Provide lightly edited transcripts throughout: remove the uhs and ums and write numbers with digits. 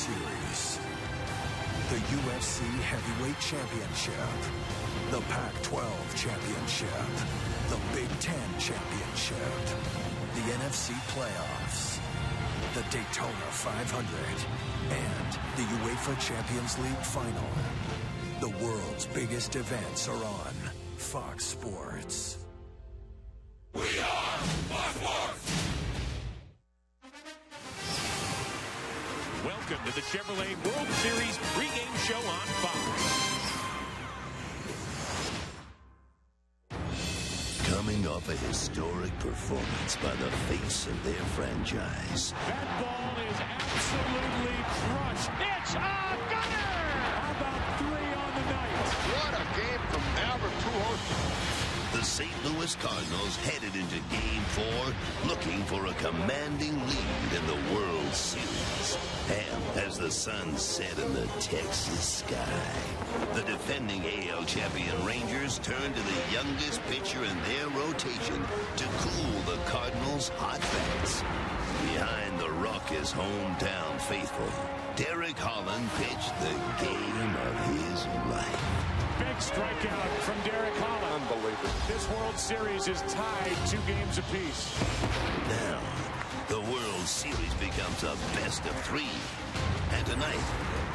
Series. The UFC Heavyweight Championship. The Pac-12 Championship. The Big Ten Championship. The NFC Playoffs. The Daytona 500. And the UEFA Champions League Final. The world's biggest events are on Fox Sports. We are Fox Sports! Welcome to the Chevrolet World Series pregame show on Fox. Coming off a historic performance by the face of their franchise. That ball is absolutely crushed. It's a gunner! How about 3 on the night? What a game from Albert Pujols. The St. Louis Cardinals headed into Game 4 looking for a commanding lead in the World Series. And as the sun set in the Texas sky, the defending AL champion Rangers turned to the youngest pitcher in their rotation to cool the Cardinals' hot bats. Behind the raucous hometown faithful, Derek Holland pitched the game of his life. Big strikeout from Derek Holland. Unbelievable. This World Series is tied 2 games apiece. Now, the World Series becomes a best of 3. And tonight,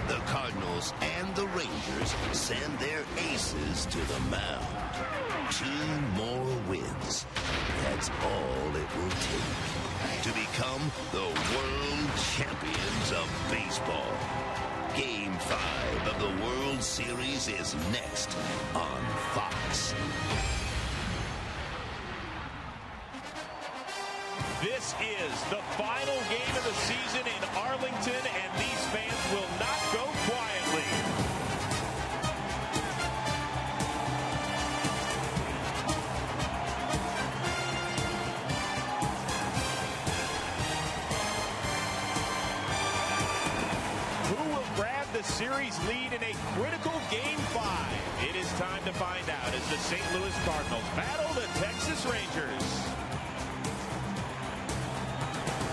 the Cardinals and the Rangers send their aces to the mound. 2 more wins. That's all it will take to become the world champions of baseball. Game 5 of the World Series is next on Fox. This is the final game of the season in Arlington, and these fans will not go quietly. Who will grab the series lead in a critical Game 5? It is time to find out as the St. Louis Cardinals battle the Texas Rangers.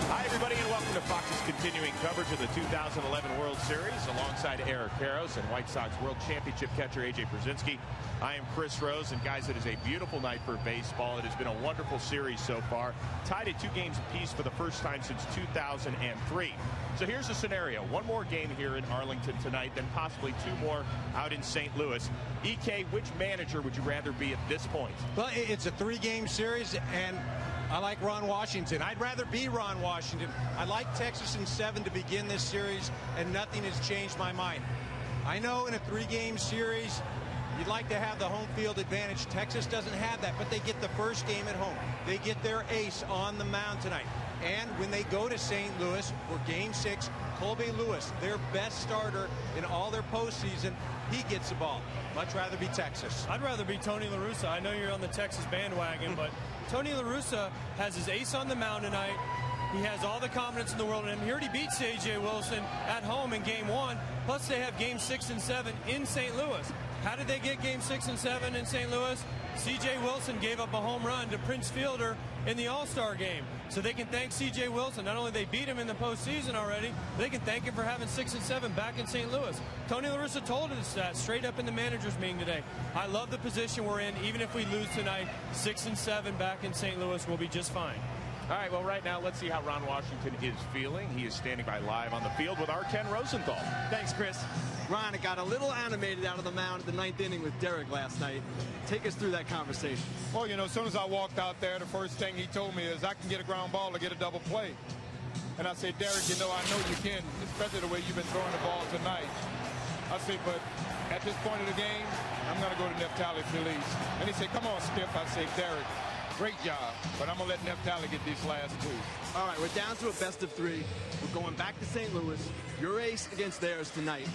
Hi, everybody, and welcome to Fox's continuing coverage of the 2011 World Series alongside Eric Karros and White Sox World Championship catcher A.J. Pierzynski. I am Chris Rose, and guys, it is a beautiful night for baseball. It has been a wonderful series so far, tied at 2 games apiece for the first time since 2003. So here's the scenario. 1 more game here in Arlington tonight, then possibly 2 more out in St. Louis. EK, which manager would you rather be at this point? Well, it's a 3-game series, and I like Ron Washington. I'd rather be Ron Washington. I like Texas in 7 to begin this series, and nothing has changed my mind. I know in a 3-game series, you'd like to have the home field advantage. Texas doesn't have that, but they get the first game at home. They get their ace on the mound tonight. And when they go to St. Louis for Game 6, Colby Lewis, their best starter in all their postseason, he gets the ball. Much rather be Texas. I'd rather be Tony La Russa. I know you're on the Texas bandwagon, but Tony La Russa has his ace on the mound tonight. He has all the confidence in the world in him. He already beat C.J. Wilson at home in Game 1. Plus, they have Game 6 and 7 in St. Louis. How did they get Game 6 and 7 in St. Louis? C.J. Wilson gave up a home run to Prince Fielder in the All-Star game. So they can thank C.J. Wilson. Not only they beat him in the postseason already, they can thank him for having 6 and 7 back in St. Louis. Tony La Russa told us that straight up in the manager's meeting today. I love the position we're in. Even if we lose tonight, 6 and 7 back in St. Louis will be just fine. All right, well, right now, let's see how Ron Washington is feeling. He is standing by live on the field with our Ken Rosenthal. Thanks, Chris. Ron, it got a little animated out of the mound at the 9th inning with Derek last night. Take us through that conversation. Well, you know, as soon as I walked out there, the first thing he told me is I can get a ground ball or get a double play. And I said, Derek, you know, I know you can, especially the way you've been throwing the ball tonight. I said, but at this point of the game, I'm going to go to Neftali Feliz. And he said, come on, Skip. I said, Derek, great job, but I'm going to let Neftali get these last 2. All right, we're down to a best of 3. We're going back to St. Louis. Your ace against theirs tonight.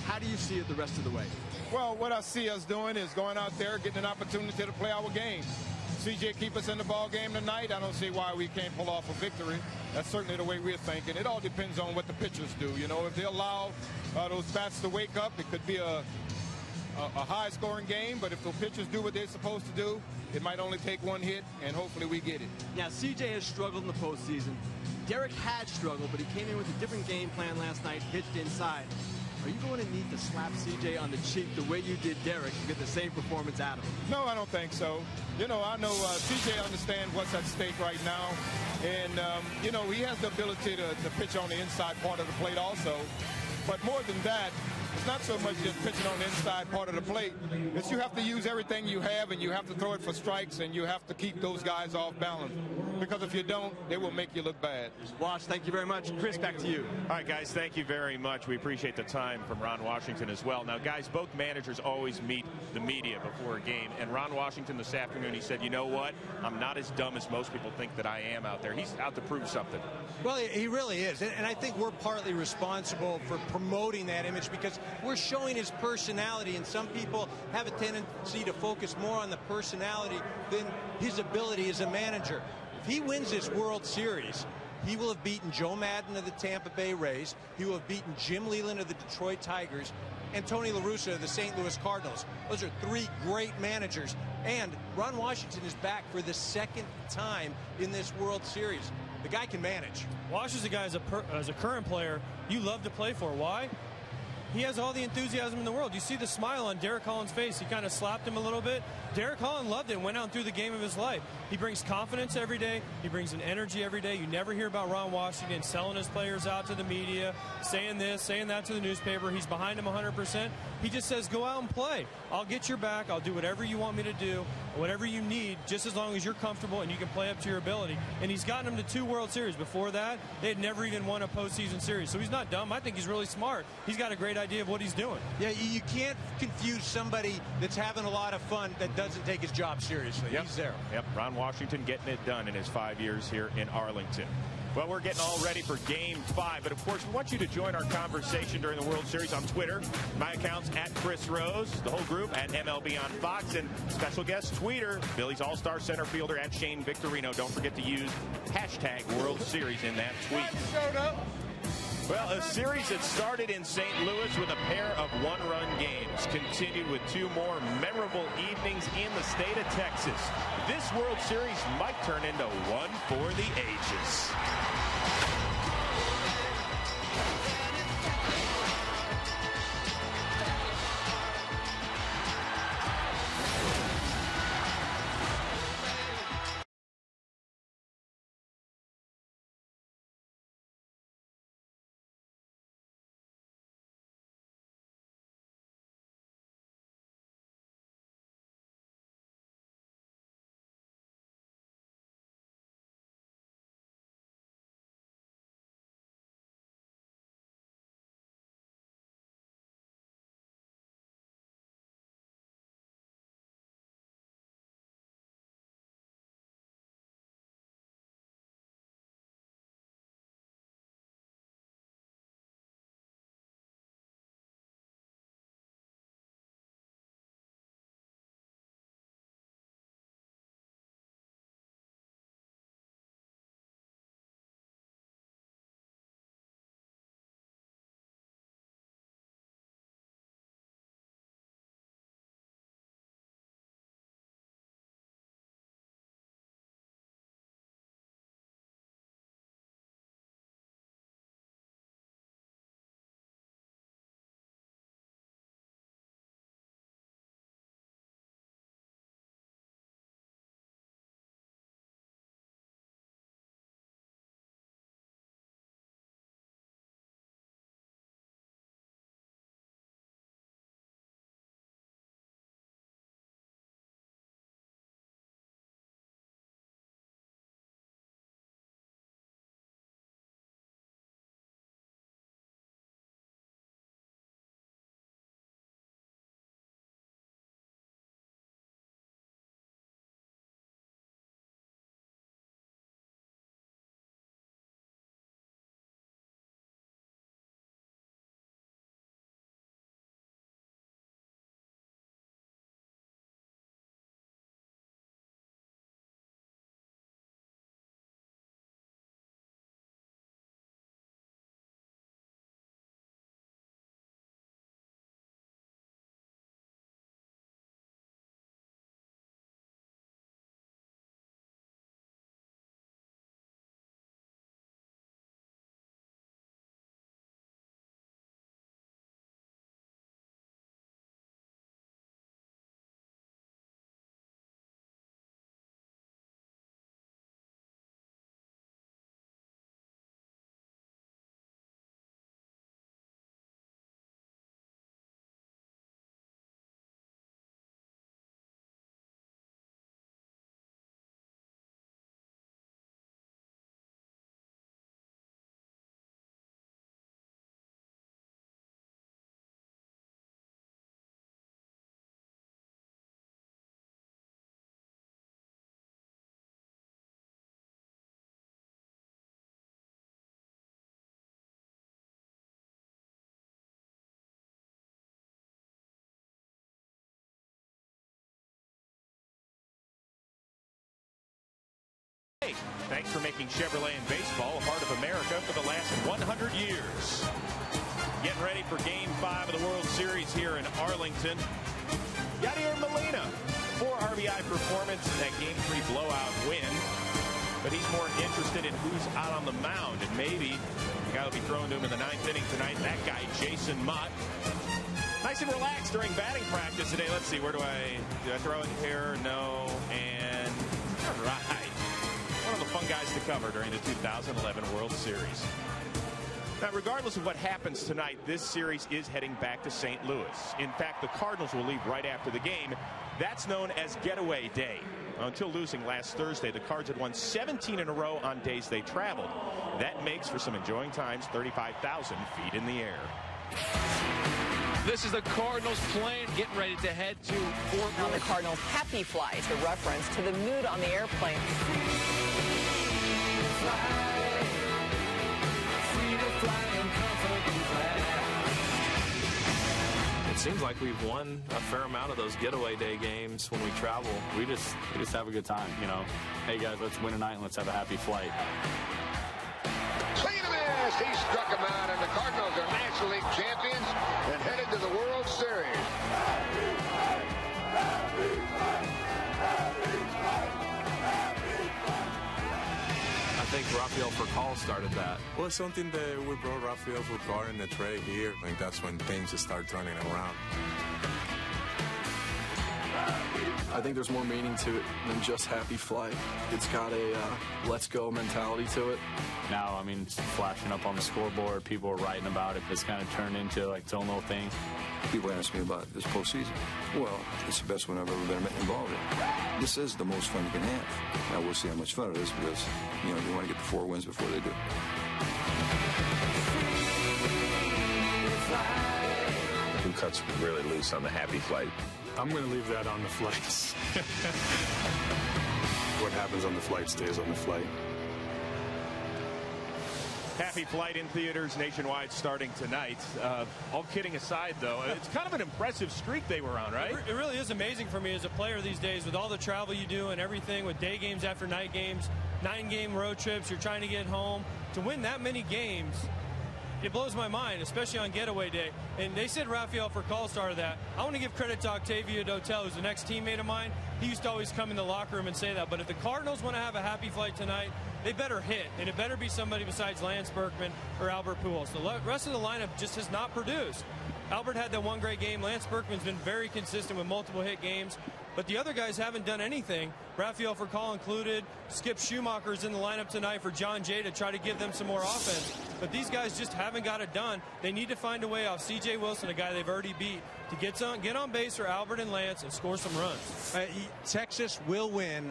How do you see it the rest of the way? Well, what I see us doing is going out there, getting an opportunity to play our game. CJ keep us in the ball game tonight. I don't see why we can't pull off a victory. That's certainly the way we're thinking. It all depends on what the pitchers do. You know, if they allow those bats to wake up, it could be a high-scoring game. But if the pitchers do what they're supposed to do, it might only take 1 hit, and hopefully we get it. Now, CJ has struggled in the postseason. Derek had struggled, but he came in with a different game plan last night, hitched inside. Are you going to need to slap CJ on the cheek the way you did Derek to get the same performance out of him? No, I don't think so. You know, I know CJ understands what's at stake right now. And, you know, he has the ability to pitch on the inside part of the plate also. But more than that, it's not so much just pitching on the inside part of the plate. It's you have to use everything you have, and you have to throw it for strikes, and you have to keep those guys off balance. Because if you don't, it will make you look bad. Wash, thank you very much. Chris, back to you. All right, guys, thank you very much. We appreciate the time from Ron Washington as well. Now, guys, both managers always meet the media before a game. And Ron Washington this afternoon, he said, you know what? I'm not as dumb as most people think that I am out there. He's out to prove something. Well, he really is. And I think we're partly responsible for promoting that image because we're showing his personality. And some people have a tendency to focus more on the personality than his ability as a manager. If he wins this World Series, he will have beaten Joe Maddon of the Tampa Bay Rays. He will have beaten Jim Leyland of the Detroit Tigers and Tony La Russa of the St. Louis Cardinals. Those are three great managers. And Ron Washington is back for the second time in this World Series. The guy can manage. Wash is a guy as a current player you love to play for. Why? He has all the enthusiasm in the world. You see the smile on Derek Holland's face. He kind of slapped him a little bit. Derek Holland loved it and went out and threw the game of his life. He brings confidence every day. He brings an energy every day. You never hear about Ron Washington selling his players out to the media, saying this, saying that to the newspaper. He's behind him 100%. He just says, go out and play. I'll get your back. I'll do whatever you want me to do, whatever you need, just as long as you're comfortable and you can play up to your ability. And he's gotten them to 2 World Series. Before that, they had never even won a postseason series. So he's not dumb. I think he's really smart. He's got a great idea of what he's doing. Yeah, you can't confuse somebody that's having a lot of fun that doesn't take his job seriously. Yep. He's there. Yep, Ron Washington getting it done in his 5 years here in Arlington. Well, we're getting all ready for Game 5. But, of course, we want you to join our conversation during the World Series on Twitter. My account's at Chris Rose, the whole group at MLB on Fox, and special guest tweeter, Phillies All-Star center fielder at Shane Victorino. Don't forget to use hashtag World Series in that tweet. Well, a series that started in St. Louis with a pair of one-run games continued with 2 more memorable evenings in the state of Texas. This World Series might turn into one for the ages. making Chevrolet in baseball a part of America for the last 100 years. Getting ready for Game 5 of the World Series here in Arlington. Yadier Molina, 4 RBI performance in that Game 3 blowout win. But he's more interested in who's out on the mound. And maybe the guy will be thrown to him in the 9th inning tonight. That guy, Jason Mott. Nice and relaxed during batting practice today. Let's see, do I throw it here? No. And all right. One of the fun guys to cover during the 2011 World Series. Now, regardless of what happens tonight, this series is heading back to St. Louis. In fact, the Cardinals will leave right after the game. That's known as Getaway Day. Until losing last Thursday, the Cards had won 17 in a row on days they traveled. That makes for some enjoying times, 35,000 feet in the air. This is the Cardinals plane getting ready to head to Fort Worth. On the Cardinals' happy flight, a reference to the mood on the airplane. It seems like we've won a fair amount of those getaway day games when we travel. We just have a good time, you know. Hey guys, let's win tonight and let's have a happy flight. Swing and a miss. He struck him out, and the Cardinals are National League champions and headed to the World Series. I think Rafael Furcal started that. Well, it's something that we brought Rafael Furcal in the trade here. I think that's when things start turning around. I think there's more meaning to it than just happy flight. It's got a let's go mentality to it. Now, I mean, it's flashing up on the scoreboard. People are writing about it. It's kind of turned into like its own little thing. People ask me about this postseason. Well, it's the best one I've ever been involved in. This is the most fun you can have. Now, we'll see how much fun it is because, you know, you want to get the 4 wins before they do. Who cuts really loose on the happy flight? I'm going to leave that on the flights. What happens on the flight stays on the flight. Happy flight in theaters nationwide starting tonight. All kidding aside, though, it's kind of an impressive streak they were on, right? It really is amazing for me as a player these days with all the travel you do and everything, with day games after night games, 9-game road trips, you're trying to get home. To win that many games, it blows my mind, especially on getaway day. And they said Rafael Furcal started that. I want to give credit to Octavio Dotel, who's the next teammate of mine. He used to always come in the locker room and say that. But if the Cardinals want to have a happy flight tonight, they better hit. And it better be somebody besides Lance Berkman or Albert Pujols. The rest of the lineup just has not produced. Albert had that one great game. Lance Berkman's been very consistent with multiple hit games. But the other guys haven't done anything. Rafael Furcal included. Skip Schumacher's in the lineup tonight for John Jay to try to give them some more offense. But these guys just haven't got it done. They need to find a way off C.J. Wilson, a guy they've already beat, to get on base for Albert and Lance and score some runs. Texas will win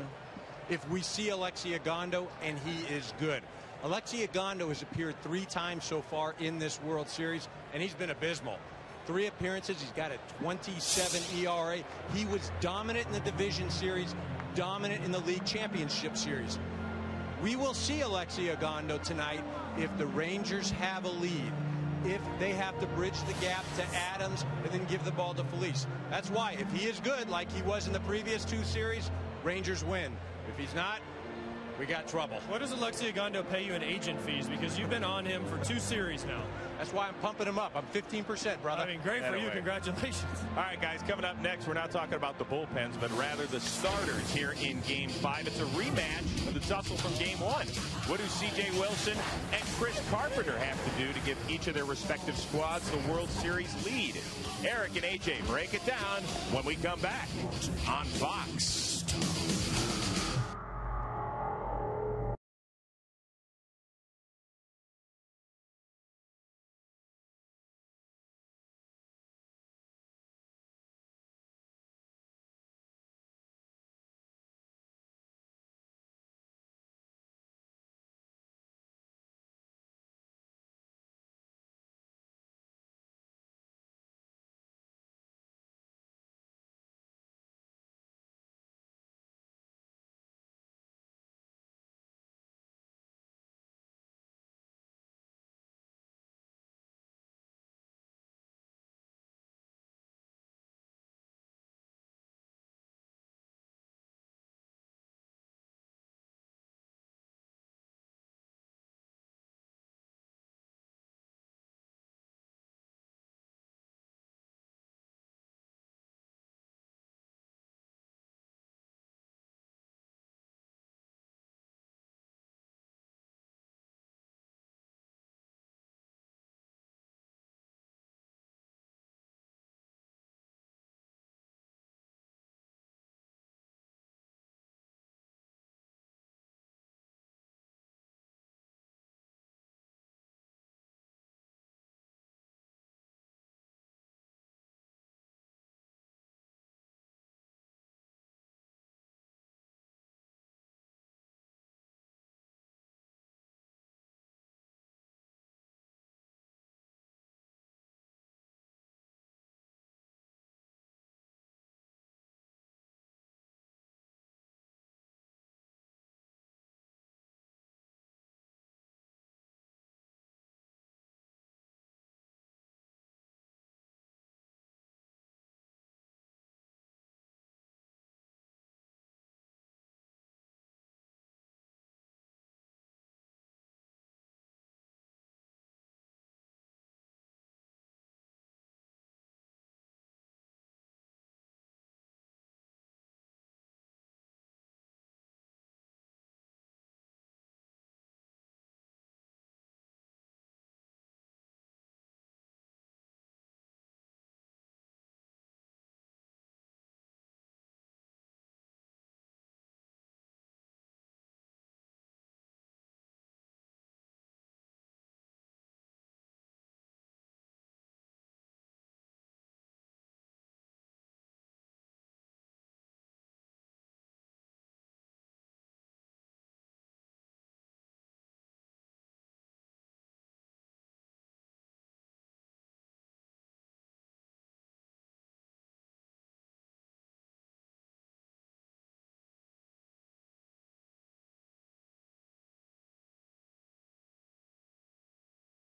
if we see Alexi Ogando, and he is good. Alexi Ogando has appeared 3 times so far in this World Series, and he's been abysmal. 3 appearances. He's got a 27 ERA. He was dominant in the division series, dominant in the league championship series. We will see Alexi Ogando tonight if the Rangers have a lead, if they have to bridge the gap to Adams and then give the ball to Felice. That's why, if he is good like he was in the previous 2 series, Rangers win. If he's not, we got trouble. What does Alexi Ogando pay you in agent fees? Because you've been on him for 2 series now. That's why I'm pumping him up. I'm 15%, brother. I mean, great for you. Congratulations. All right, guys, coming up next, we're not talking about the bullpens, but rather the starters here in Game 5. It's a rematch of the tussle from Game 1. What do C.J. Wilson and Chris Carpenter have to do to give each of their respective squads the World Series lead? Eric and A.J. break it down when we come back on Fox.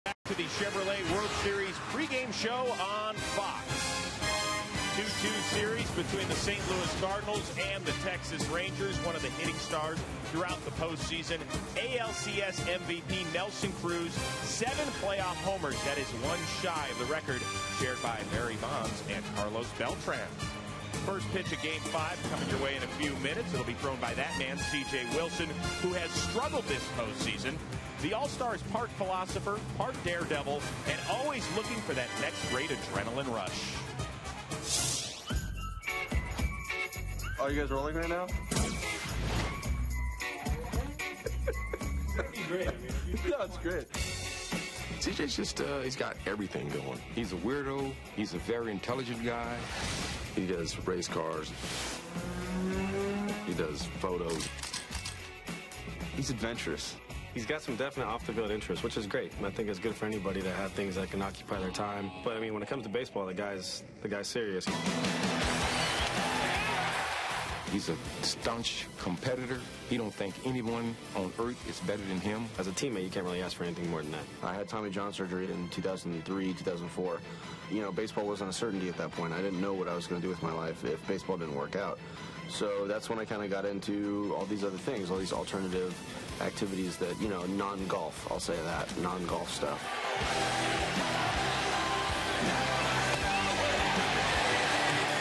Back to the Chevrolet World Series pregame show on Fox. 2-2 series between the St. Louis Cardinals and the Texas Rangers, one of the hitting stars throughout the postseason. ALCS MVP Nelson Cruz, 7 playoff homers. That is one shy of the record shared by Barry Bonds and Carlos Beltran. First pitch of Game 5 coming your way in a few minutes. It'll be thrown by that man, C.J. Wilson, who has struggled this postseason. The All-Star is part philosopher, part daredevil, and always looking for that next great adrenaline rush. Are you guys rolling right now? Great. No, it's great. CJ's just, he's got everything going. He's a weirdo. He's a very intelligent guy. He does race cars. He does photos. He's adventurous. He's got some definite off-the-field interest, which is great. I think it's good for anybody to have things that can occupy their time. But, I mean, when it comes to baseball, the guy's serious. He's a staunch competitor. He don't think anyone on earth is better than him. As a teammate, you can't really ask for anything more than that. I had Tommy John surgery in 2003, 2004. You know, baseball wasn't a certainty at that point. I didn't know what I was going to do with my life if baseball didn't work out. So that's when I kind of got into all these other things, all these alternative activities that, you know, non-golf, I'll say that, non-golf stuff.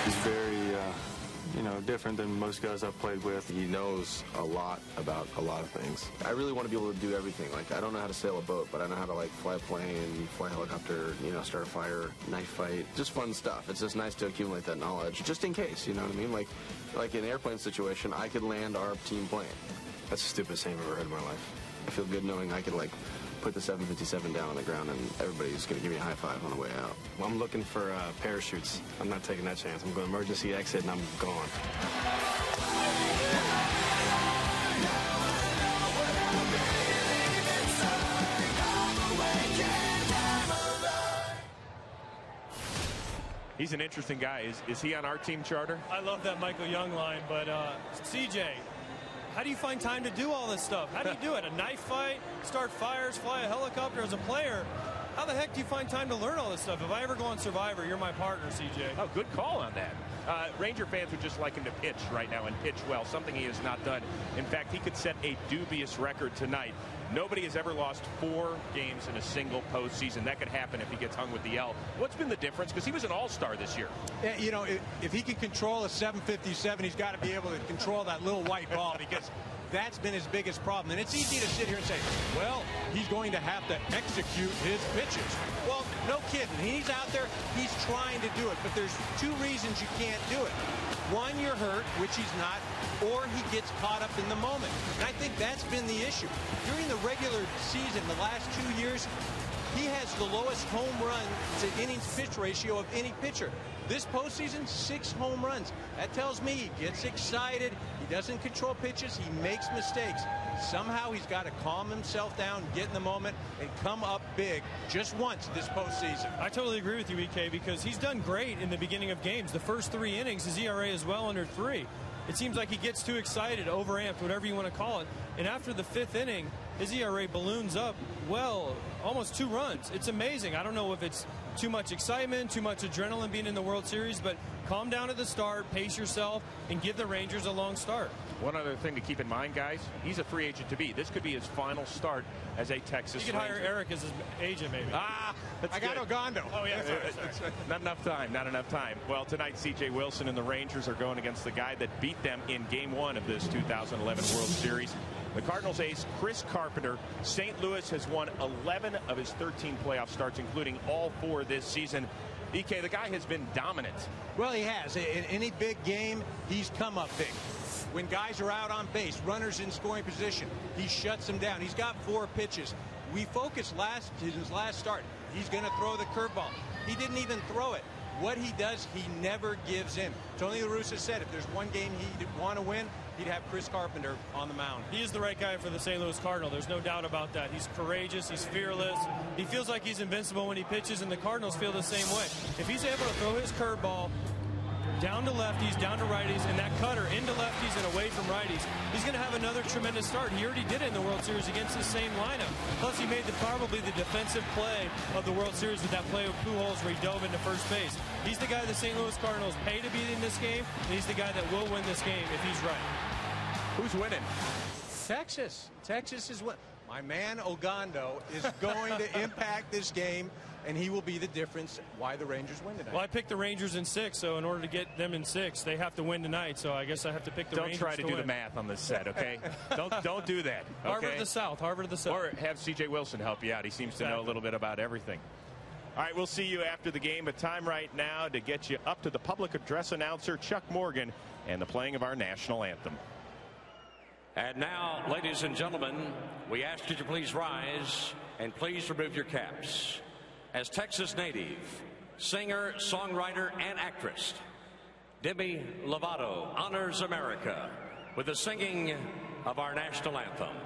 He's very, you know, different than most guys I've played with. He knows a lot about a lot of things. I really want to be able to do everything. Like, I don't know how to sail a boat, but I know how to, like, fly a plane, fly a helicopter, you know, start a fire, knife fight. Just fun stuff. It's just nice to accumulate that knowledge, just in case, you know what I mean? Like in an airplane situation, I could land our team plane. That's the stupidest thing I've ever heard in my life. I feel good knowing I could, like, put the 757 down on the ground and everybody's going to give me a high five on the way out. Well, I'm looking for parachutes. I'm not taking that chance. I'm going emergency exit and I'm gone. He's an interesting guy. Is he on our team charter? I love that Michael Young line, but CJ, how do you find time to do all this stuff? How do you do it? A knife fight, start fires, fly a helicopter as a player? How the heck do you find time to learn all this stuff? If I ever go on Survivor, you're my partner, CJ. Oh, good call on that. Ranger fans would just like him to pitch right now and pitch well, something he has not done. In fact, he could set a dubious record tonight. Nobody has ever lost 4 games in a single postseason. That could happen if he gets hung with the L. What's been the difference? Because he was an all-star this year. You know, if he can control a 757, he's got to be able to control that little white ball, because that's been his biggest problem. And it's easy to sit here and say, well, he's going to have to execute his pitches. Well, no kidding. He's out there, he's trying to do it. But there's 2 reasons you can't do it. One, you're hurt, which he's not, or he gets caught up in the moment. And I think that's been the issue. During the regular season, the last 2 years, he has the lowest home run to innings pitch ratio of any pitcher. This postseason, 6 home runs. That tells me he gets excited, he doesn't control pitches, he makes mistakes. Somehow he's got to calm himself down, get in the moment, and come up big just once this postseason. I totally agree with you, EK, because he's done great in the beginning of games. The first 3 innings, his ERA is well under 3. It seems like he gets too excited, overamped, whatever you want to call it. And after the 5th inning, his ERA balloons up, well, almost 2 runs. It's amazing. I don't know if it's too much excitement, too much adrenaline being in the World Series, but calm down at the start, pace yourself, and give the Rangers a long start. One other thing to keep in mind, guys, he's a free agent to be. This could be his final start as a Texas Ranger. You could hire Eric as his agent, maybe. That's I got Ogando. Oh, yeah, sorry. Not enough time. Well, tonight, C.J. Wilson and the Rangers are going against the guy that beat them in Game 1 of this 2011 World Series. The Cardinals ace, Chris Carpenter. St. Louis has won 11 of his 13 playoff starts, including all 4 this season. EK, the guy has been dominant. Well, he has. In any big game, he's come up big. When guys are out on base, runners in scoring position, he shuts them down. He's got 4 pitches. We focused his last start. He's going to throw the curveball. He didn't even throw it. What he does, he never gives in. Tony La Russa said if there's one game he'd want to win, he'd have Chris Carpenter on the mound. He is the right guy for the St. Louis Cardinals. There's no doubt about that. He's courageous. He's fearless. He feels like he's invincible when he pitches, and the Cardinals feel the same way. If he's able to throw his curveball down to lefties, down to righties, and that cutter into lefties and away from righties. He's going to have another tremendous start. He already did it in the World Series against the same lineup. Plus, he made probably the defensive play of the World Series with that play with Pujols where he dove into first base. He's the guy the St. Louis Cardinals pay to be in this game, and he's the guy that will win this game if he's right. Who's winning? Texas. Texas is what my man Ogando is going to impact this game, and he will be the difference why the Rangers win tonight. Well, I picked the Rangers in 6, so in order to get them in 6, they have to win tonight. So I guess I have to pick the Rangers. Don't try to do the math on this set, okay? don't do that. Okay? Harvard of the South. Harvard of the South. Or have C.J. Wilson help you out. He seems to know a little bit about everything. All right, we'll see you after the game. But time right now to get you up to the public address announcer, Chuck Morgan, and the playing of our national anthem. And now, ladies and gentlemen, we ask you to please rise and please remove your caps. As Texas native, singer, songwriter, and actress, Demi Lovato honors America with the singing of our national anthem.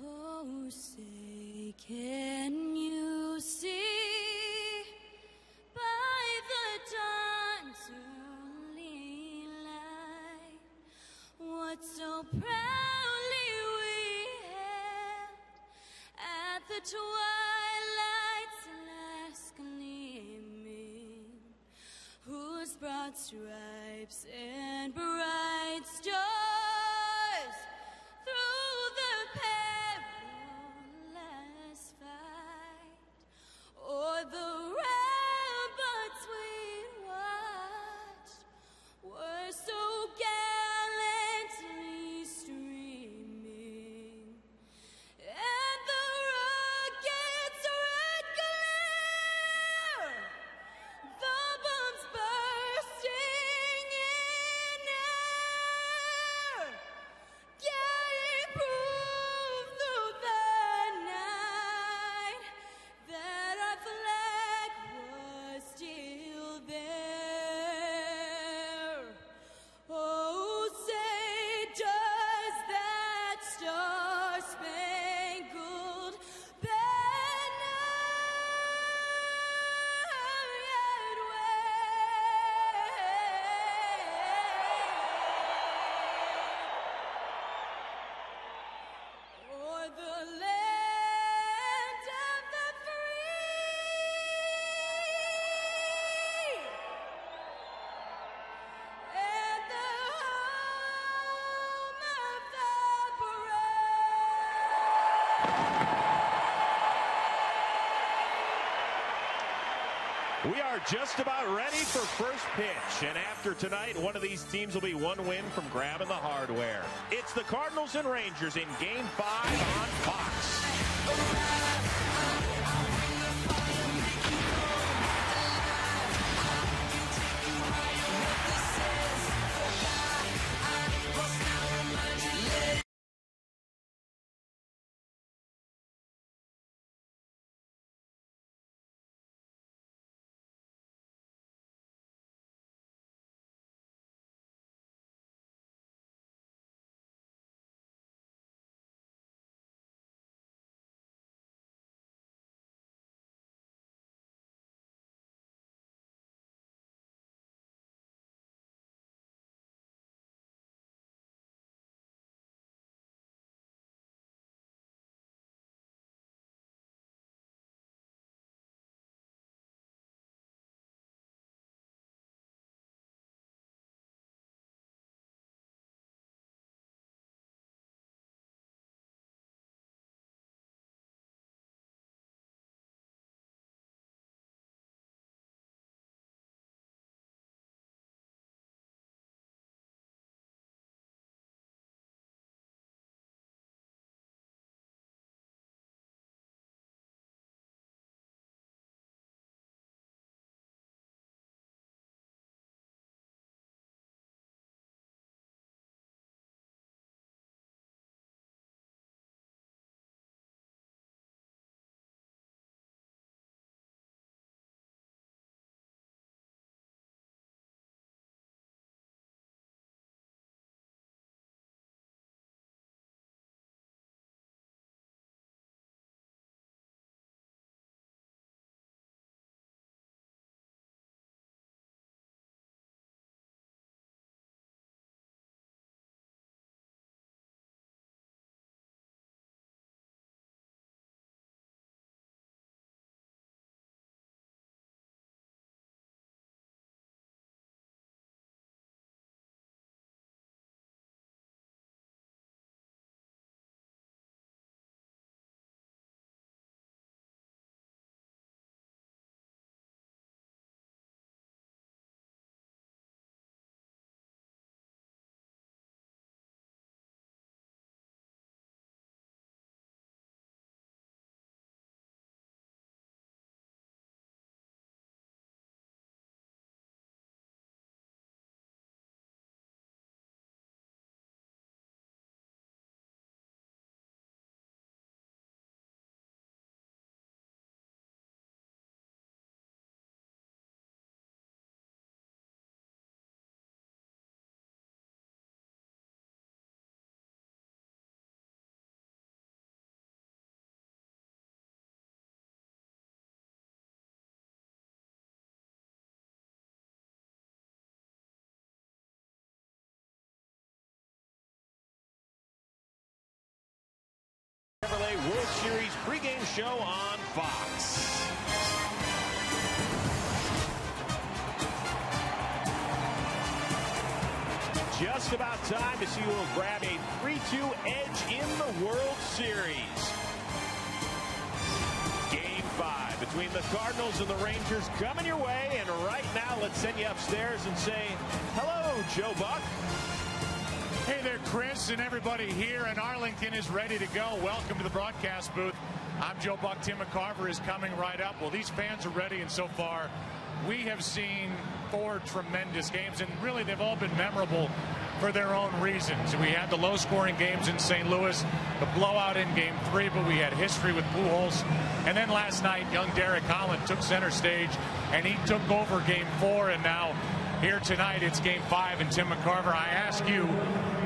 Oh, say, can you see by the dawn's early light what so proudly we hailed at the twilight's last gleaming, whose broad stripes and bright stars through the perilous fight o'er the ramparts we watched were so gallantly streaming, and the rocket's red glare, the bombs bursting in air, getting proof through the night that our flag was still there. Oh, say, does that star-spangled banner yet wave o'er the land of the free and the home of the We are just about ready for first pitch. And after tonight, one of these teams will be one win from grabbing the hardware. It's the Cardinals and Rangers in Game 5 on Fox. Show on Fox. Just about time to see who will grab a 3-2 edge in the World Series. Game 5 between the Cardinals and the Rangers coming your way. And right now, let's send you upstairs and say, hello, Joe Buck. Hey there, Chris, and everybody here in Arlington is ready to go. Welcome to the broadcast booth. I'm Joe Buck. Tim McCarver is coming right up. Well, these fans are ready, and so far we have seen 4 tremendous games, and really they've all been memorable for their own reasons. We had the low-scoring games in St. Louis, the blowout in Game 3, but we had history with Pujols. And then last night, young Derek Holland took center stage, and he took over Game 4, and now here tonight, it's Game 5, and Tim McCarver, I ask you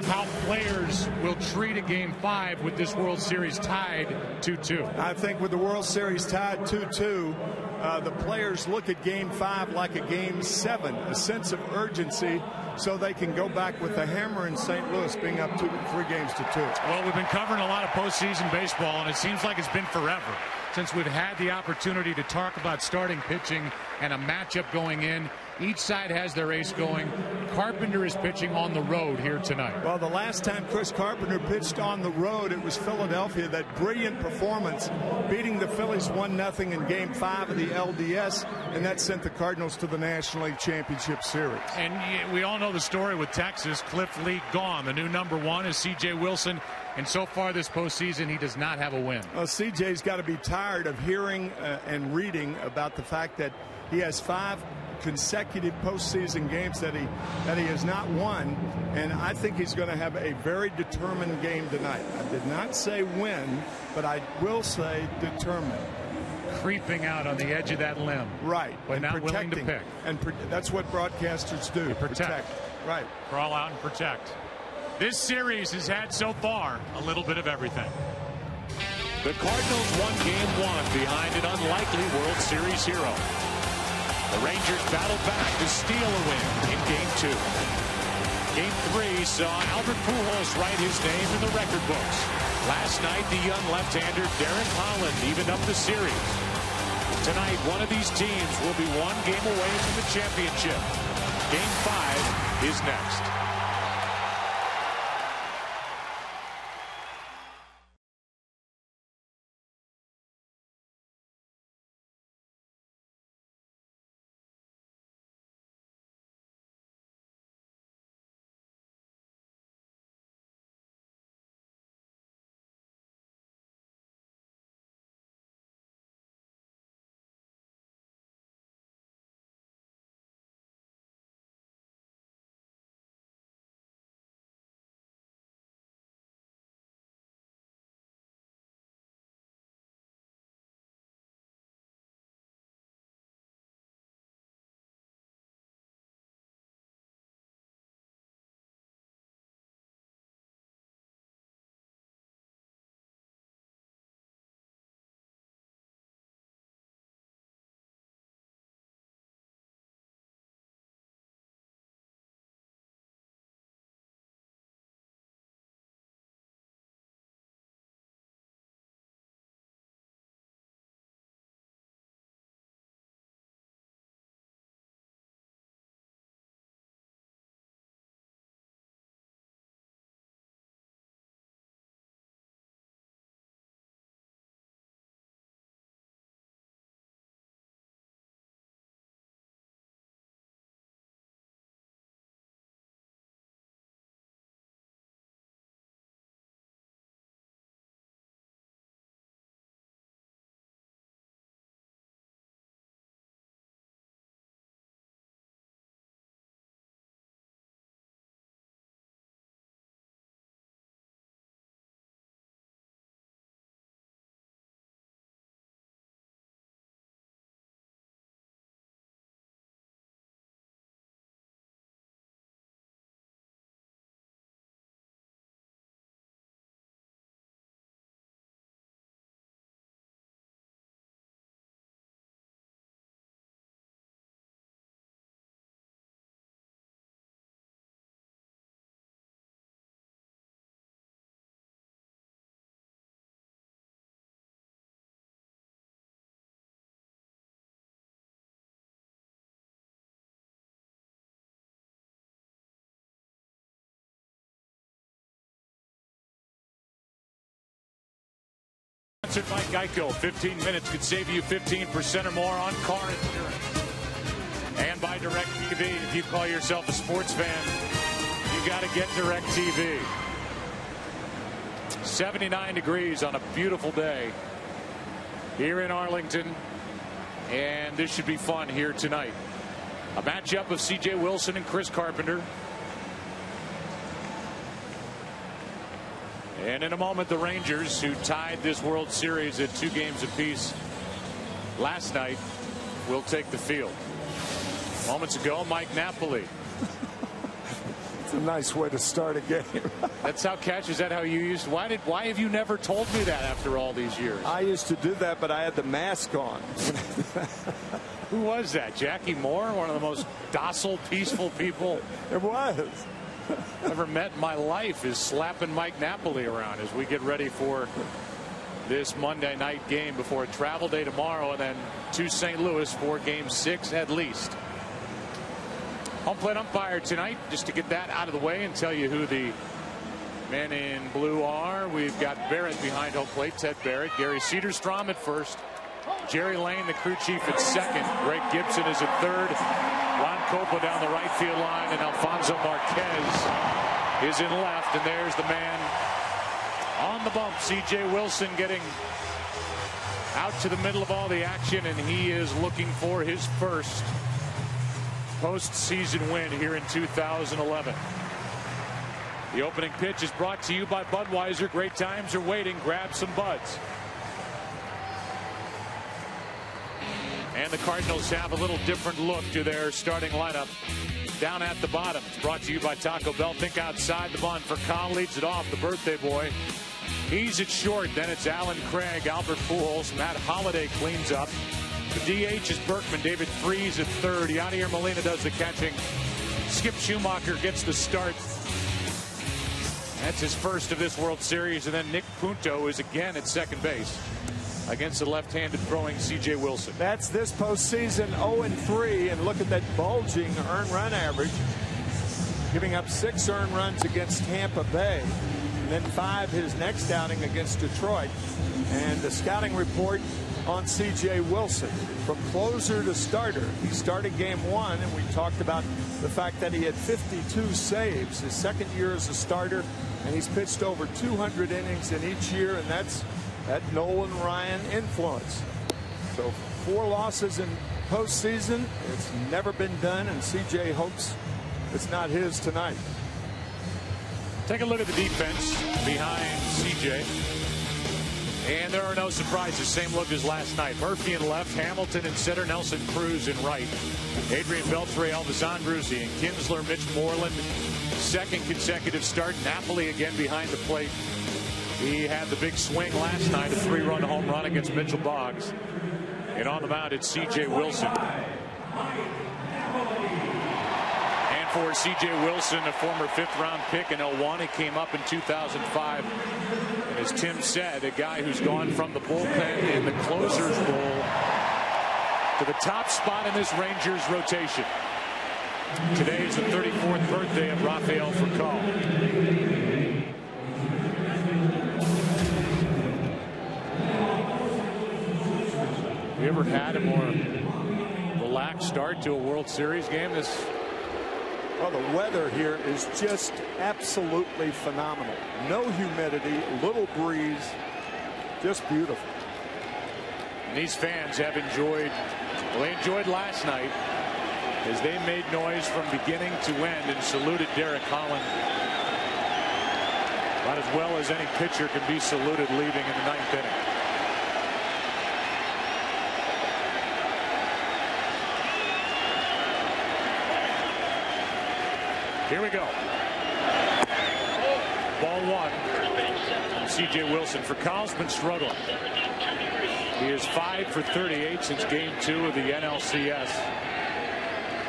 how players will treat a Game 5 with this World Series tied 2-2. I think with the World Series tied 2-2, the players look at Game 5 like a Game 7, a sense of urgency, so they can go back with the hammer in St. Louis being up 3 games to 2. Well, we've been covering a lot of postseason baseball, and it seems like it's been forever since we've had the opportunity to talk about starting pitching and a matchup going in. Each side has their ace going. Carpenter is pitching on the road here tonight. Well, the last time Chris Carpenter pitched on the road, it was Philadelphia. That brilliant performance, beating the Phillies 1-0 in Game 5 of the LDS, and that sent the Cardinals to the National League Championship Series. And we all know the story with Texas. Cliff Lee gone. The new #1 is C.J. Wilson. And so far this postseason, he does not have a win. Well, CJ's got to be tired of hearing and reading about the fact that he has 5 consecutive postseason games that he has not won, and I think he's going to have a very determined game tonight. I did not say win, but I will say determined. Creeping out on the edge of that limb. Right. But and not willing to pick. And that's what broadcasters do. Protect. Right. Crawl out and protect. This series has had so far a little bit of everything. The Cardinals won Game 1 behind an unlikely World Series hero. The Rangers battled back to steal a win in Game 2. Game 3 saw Albert Pujols write his name in the record books. Last night, the young left-hander Derek Holland evened up the series. Tonight, one of these teams will be 1 game away from the championship. Game 5 is next. Sponsored by Geico. 15 minutes could save you 15% or more on car insurance. And by DirecTV. If you call yourself a sports fan, you got to get DirecTV. 79 degrees on a beautiful day here in Arlington. And this should be fun here tonight. A matchup of C.J. Wilson and Chris Carpenter. And in a moment, the Rangers, who tied this World Series at 2 games apiece last night, will take the field. Moments ago, Mike Napoli. It's a nice way to start a game. That's how is that how you used? Why have you never told me that after all these years? I used to do that, but I had the mask on. Who was that? Jackie Moore, one of the most docile, peaceful people it was ever met in my life, is slapping Mike Napoli around as we get ready for this Monday night game before a travel day tomorrow and then to St. Louis for game 6 at least. Home plate umpire tonight, just to get that out of the way and tell you who the men in blue are. We've got Barrett behind home plate, Ted Barrett, Gary Cedarstrom at first, Jerry Lane, the crew chief, at second, Greg Gibson is at third, Ron Copa down the right field line, and Alfonso Marquez is in left. And there's the man on the bump, C.J. Wilson, getting out to the middle of all the action, and he is looking for his first postseason win here in 2011. The opening pitch is brought to you by Budweiser. Great times are waiting. Grab some buds. And the Cardinals have a little different look to their starting lineup down at the bottom. It's brought to you by Taco Bell. Think outside the bun. For Kyle leads it off, the birthday boy. He's at short. Then it's Alan Craig, Albert Pujols, Matt Holliday cleans up. The DH is Berkman. David Freese at third. Yadier Molina does the catching. Skip Schumacher gets the start. That's his first of this World Series. And then Nick Punto is again at second base against the left-handed throwing C.J. Wilson. That's this postseason, 0-3, and look at that bulging earned run average, giving up 6 earned runs against Tampa Bay, and then 5 his next outing against Detroit. And the scouting report on C.J. Wilson, from closer to starter. He started game 1, and we talked about the fact that he had 52 saves his second year as a starter, and he's pitched over 200 innings in each year, and that's that Nolan Ryan influence. So 4 losses in postseason. It's never been done, and C.J. hopes it's not his tonight. Take a look at the defense behind C.J. And there are no surprises. Same look as last night. Murphy in left, Hamilton in center, Nelson Cruz in right. Adrian Beltre, Elvis Andruzzi, and Kinsler, Mitch Moreland. Second consecutive start. Napoli again behind the plate. He had the big swing last night, a 3-run home run against Mitchell Boggs. And on the mound, it's C.J. Wilson. And for C.J. Wilson, a former 5th-round pick in 01, he came up in 2005. And as Tim said, a guy who's gone from the bullpen in the closer's role to the top spot in this Rangers rotation. Today is the 34th birthday of Rafael Furcal. Have you ever had a more relaxed start to a World Series game? Well, the weather here is just absolutely phenomenal. No humidity, little breeze, just beautiful. And these fans have enjoyed, well, they enjoyed last night as they made noise from beginning to end and saluted Derek Holland about as well as any pitcher can be saluted leaving in the 9th inning. Here we go. Ball 1. C.J. Wilson. Furcal's been struggling. He is 5 for 38 since game 2 of the NLCS.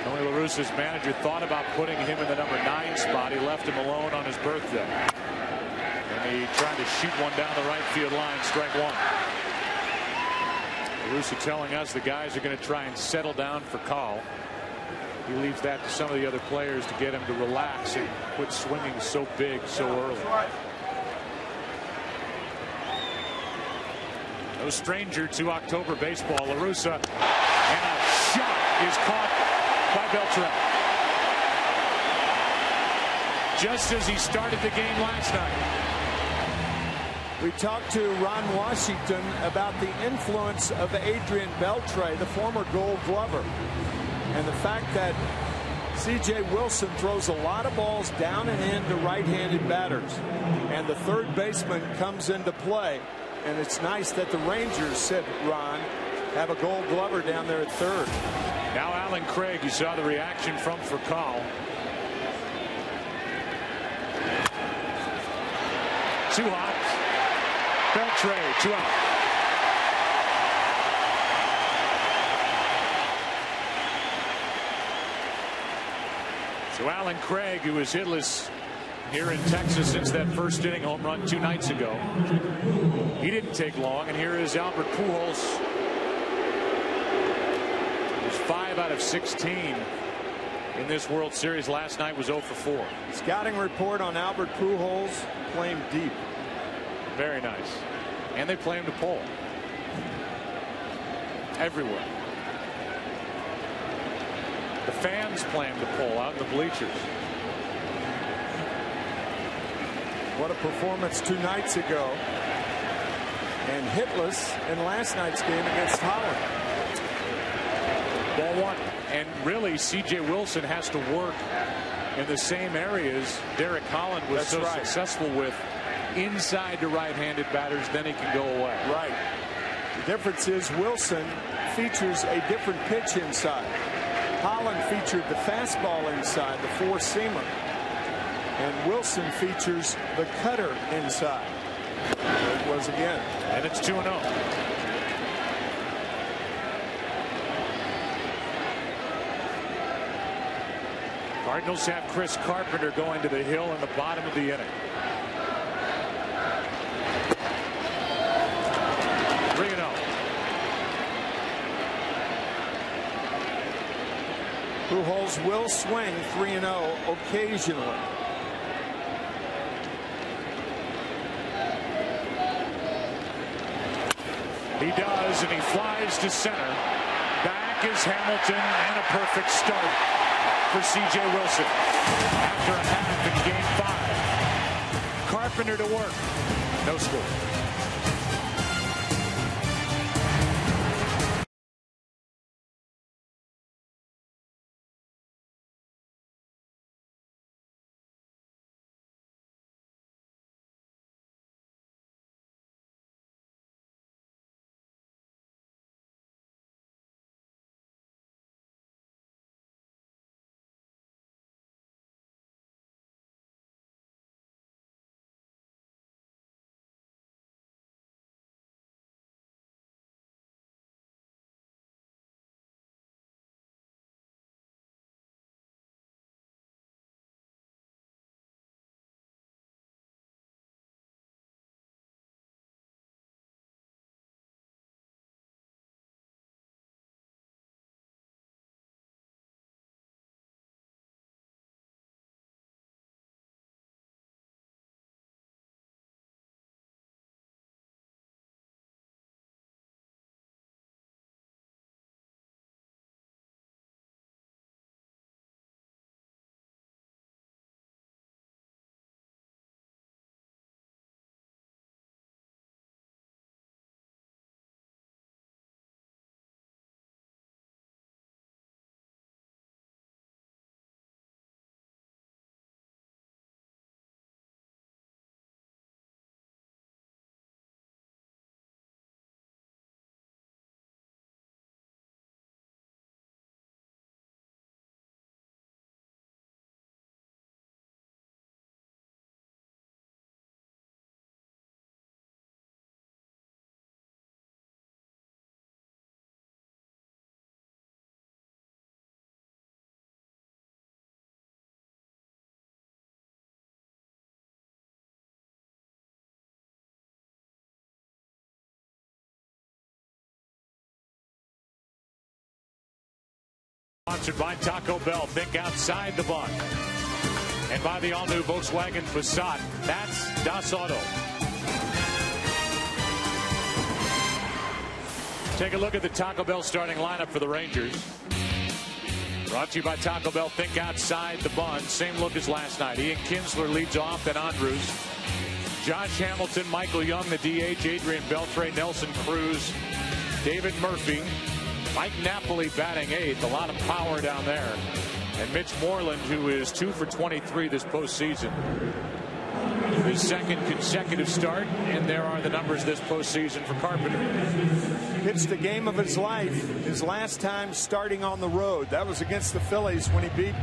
Tony La Russa's manager thought about putting him in the number 9 spot. He left him alone on his birthday. And he tried to shoot one down the right field line. Strike 1. La Russa telling us the guys are going to try and settle down Furcal. He leaves that to some of the other players to get him to relax and quit swinging so big so early. No stranger to October baseball. La Russa, and a shot is caught by Beltran. Just as he started the game last night. We talked to Ron Washington about the influence of Adrian Beltre, the former Gold Glover, and the fact that C.J. Wilson throws a lot of balls down and in to right-handed batters, and the third baseman comes into play. And it's nice that the Rangers, said Ron, have a Gold Glover down there at third. Now Alan Craig, you saw the reaction from Furcal. 2 hot. Beltre, 2 out. So Alan Craig, who was hitless here in Texas since that first inning home run 2 nights ago. He didn't take long, and here is Albert Pujols. He was 5 out of 16 in this World Series. Last night was 0 for 4. Scouting report on Albert Pujols, play him deep. Very nice. And they play him to pull. Everywhere. The fans play him to pull out in the bleachers. What a performance 2 nights ago. And hitless in last night's game against Holland. Ball 1. And really, C.J. Wilson has to work in the same areas Derek Holland was successful with. Inside to right-handed batters, then he can go away. Right. The difference is Wilson features a different pitch inside. Holland featured the fastball inside, the 4-seamer. And Wilson features the cutter inside. It was again. And it's 2-0. Cardinals have Chris Carpenter going to the hill in the bottom of the inning. 3-0. Pujols will swing 3-0 occasionally. He does, and he flies to center. Back is Hamilton, and a perfect start for C.J. Wilson. After a half in Game 5. Carpenter to work. No score. Sponsored by Taco Bell. Think outside the box. And by the all-new Volkswagen Passat. That's Das Auto. Take a look at the Taco Bell starting lineup for the Rangers. Brought to you by Taco Bell. Think outside the bun. Same look as last night. Ian Kinsler leads off, then Andrews. Josh Hamilton, Michael Young, the DH, Adrian Beltre, Nelson Cruz, David Murphy, Mike Napoli batting 8th. A lot of power down there. And Mitch Moreland, who is 2 for 23 this postseason. His second consecutive start, and there are the numbers this postseason for Carpenter. It's the game of his life. His last time starting on the road. That was against the Phillies when he beat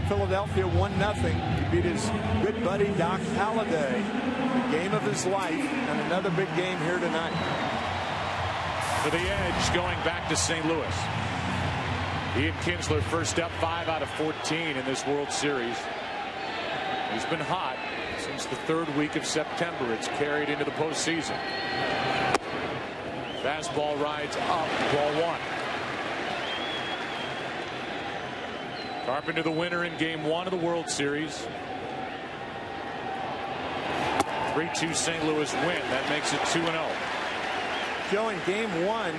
Philadelphia 1-0. He beat his good buddy Doc Halladay. The game of his life, and another big game here tonight. For the Edge, going back to St. Louis. Ian Kinsler first up, 5 out of 14 in this World Series. He's been hot since the 3rd week of September. It's carried into the postseason. Fastball rides up, ball 1. Carpenter the winner in game 1 of the World Series. 3-2 St. Louis win. That makes it 2-0. Joe, in game 1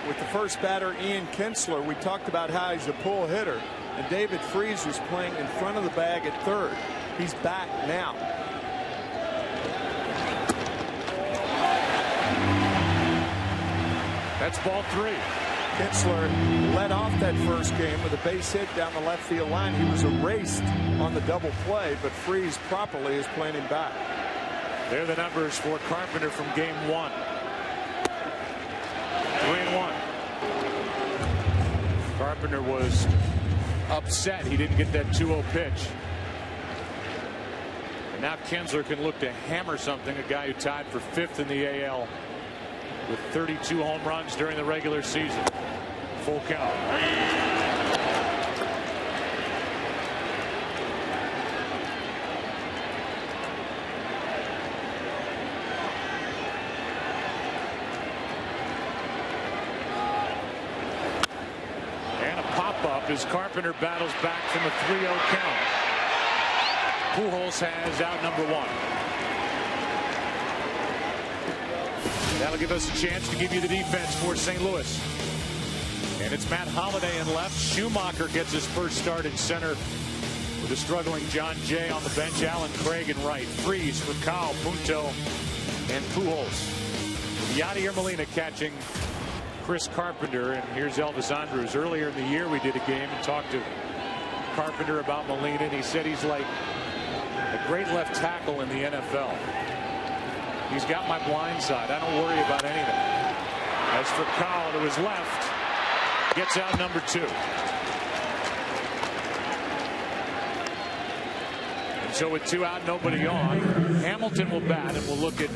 with the first batter Ian Kinsler, we talked about how he's a pull hitter, and David Freese was playing in front of the bag at 3rd. He's back now. That's ball 3. Kinsler led off that first game with a base hit down the left field line. He was erased on the double play, but Freese properly is playing him back. They're the numbers for Carpenter from game 1. 3-1. Carpenter was upset he didn't get that 2-0 pitch. And now Kinsler can look to hammer something, a guy who tied for 5th in the AL with 32 home runs during the regular season. Full count. As Carpenter battles back from a 3-0 count. Pujols has out number 1. That'll give us a chance to give you the defense for St. Louis. And it's Matt Holliday in left. Schumacher gets his first start in center with a struggling John Jay on the bench. Alan Craig in right. Freese, Racal, Punto, and Pujols. Yadier Molina catching Chris Carpenter, and here's Elvis Andrus. Earlier in the year we did a game and talked to Carpenter about Molina, and he said he's like a great left tackle in the NFL. He's got my blind side. I don't worry about anything. As for Kyle to his left, gets out number 2. And so with 2 out, nobody on, Hamilton will bat, and we'll look at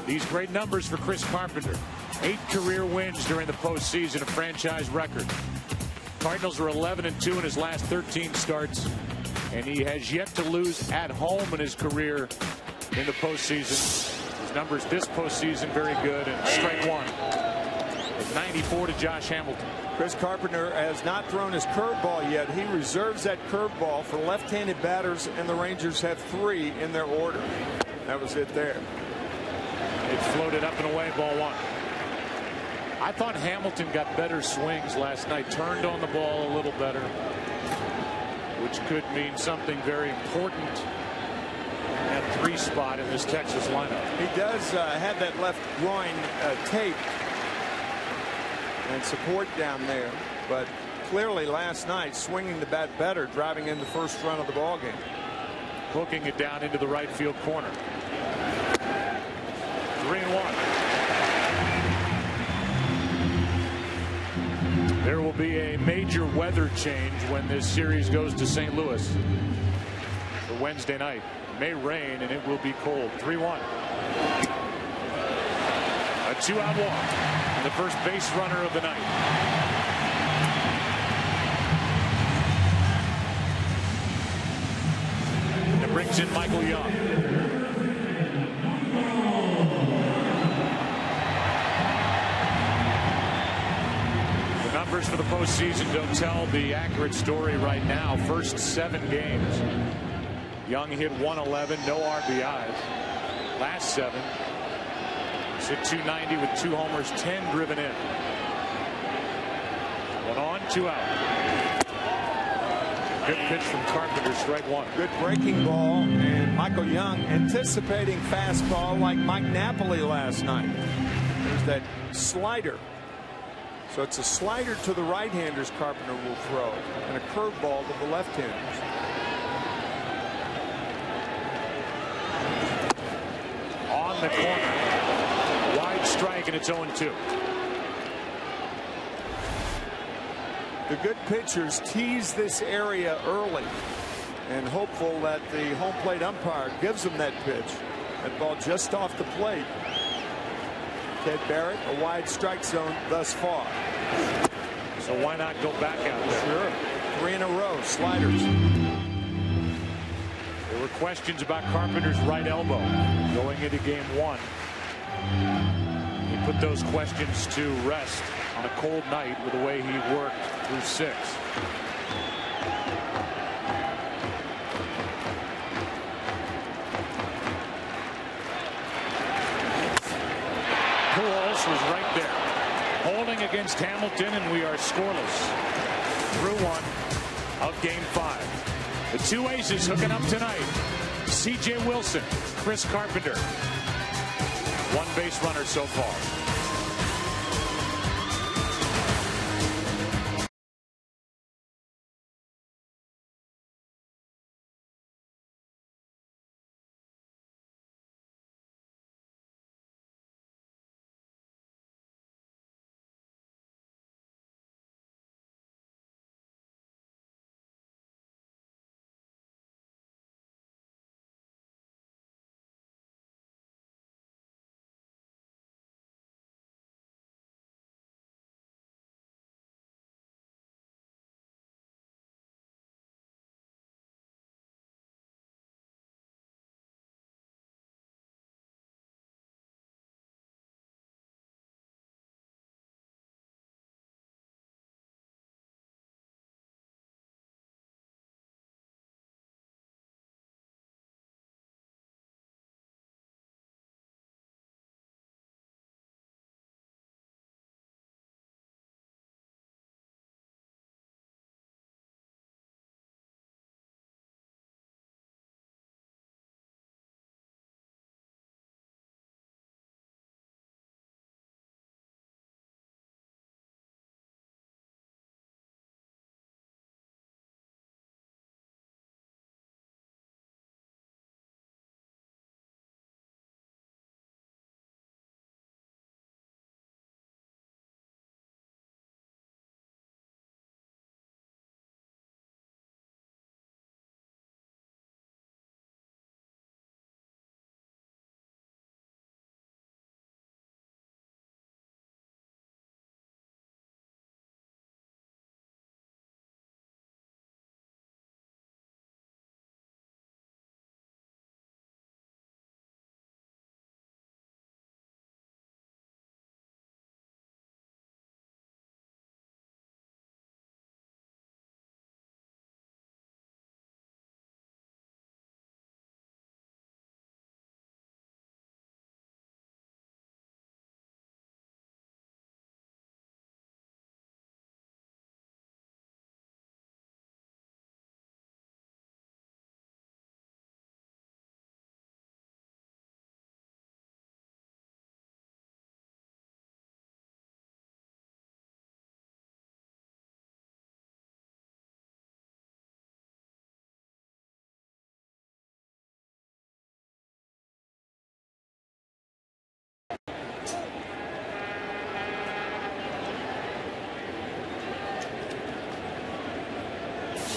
these great numbers for Chris Carpenter. 8 career wins during the postseason, a franchise record. Cardinals are 11-2 in his last 13 starts, and he has yet to lose at home in his career in the postseason. His numbers this postseason very good, and strike 1 at 94 to Josh Hamilton. Chris Carpenter has not thrown his curveball yet. He reserves that curveball for left-handed batters, and the Rangers have 3 in their order. That was it there. It floated up and away, ball 1. I thought Hamilton got better swings last night, turned on the ball a little better, which could mean something very important at 3 spot in this Texas lineup. He does have that left groin tape and support down there, but clearly last night swinging the bat better, driving in the first run of the ball game. Hooking it down into the right field corner. 3-1. There will be a major weather change when this series goes to St. Louis for Wednesday night. It may rain and it will be cold. 3-1. A 2-out walk and the first base runner of the night. And it brings in Michael Young. Numbers for the postseason don't tell the accurate story right now. First 7 games, Young hit 111, no RBIs. Last 7, he's hit 290 with 2 homers, 10 driven in. 1 on, 2 out. Good pitch from Carpenter, strike one. Good breaking ball, and Michael Young anticipating fastball like Mike Napoli last night. There's that slider. So it's a slider to the right-handers Carpenter will throw, and a curveball to the left-handers. On the corner, wide strike, and it's 0-2. The good pitchers tease this area early and hopeful that the home plate umpire gives them that pitch. That ball just off the plate. Ted Barrett, a wide strike zone thus far. So why not go back out there? Sure. 3 in a row, sliders. There were questions about Carpenter's right elbow going into game 1. He put those questions to rest on a cold night with the way he worked through 6. Pujols was right there, holding against Hamilton, and we are scoreless through 1 of game 5. The two aces hooking up tonight. C.J. Wilson, Chris Carpenter. 1 base runner so far.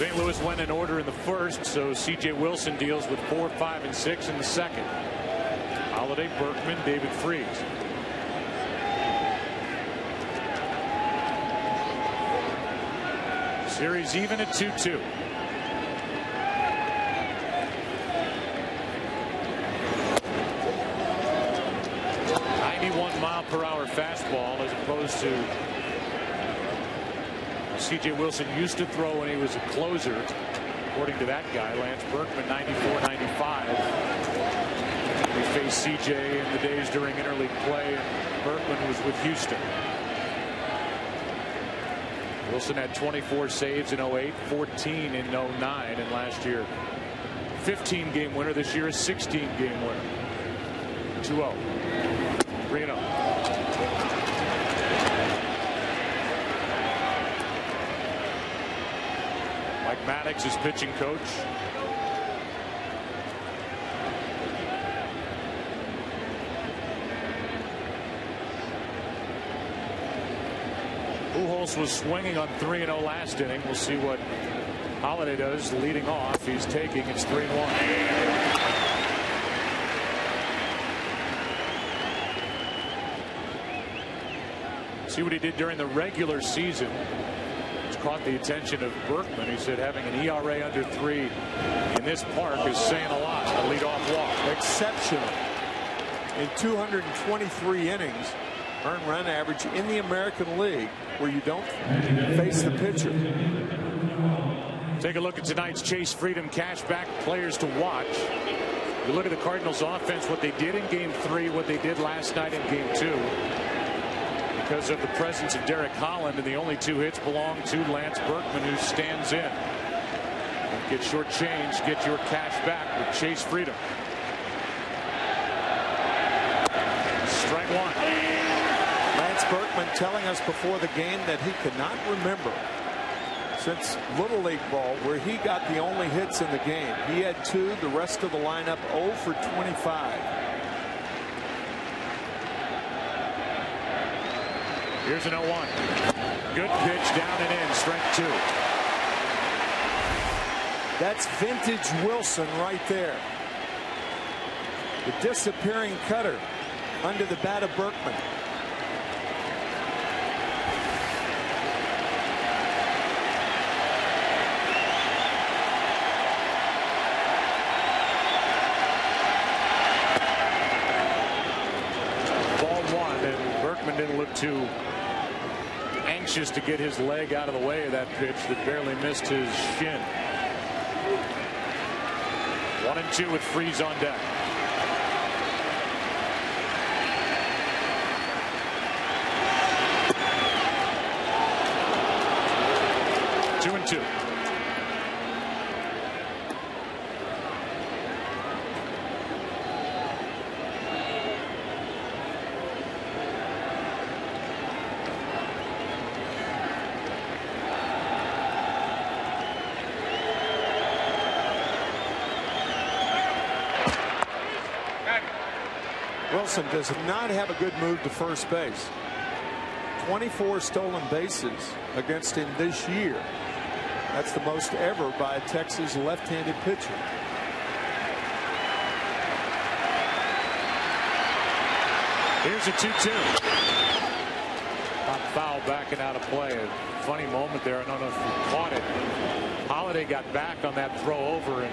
St. Louis went in order in the first, so C.J. Wilson deals with 4, 5, and 6 in the second. Holiday, Berkman, David Freese. Series even at 2-2. .91-mile-per-hour fastball as opposed to C.J. Wilson used to throw when he was a closer, according to that guy, Lance Berkman, 94-95. We faced C.J. in the days during interleague play, and Berkman was with Houston. Wilson had 24 saves in 08, 14 in 09, and last year 15-game winner. This year a 16-game winner. 2-0. 3-0. Mike Maddox is pitching coach. Pujols was swinging on 3-0 last inning. We'll see what Holliday does leading off. He's taking. It's 3-1. See what he did during the regular season. It's caught the attention of Berkman. He said having an ERA under 3 in this park is saying a lot. A leadoff walk. Exceptional. In 223 innings, earned run average in the American League, where you don't face the pitcher. Take a look at tonight's Chase Freedom Cashback players to watch. You look at the Cardinals offense, what they did in game 3, what they did last night in game 2. Because of the presence of Derek Holland, and the only 2 hits belong to Lance Berkman, who stands in. Get short change, get your cash back with Chase Freedom. Strike 1. Lance Berkman telling us before the game that he could not remember since Little League ball where he got the only hits in the game. He had 2, the rest of the lineup 0 for 25. Here's an 0-1. Good pitch down and in, strike 2. That's vintage Wilson right there. The disappearing cutter under the bat of Berkman. Didn't look too anxious to get his leg out of the way of that pitch that barely missed his shin. 1-2 with Freese on deck. Two and two. Wilson does not have a good move to first base. 24 stolen bases against him this year. That's the most ever by a Texas left-handed pitcher. Here's a 2-2. Foul backing out of play. A funny moment there. I don't know if you caught it. Holliday got back on that throw over, and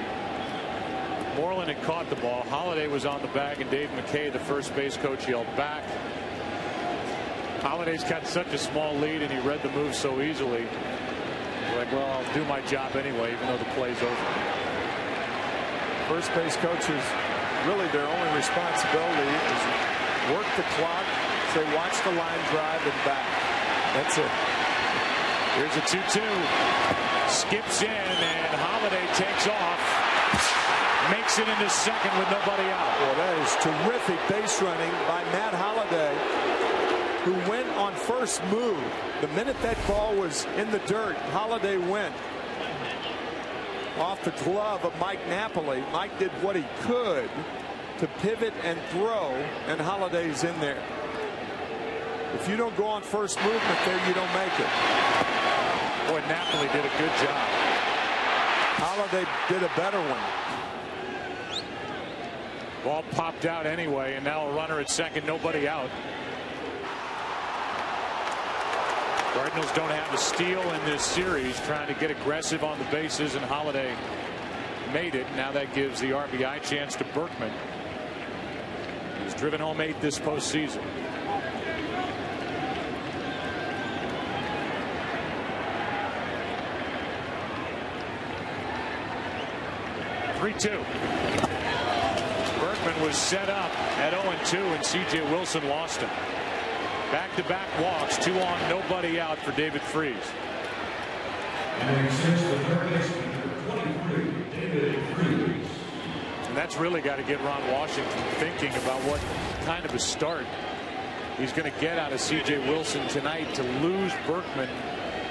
Moreland had caught the ball. Holliday was on the bag, and Dave McKay, the first base coach, yelled back. Holliday's got such a small lead, and he read the move so easily. He's like, well, I'll do my job anyway, even though the play's over. First base coaches, really their only responsibility is work the clock, say watch the line drive and back. That's it. Here's a 2-2. Skips in, and Holliday takes off. Makes it into second with nobody out. Well, that is terrific base running by Matt Holliday, who went on first move. The minute that ball was in the dirt, Holliday went off the glove of Mike Napoli. Mike did what he could to pivot and throw, and Holliday's in there. If you don't go on first movement there, you don't make it. Boy, Napoli did a good job. Holliday did a better one. Ball popped out anyway, and now a runner at second, nobody out. Cardinals don't have a steal in this series, trying to get aggressive on the bases, and Holliday made it. Now that gives the RBI chance to Berkman. He's driven home 8 this postseason. Berkman was set up at 0-2, and C.J. Wilson lost him. Back-to-back walks, 2 on, nobody out for David Freese. And that's really got to get Ron Washington thinking about what kind of a start he's going to get out of C.J. Wilson tonight to lose Berkman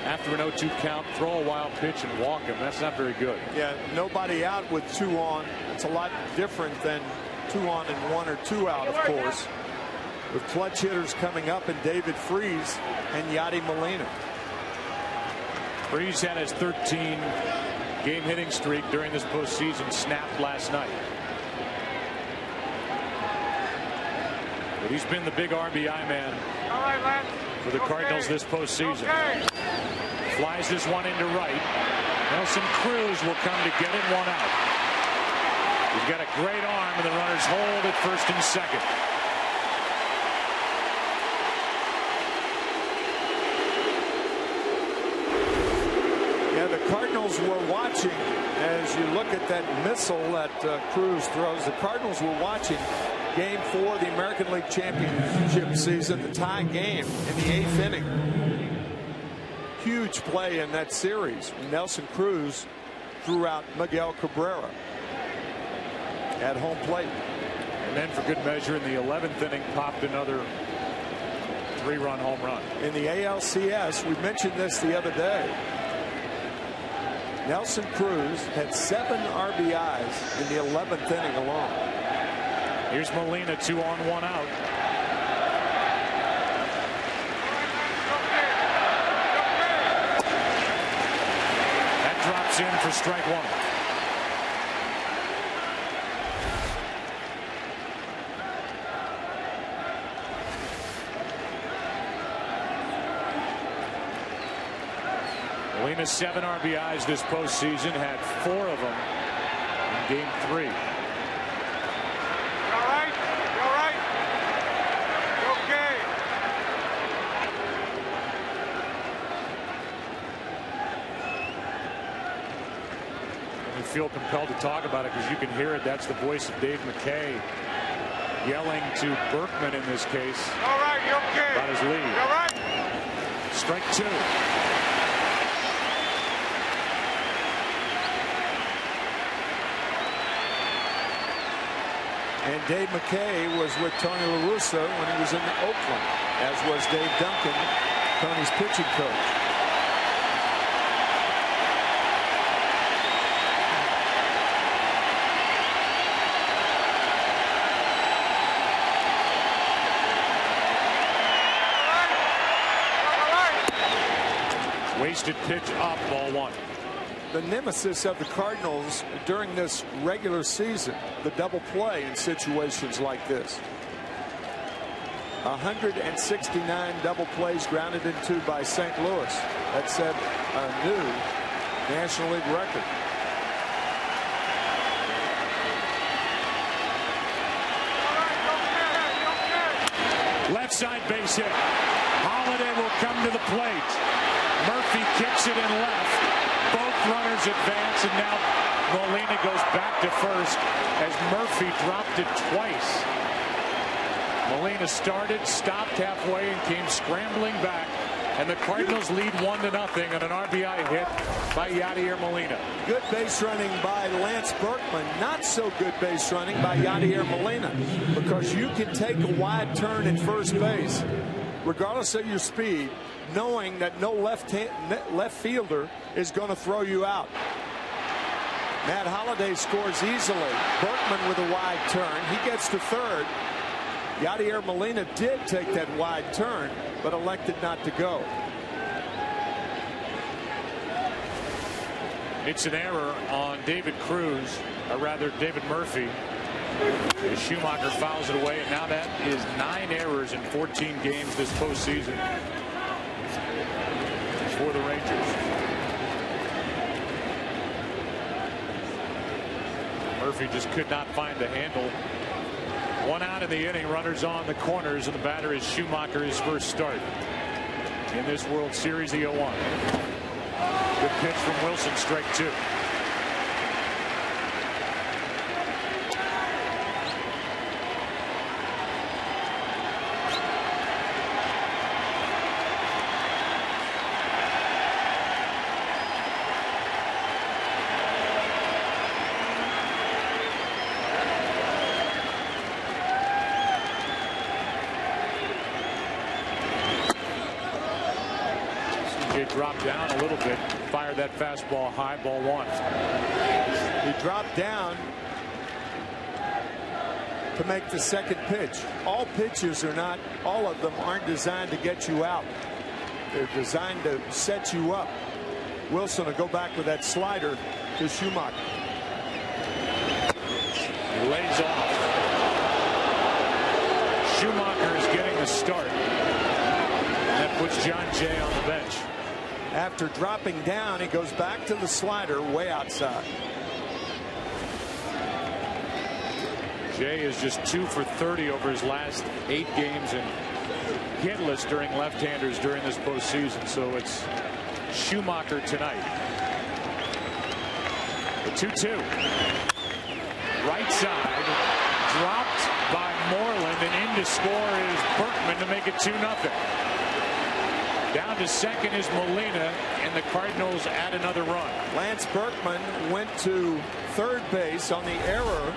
after an 0-2 count, throw a wild pitch and walk him. That's not very good. Yeah, nobody out with 2 on. It's a lot different than 2 on and 1 or 2 out, of course. With clutch hitters coming up and David Freese and Yadi Molina. Freese had his 13-game hitting streak during this postseason snapped last night. But he's been the big RBI man for the Cardinals this postseason. Flies this one into right. Nelson Cruz will come to get it, 1 out. He's got a great arm, and the runners hold at first and second. Yeah, the Cardinals were watching as you look at that missile that Cruz throws. The Cardinals were watching Game 4 of the American League Championship season, the tie game in the 8th inning. Huge play in that series. Nelson Cruz threw out Miguel Cabrera at home plate. And then for good measure in the 11th inning popped another 3-run home run. In the ALCS, we mentioned this the other day. Nelson Cruz had 7 RBIs in the 11th inning alone. Here's Molina, 2 on, 1 out. That drops in for strike 1. Molina's 7 RBIs this postseason, had 4 of them in Game 3. Feel compelled to talk about it because you can hear it. That's the voice of Dave McKay yelling to Berkman in this case about his lead. Strike 2. And Dave McKay was with Tony La Russa when he was in Oakland, as was Dave Duncan, Tony's pitching coach. Wasted pitch up, ball 1. The nemesis of the Cardinals during this regular season, the double play in situations like this. 169 double plays grounded into by St. Louis. That set a new National League record. Left side base hit. Holiday will come to the plate. Murphy kicks it in left. Both runners advance, and now Molina goes back to first as Murphy dropped it twice. Molina started, stopped halfway, and came scrambling back. And the Cardinals lead 1-0 on an RBI hit by Yadier Molina. Good base running by Lance Berkman. Not so good base running by Yadier Molina, because you can take a wide turn at first base, regardless of your speed, knowing that no left fielder is going to throw you out. Matt Holliday scores easily. Berkman with a wide turn. He gets to third. Yadier Molina did take that wide turn, but elected not to go. It's an error on David Cruz, or rather David Murphy. As Schumacher fouls it away, and now that is 9 errors in 14 games this postseason for the Rangers. Murphy just could not find the handle. 1 out in the inning, runners on the corners, and the batter is Schumacher, his first start in this World Series, the 0-1. Good pitch from Wilson, strike 2. A.J. dropped down a little bit, fired that fastball high, ball one. He dropped down to make the second pitch. All pitches are not, all of them aren't designed to get you out. They're designed to set you up. Wilson will go back with that slider to Schumacher. He lays off. Schumacher is getting the start. That puts John Jay on the bench. After dropping down, he goes back to the slider way outside. Jay is just 2 for 30 over his last 8 games and hitless during left-handers during this postseason. So it's Schumacher tonight. The 2-2. Right side, dropped by Moreland, and in to score is Berkman to make it 2-0. Down to second is Molina, and the Cardinals add another run. Lance Berkman went to third base on the error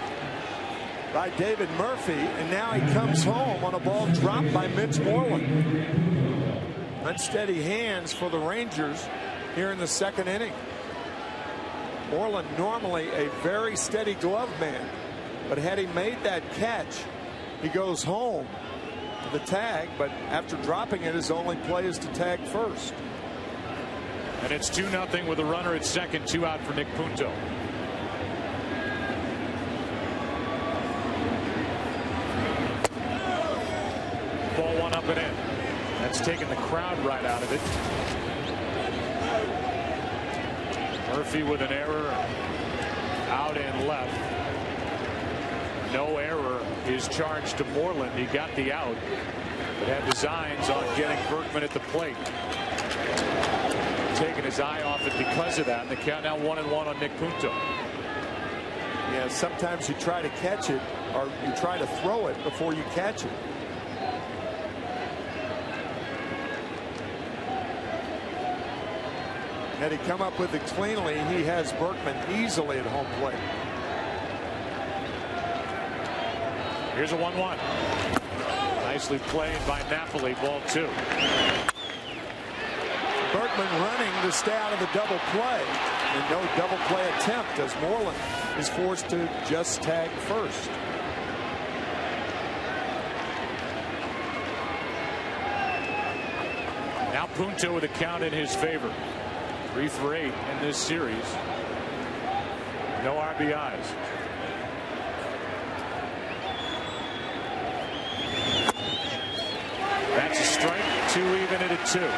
by David Murphy, and now he comes home on a ball dropped by Mitch Moreland. Unsteady hands for the Rangers here in the second inning. Moreland normally a very steady glove man, but had he made that catch, he goes home to the tag, but after dropping it, his only play is to tag first. And it's 2-0 with a runner at second, 2 out for Nick Punto. Ball one up and in. That's taken the crowd right out of it. Murphy with an error out and left. No error is charged to Moreland. He got the out, but had designs on getting Berkman at the plate. Taking his eye off it because of that. And the count now 1-1 on Nick Punto. Yeah, sometimes you try to catch it, or you try to throw it before you catch it. Had he come up with it cleanly, he has Berkman easily at home plate. Here's a 1-1. Nicely played by Napoli, ball 2. Berkman running to stay out of the double play, and no double play attempt as Moreland is forced to just tag first. Now Punto with a count in his favor. 3 for 8 in this series. No RBIs. That's a strike. 2 even at a 2.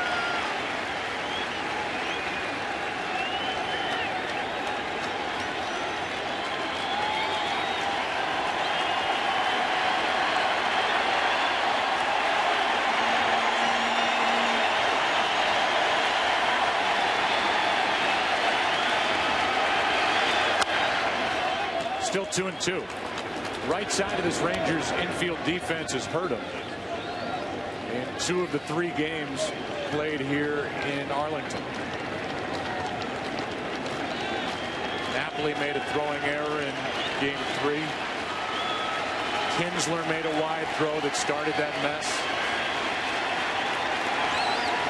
Still 2-2. Right side of this Rangers infield defense has hurt him in 2 of the 3 games played here in Arlington. Napoli made a throwing error in game 3. Kinsler made a wide throw that started that mess.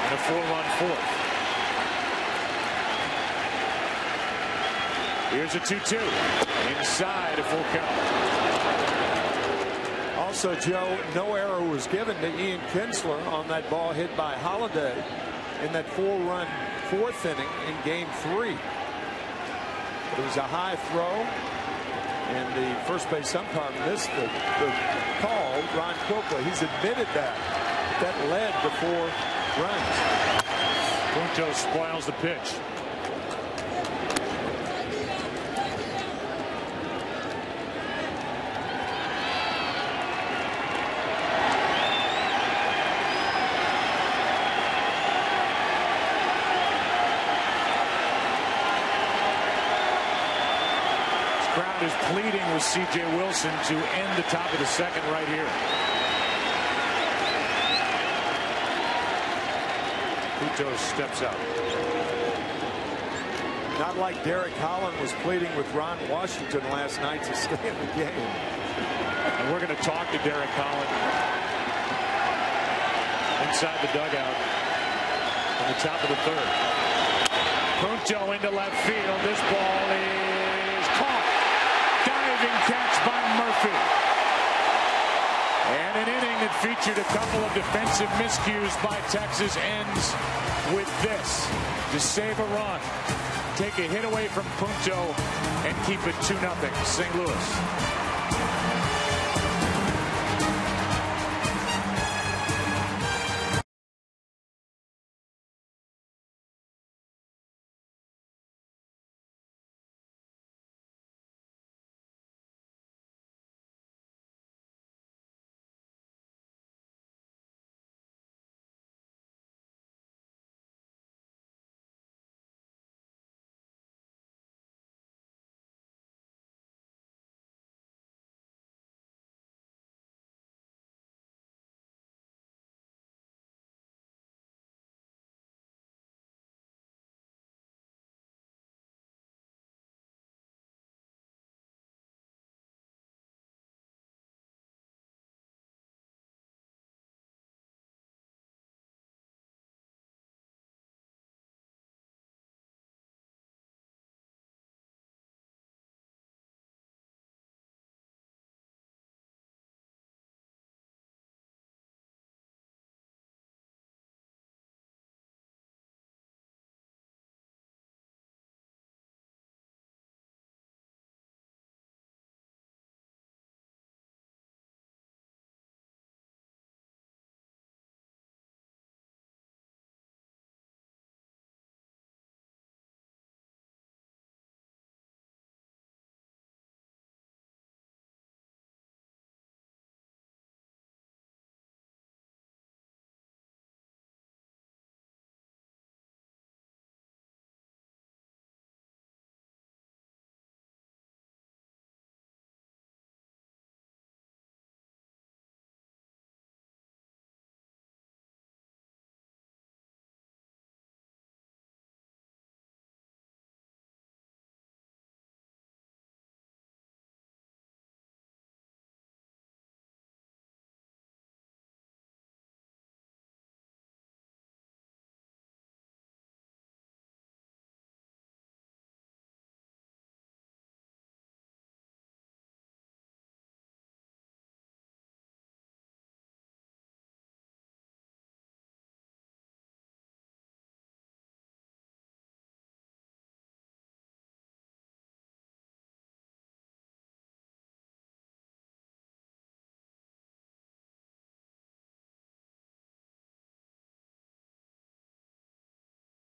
And a 4-run fourth. Here's a 2-2. Inside a full count. Also, Joe, no error was given to Ian Kinsler on that ball hit by Holiday in that 4-run fourth inning in game 3. It was a high throw, and the first base umpire missed the call. Ron Quilpa, he's admitted that. That led to 4 runs. Punto spoils the pitch. Is pleading with C.J. Wilson to end the top of the second right here. Punto steps out. Not like Derek Holland was pleading with Ron Washington last night to stay in the game. And we're going to talk to Derek Holland inside the dugout in the top of the third. Punto into left field. This ball is caught. Diving catch by Murphy. And an inning that featured a couple of defensive miscues by Texas ends with this to save a run. Take a hit away from Punto and keep it 2-0 St. Louis.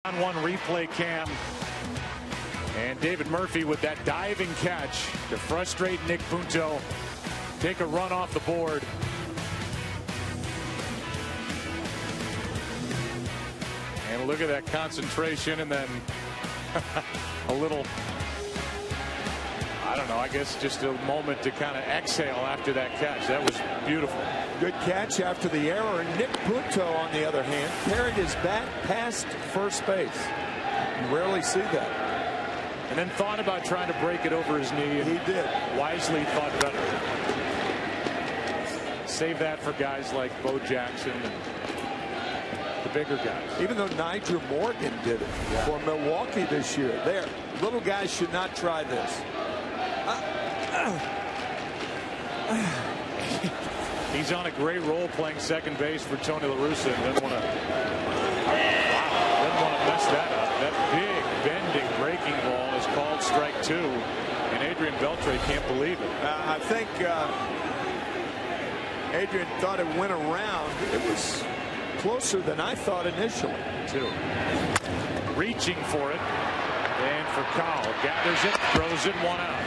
On one replay cam, and David Murphy with that diving catch to frustrate Nick Punto, take a run off the board. And look at that concentration, and then a little, I don't know, I guess just a moment to kind of exhale after that catch. That was beautiful. Good catch after the error. Nick Punto, on the other hand, carried his bat past first base. You rarely see that. And then thought about trying to break it over his knee. And he did. Wisely thought better. Save that for guys like Bo Jackson and the bigger guys. Even though Nigel Morgan did it for Milwaukee this year. There, little guys should not try this. He's on a great roll playing second base for Tony La Russa, and doesn't want to mess that up. That big bending breaking ball is called strike 2, and Adrian Beltre can't believe it. I think Adrian thought it went around. It was closer than I thought initially. Too. Reaching for it, and for Kyle, gathers it, throws it, 1 out.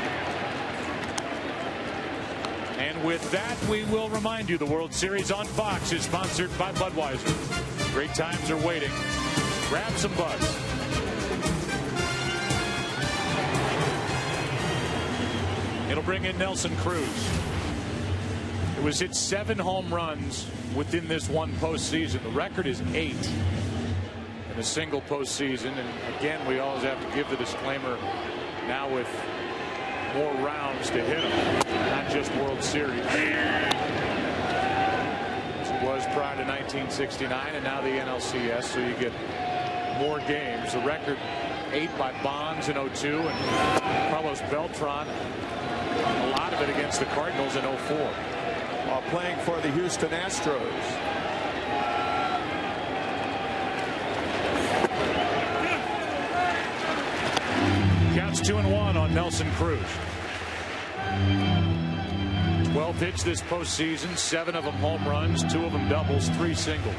And with that, we will remind you the World Series on Fox is sponsored by Budweiser. Great times are waiting. Grab some Buds. It'll bring in Nelson Cruz. It was hit 7 home runs within this one postseason. The record is 8 in a single postseason. And again, we always have to give the disclaimer now with more rounds to hit him, not just World Series. As it was prior to 1969 and now the NLCS, so you get more games. The record 8 by Bonds in 02 and Carlos Beltran. A lot of it against the Cardinals in 04. While playing for the Houston Astros. Counts 2-1 on Nelson Cruz. 12 hits this postseason, 7 of them home runs, 2 of them doubles, 3 singles.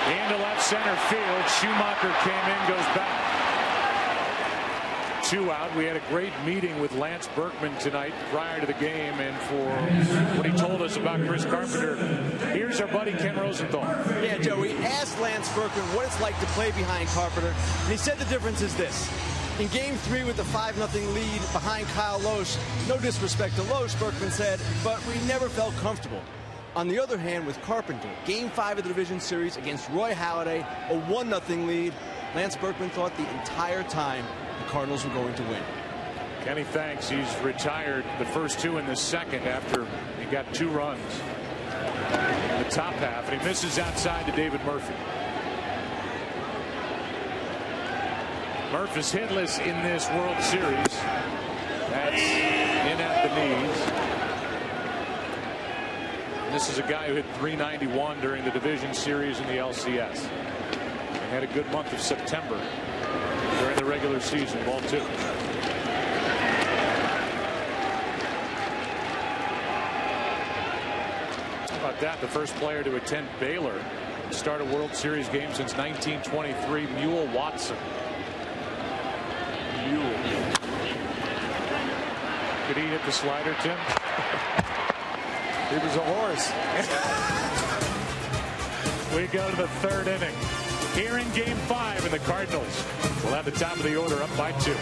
Into left center field. Schumacher came in, goes back. 2 out. We had a great meeting with Lance Berkman tonight prior to the game, and for what he told us about Chris Carpenter, here's our buddy Ken Rosenthal. Yeah, Joe, we asked Lance Berkman what it's like to play behind Carpenter, and he said the difference is this. In Game 3 with the 5-0 lead behind Kyle Lohse, no disrespect to Lohse, Berkman said, but we never felt comfortable. On the other hand, with Carpenter, Game 5 of the division series against Roy Halladay, a 1-0 lead, Lance Berkman thought the entire time the Cardinals were going to win. Kenny thanks. He's retired the first 2 in the second after he got 2 runs in the top half, and he misses outside to David Murphy. Murphy's hitless in this World Series. That's in at the knees. This is a guy who hit .391 during the division series in the LCS. And had a good month of September during the regular season, ball 2. How about that? The first player to attend Baylor and start a World Series game since 1923, Mule Watson. Mule. Could he hit the slider, Tim? He was a horse. We go to the 3rd inning. Here in Game 5, and the Cardinals will have the top of the order up by 2.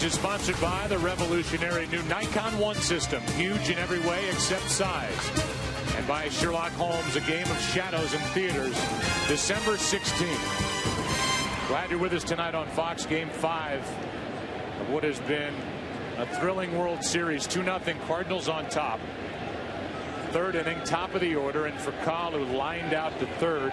Is sponsored by the revolutionary new Nikon One system. Huge in every way except size. And by Sherlock Holmes, A Game of Shadows in theaters December 16th. Glad you're with us tonight on Fox. Game 5 of what has been a thrilling World Series. 2-0 Cardinals on top. Third inning, top of the order, and for Furcal, who lined out to third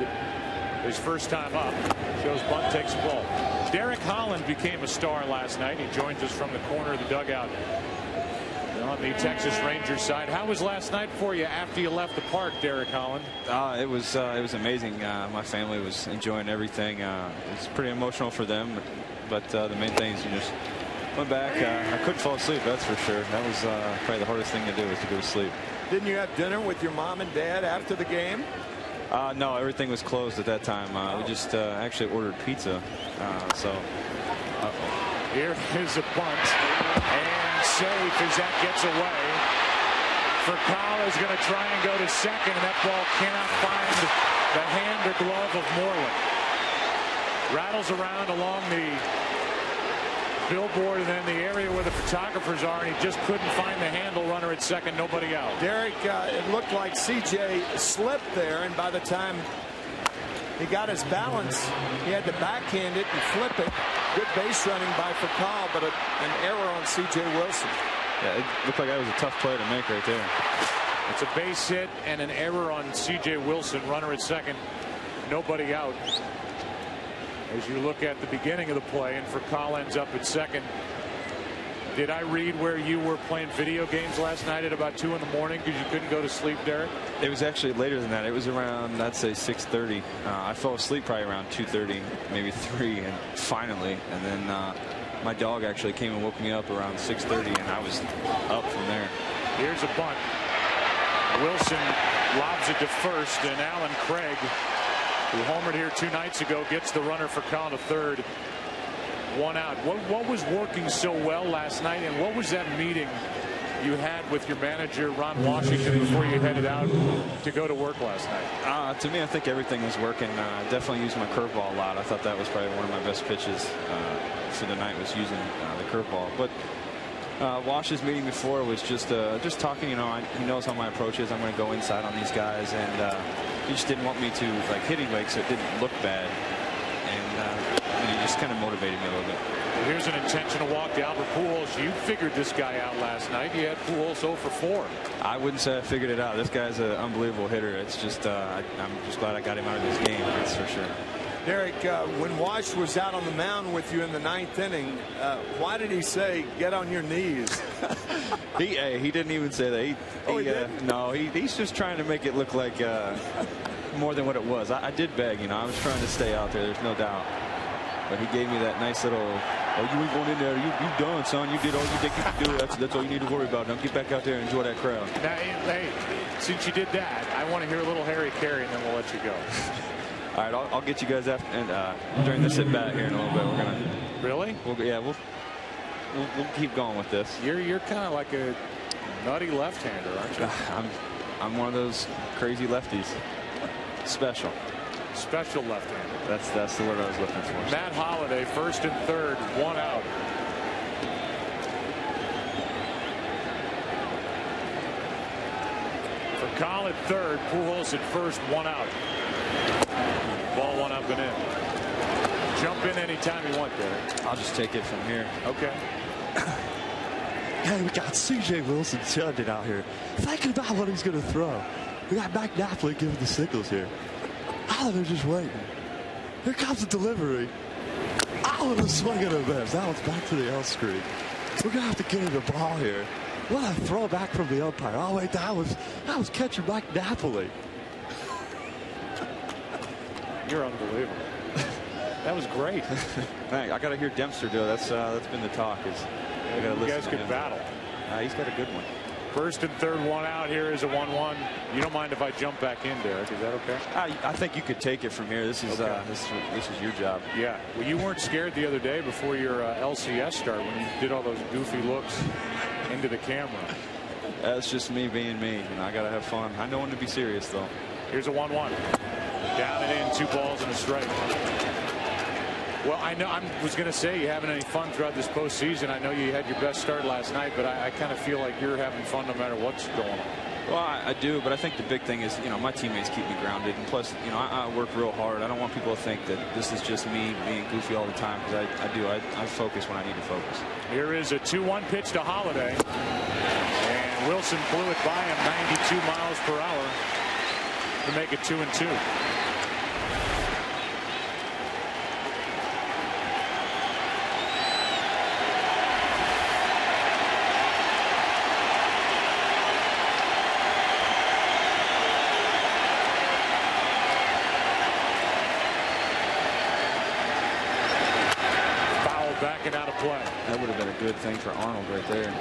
his first time up, shows bunt, takes the ball. Derek Holland became a star last night. He joins us from the corner of the dugout on the Texas Rangers side. How was last night for you after you left the park, Derek Holland? It was amazing. My family was enjoying everything. It's pretty emotional for them, but the main thing is you just went back. I couldn't fall asleep, that's for sure. That was probably the hardest thing to do, was to go to sleep. Didn't you have dinner with your mom and dad after the game? No, everything was closed at that time. We just actually ordered pizza. Here is a bunt, and safe as that gets away. Furcal is going to try and go to second, and that ball cannot find the hand or glove of Moreland. Rattles around along the billboard and then the area where the photographers are, and he just couldn't find the handle. Runner at second, nobody out. Derek, it looked like CJ slipped there, and by the time he got his balance, he had to backhand it and flip it. Good base running by Furcal, but an error on CJ Wilson. Yeah, it looked like that was a tough play to make right there. It's a base hit and an error on CJ Wilson. Runner at second, nobody out. As you look at the beginning of the play, and Furcal ends up at second. Did I read where you were playing video games last night at about 2 in the morning because you couldn't go to sleep, Derek? It was actually later than that. It was around, I'd say, 6:30. I fell asleep probably around 2:30, maybe 3, and finally. And then my dog actually came and woke me up around 6:30, and I was up from there. Here's a bunt. Wilson lobs it to first, and Alan Craig, who homered here 2 nights ago, gets the runner Furcal to third. 1 out. What was working so well last night, and what was that meeting you had with your manager, Ron Washington, before you headed out to go to work last night? To me, I think everything was working. Definitely used my curveball a lot. I thought that was probably one of my best pitches for the night, was using the curveball. But Wash's meeting before was just talking. You know, he knows how my approach is. I'm going to go inside on these guys, and he just didn't want me to hit him so it didn't look bad. And he just kind of motivated me a little bit. Well, here's an intentional walk to Albert Pujols. You figured this guy out last night. You had Pujols 0 for 4. I wouldn't say I figured it out. This guy's an unbelievable hitter. It's just I'm just glad I got him out of this game. That's for sure. Derek, when Wash was out on the mound with you in the 9th inning, why did he say get on your knees? He didn't even say that. He didn't? No, he's just trying to make it look like more than what it was. I did beg, I was trying to stay out there. There's no doubt. But he gave me that nice little, oh, you ain't going in there. You done, son. You did all you think you could do. That's all you need to worry about. Now get back out there and enjoy that crowd. Now, hey, since you did that, I want to hear a little Harry Carey, and then we'll let you go. All right, I'll get you guys after and during the sit back here in a little bit. We're gonna really. We'll keep going with this. You're kind of like a nutty left-hander, aren't you? I'm one of those crazy lefties. Special left-hander. That's the word I was looking for. Matt Holliday, first and third, 1 out. Furcal at third, Pujols at first, 1 out. Ball 1 up and in. Jump in anytime you want, Derek. I'll just take it from here. Okay. Hey, we got C.J. Wilson standing out here, thinking about what he's going to throw. We got Mac Napoli giving the signals here. They're just waiting. Here comes the delivery. A swing and a miss. That one's back to the L screen. We're going to have to get him the ball here. What a throw back from the umpire. Oh, wait, that was catcher Mac Napoli. You're unbelievable. That was great. Hey, I got to hear Dempster do it. That's been the talk. You guys could battle. He's got a good one. First and third, 1 out. Here is a 1-1. You don't mind if I jump back in, Derek? Is that okay? I think you could take it from here. This is this is your job. Yeah. Well, you weren't scared the other day before your LCS start when you did all those goofy looks into the camera. That's just me being me. I got to have fun. I know when to be serious, though. Here's a 1-1. Down and in, 2 balls and a strike. Well, I was going to say you having any fun throughout this postseason. I know you had your best start last night, but I kind of feel like you're having fun no matter what's going on. Well, I do, but I think the big thing is, my teammates keep me grounded, and plus, I work real hard. I don't want people to think that this is just me being goofy all the time, because I focus when I need to focus. Here is a 2-1 pitch to Holiday, and Wilson blew it by him 92 miles per hour to make it 2-2. Backing out of play. That would have been a good thing for Arnold right there.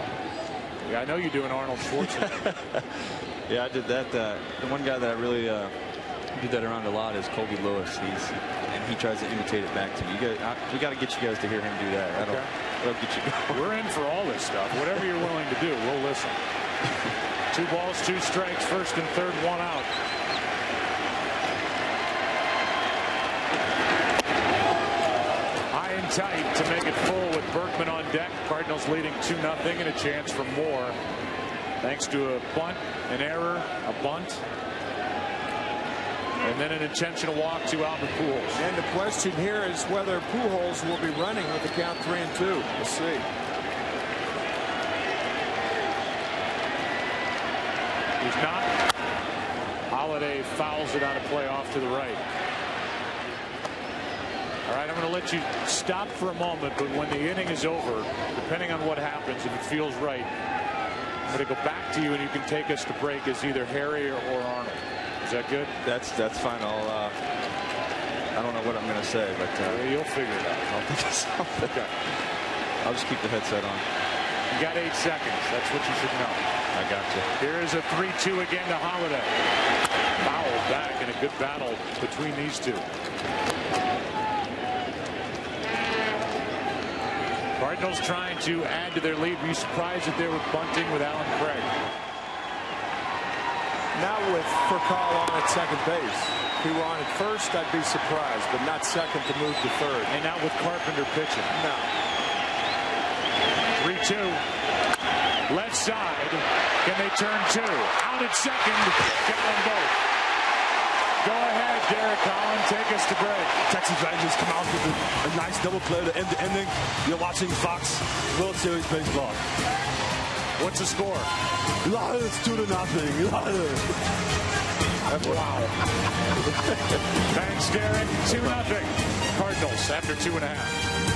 Yeah, I know you do an Arnold Schwarzenegger. Yeah, I did that. The one guy that I really do that around a lot is Colby Lewis. And he tries to imitate it back to me. We got to get you guys to hear him do that. That'll get you going. We're in for all this stuff. Whatever you're willing to do, we'll listen. 2 balls, 2 strikes, first and third, 1 out. Tight to make it full with Berkman on deck. Cardinals leading 2-0 and a chance for more thanks to a bunt, an error, a bunt, and then an intentional walk to Albert Pujols. And the question here is whether Pujols will be running with the count 3-2. We'll see. He's not. Holiday fouls it out of play off to the right. All right, I'm going to let you stop for a moment, but when the inning is over, depending on what happens, if it feels right, I'm going to go back to you, and you can take us to break as either Harry or Arnold. Is that good? That's fine. I don't know what I'm going to say, but you'll figure it out. I'll think of something. Okay. I'll just keep the headset on. You got 8 seconds. That's what you should know. I got you. Here is a 3-2 again to Holiday. Foul back, and a good battle between these two. Cardinals trying to add to their lead. Were you surprised that they were bunting with Alan Craig? Not for Carl on at second base. If he were on at first, I'd be surprised, but not second to move to third. And not with Carpenter pitching. No. 3-2. Left side. Can they turn 2? Out at second. Got them both. Go ahead, Derek Collin. Take us to break. Texas Rangers come out with a nice double play to end the inning. You're watching Fox World Series baseball. What's the score? It's 2-0. Wow. Thanks, Derek. 2-0. Cardinals after 2.5.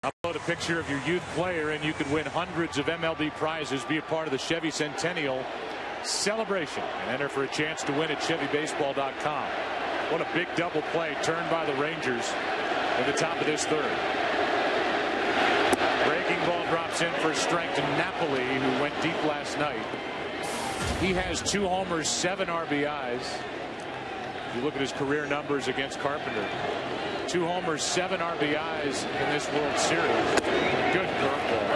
Upload a picture of your youth player and you could win hundreds of MLB prizes. Be a part of the Chevy Centennial celebration and enter for a chance to win at ChevyBaseball.com. What a big double play turned by the Rangers at the top of this third. Breaking ball drops in for a strike to Napoli, who went deep last night. He has 2 homers, 7 RBIs. If you look at his career numbers against Carpenter, 2 homers, 7 RBIs in this World Series. Good curveball.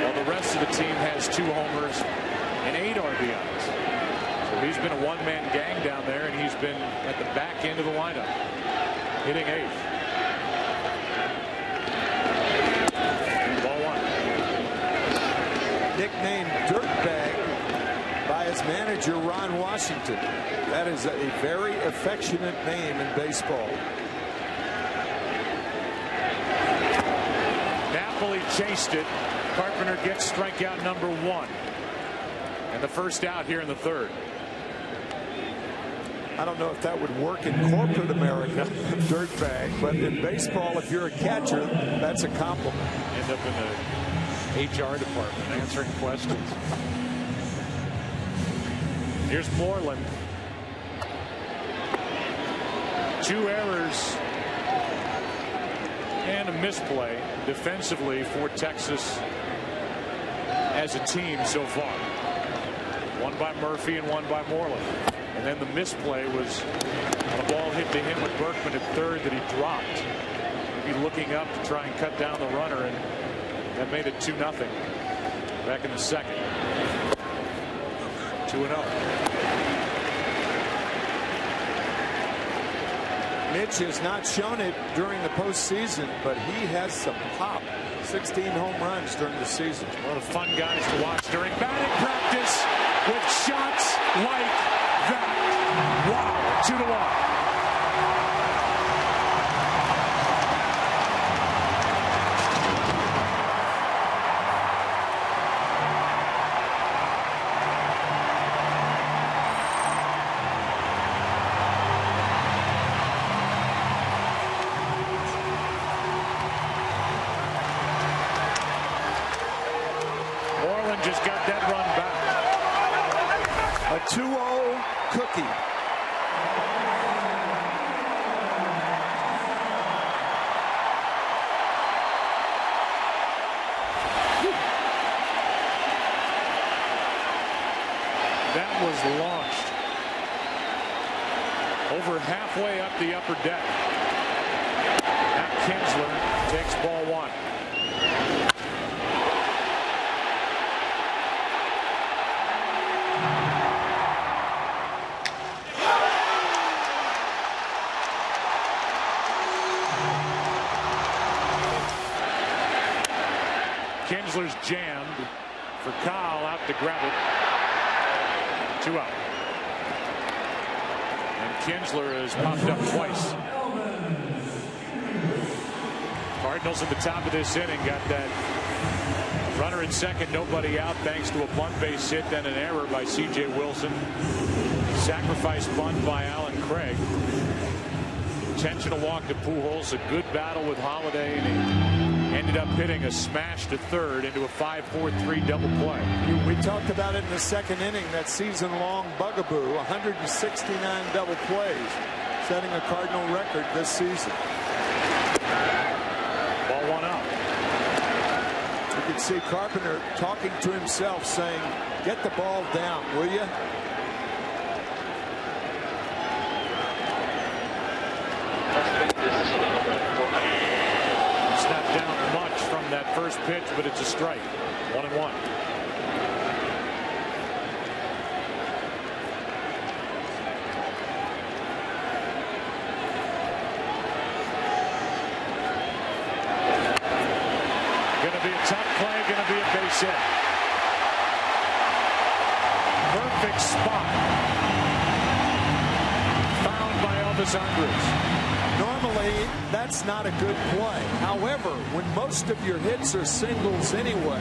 While the rest of the team has 2 homers and 8 RBIs. So he's been a one-man gang down there, and he's been at the back end of the lineup, hitting 8th. Ball 1. Nicknamed Dirtbag by his manager, Ron Washington. That is a very affectionate name in baseball. Napoli chased it. Carpenter gets strikeout number 1. And the first out here in the third. I don't know if that would work in corporate America, dirtbag, but in baseball, if you're a catcher, that's a compliment. End up in the HR department answering questions. Here's Moreland. 2 errors and a misplay defensively for Texas as a team so far. 1 by Murphy and 1 by Moreland. And then the misplay was on a ball hit to him with Berkman at third that he dropped. He'd be looking up to try and cut down the runner, and that made it 2-0 back in the second. 2-0. Mitch has not shown it during the postseason, but he has some pop. 16 home runs during the season. One of the fun guys to watch during batting practice with shots like that. Wow, 2-1. Just got that run back. A 2-0 cookie. That was launched over halfway up the upper deck. Matt Kinsler takes ball 1. Kinsler's jammed for Kyle out to grab it. 2 out. And Kinsler has popped up twice. Cardinals at the top of this inning got that runner in second, nobody out, thanks to a bunt base hit, then an error by C.J. Wilson. Sacrifice bunt by Alan Craig. Intentional walk to Pujols. A good battle with Holiday, and he ended up hitting a smash to third into a 5-4-3 double play. We talked about it in the second inning, that season-long bugaboo, 169 double plays, setting a Cardinal record this season. Ball 1 up. You can see Carpenter talking to himself, saying, "Get the ball down, will you?" It's not down much from that first pitch, but it's a strike. 1-1. Gonna be a tough play, gonna be a base hit. Perfect spot found by Elvis Andrus. Normally, that's not a good play. However, when most of your hits are singles anyway,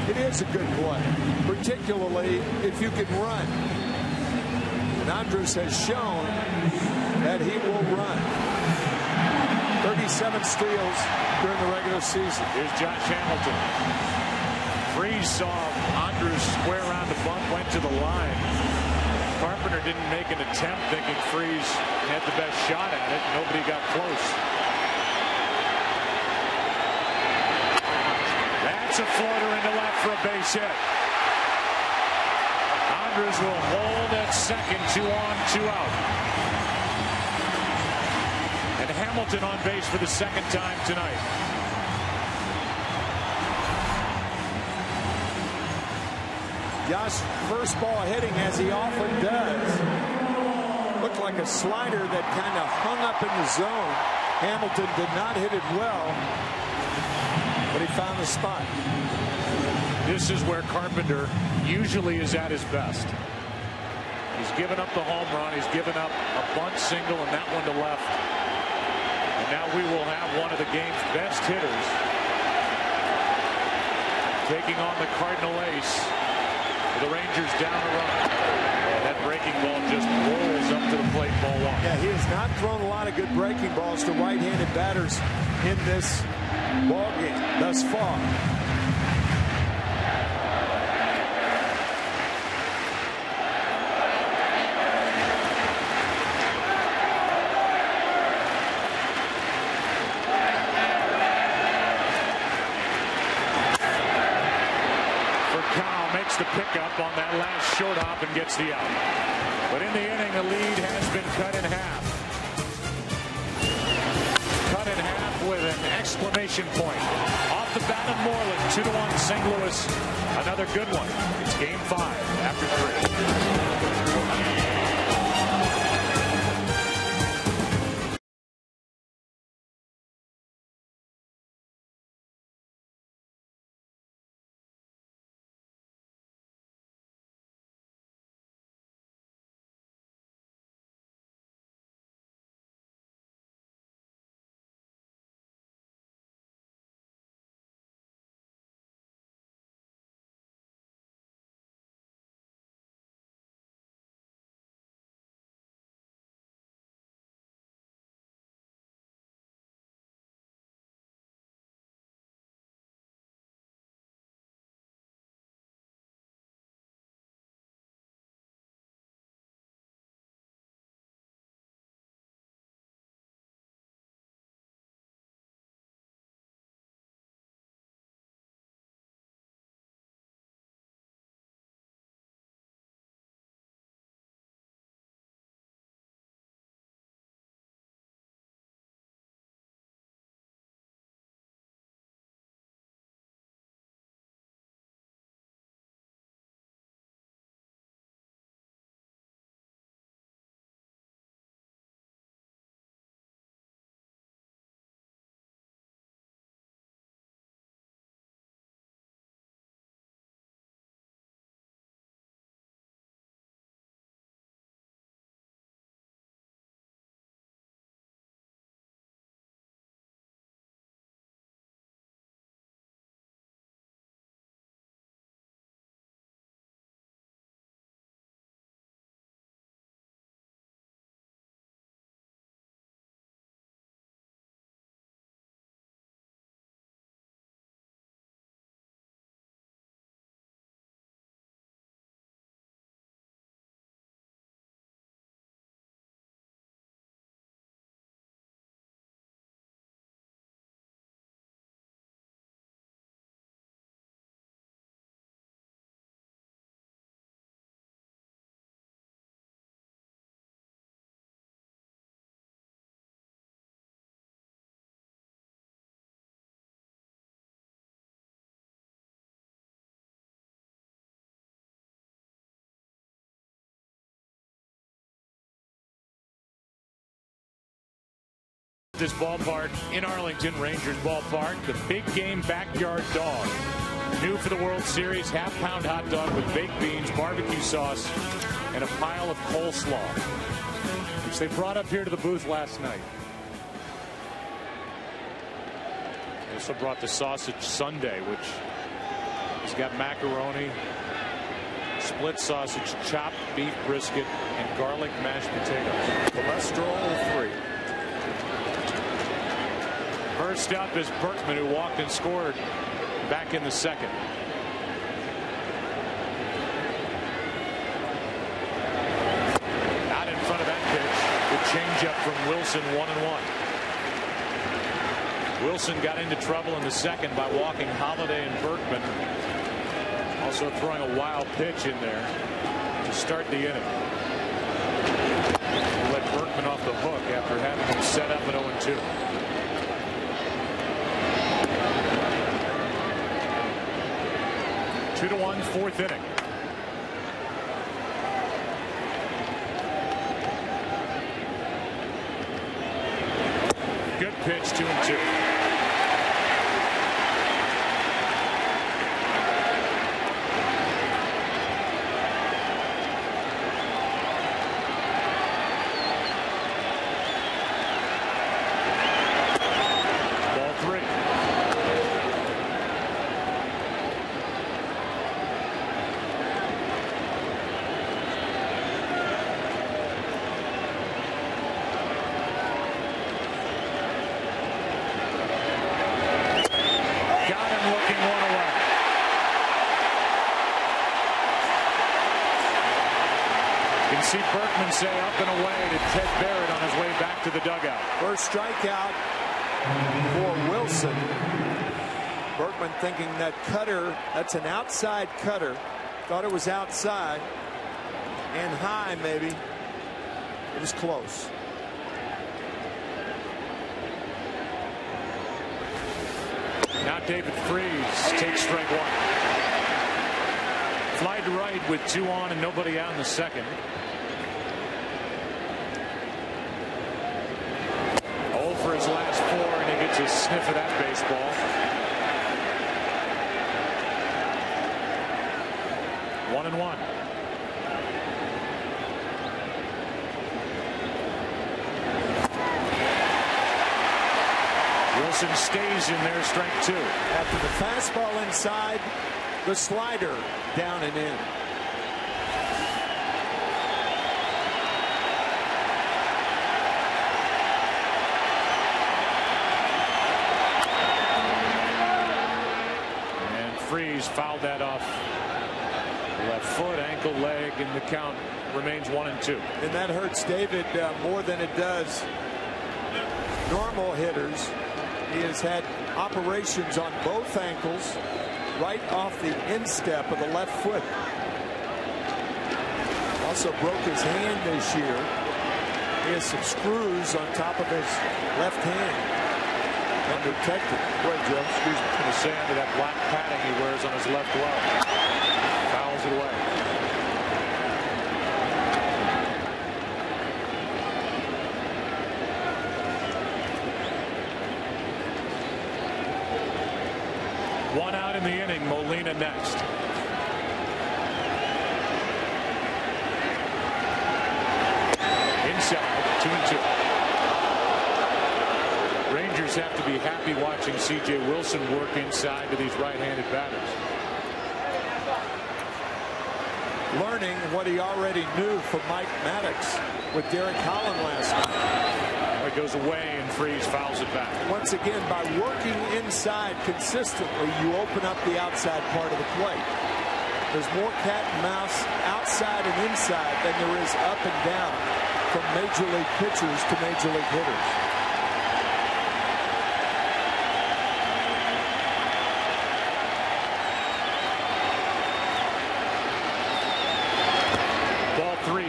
it is a good play, particularly if you can run. And Andrus has shown that he will run. 37 steals during the regular season. Here's Josh Hamilton. Freese saw Andrews square around the bunt, went to the line. Carpenter didn't make an attempt, thinking Freese had the best shot at it. Nobody got close. That's a floater into left for a base hit. Andrews will hold at second, 2 on, 2 out. And Hamilton on base for the second time tonight. Josh, first ball hitting, as he often does. Looked like a slider that kind of hung up in the zone. Hamilton did not hit it well, but he found the spot. This is where Carpenter usually is at his best. He's given up the home run. He's given up a bunt single and that one to left. And now we will have one of the game's best hitters taking on the Cardinal ace. The Rangers down the run. And that breaking ball just rolls up to the plate, ball one. Yeah, he has not thrown a lot of good breaking balls to right-handed batters in this ball game thus far. The pickup on that last short hop and gets the out. But in the inning, the lead has been cut in half. Cut in half with an exclamation point. Off the bat of Moreland, 2-1 St. Louis. Another good one. It's game 5 after 3. This ballpark in Arlington, Rangers ballpark, the big game backyard dog. New for the World Series, half-pound hot dog with baked beans, barbecue sauce, and a pile of coleslaw, which they brought up here to the booth last night. They also brought the sausage sundae, which has got macaroni, split sausage, chopped beef brisket, and garlic mashed potatoes. Cholesterol free. First up is Berkman, who walked and scored back in the second. Out in front of that pitch. Good changeup from Wilson, 1-1. Wilson got into trouble in the second by walking Holliday and Berkman. Also throwing a wild pitch in there to start the inning. Let Berkman off the hook after having him set up at 0-2. Two to 1, fourth inning. Good pitch, 2-2. See Berkman say up and away to Ted Barrett on his way back to the dugout. First strikeout for Wilson. Berkman thinking that cutter, that's an outside cutter. Thought it was outside and high maybe. It was close. Now David Freese takes strike one. Fly to right with 2 on and nobody out in the second. For his last 4, and he gets a sniff of that baseball. 1-1. Wilson stays in there, strike 2. After the fastball inside, the slider down and in. Freese fouled that off left foot, ankle, leg, and the count remains 1-2. And that hurts David more than it does normal hitters. He has had operations on both ankles, right off the instep of the left foot. Also broke his hand this year. He has some screws on top of his left hand. Undetected. Go ahead, Joe. Excuse me. Going to say under that black padding he wears on his left glove. Fouls it away. One out in the inning. Molina next. Inside. 2-2. Rangers have to be happy watching C.J. Wilson work inside to these right-handed batters. Learning what he already knew from Mike Maddox with Derek Holland last night. It goes away and Freese fouls it back. Once again, by working inside consistently, you open up the outside part of the plate. There's more cat and mouse outside and inside than there is up and down from major league pitchers to major league hitters.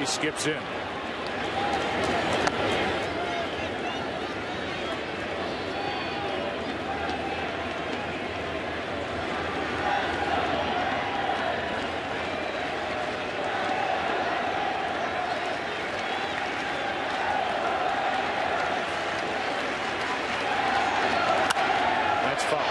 Skips in. That's foul.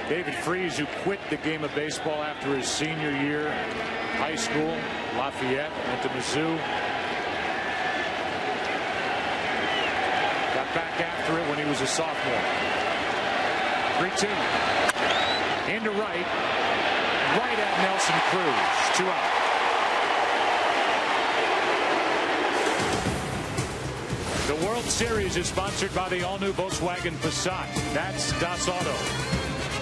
David Freese, who quit the game of baseball after his senior year, high school, Lafayette, went to Mizzou. Got back after it when he was a sophomore. 3-2. Into right. Right at Nelson Cruz. 2 out. The World Series is sponsored by the all-new Volkswagen Passat. That's Das Auto.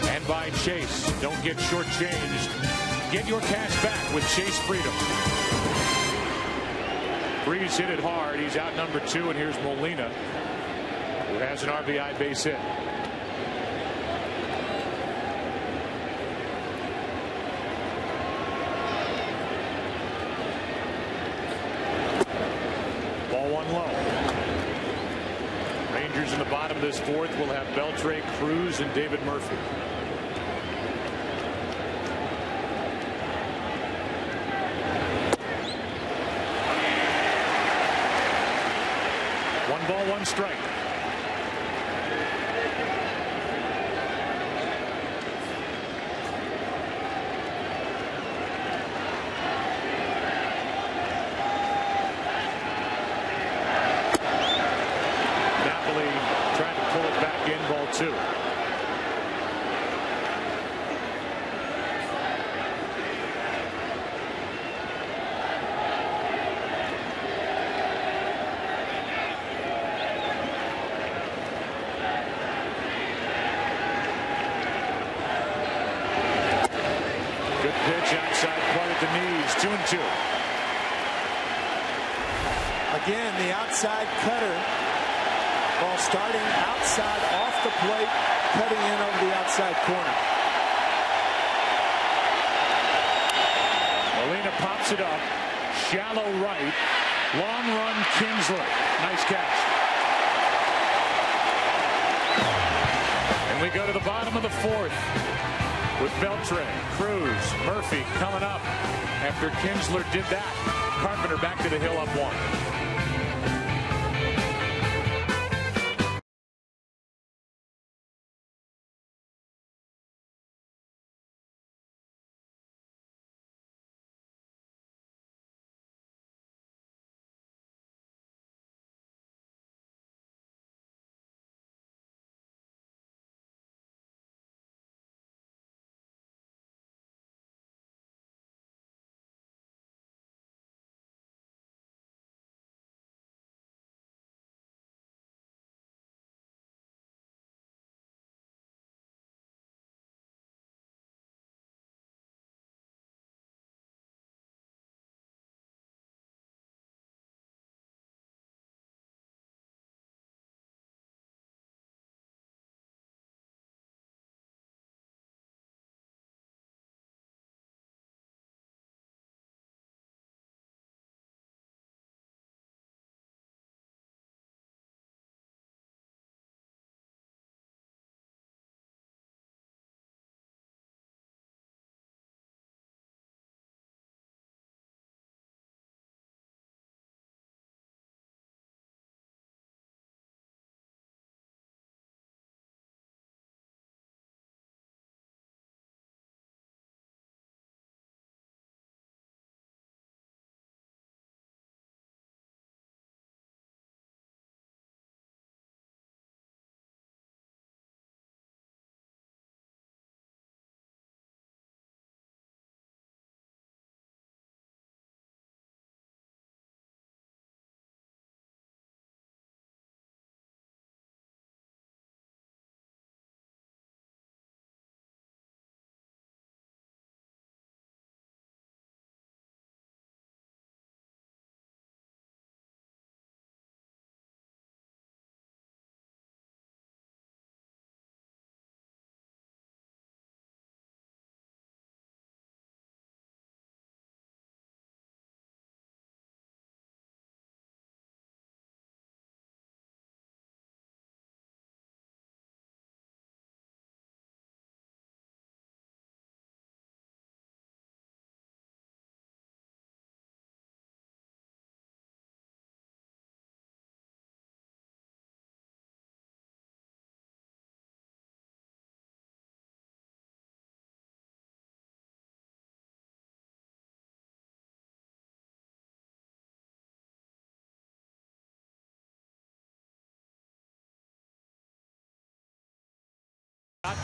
And by Chase. Don't get shortchanged. Get your cash back with Chase Freedom. Freeze hit it hard. He's out number 2, and here's Molina, who has an RBI base hit. Ball 1 low. Rangers in the bottom of this 4th will have Beltre, Cruz, and David Murphy. Ball 1 strike. Napoli trying to pull it back in. Ball 2. Again, the outside cutter. Ball starting outside off the plate, cutting in over the outside corner. Molina pops it up. Shallow right. Long run, Kinsler. Nice catch. And we go to the bottom of the 4th with Beltre, Cruz, Murphy coming up after Kinsler did that. Carpenter back to the hill up 1.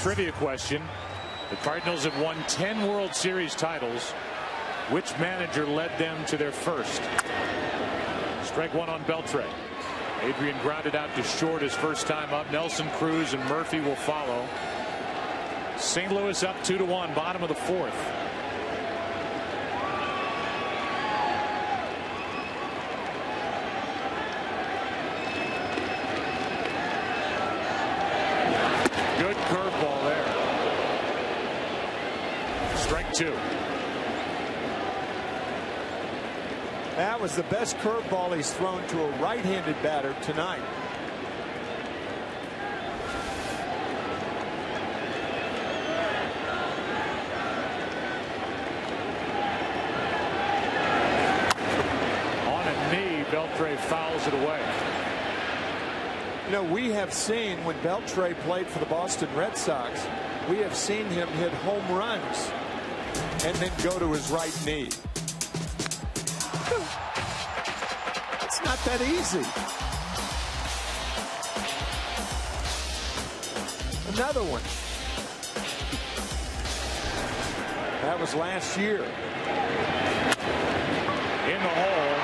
Trivia question. The Cardinals have won 10 World Series titles. Which manager led them to their first? Strike one on Beltre. Adrian grounded out to short his first time up. Nelson Cruz and Murphy will follow. St. Louis up 2-1, bottom of the fourth. Good curveball there. Strike two. That was the best curveball he's thrown to a right-handed batter tonight. On a knee, Beltre fouls it away. You know, we have seen when Beltre played for the Boston Red Sox, we have seen him hit home runs and then go to his right knee. It's not that easy. Another one. That was last year. In the hole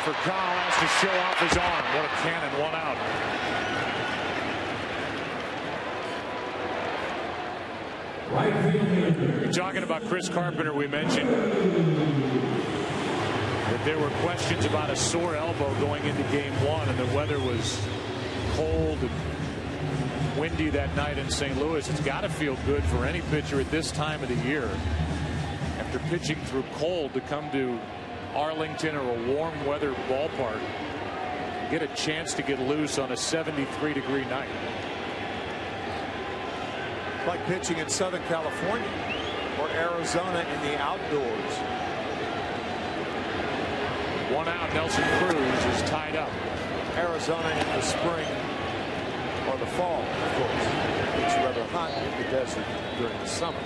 for Kyle, has to show off his arm. What a cannon, one out. You're talking about Chris Carpenter. We mentioned that there were questions about a sore elbow going into game one, and the weather was cold and windy that night in St. Louis. It's got to feel good for any pitcher at this time of the year, after pitching through cold, to come to Arlington or a warm weather ballpark, get a chance to get loose on a 73-degree night. Like pitching in Southern California or Arizona in the outdoors. One out. Nelson Cruz is tied up. Arizona in the spring or the fall, of course. It's rather hot in the desert during the summer.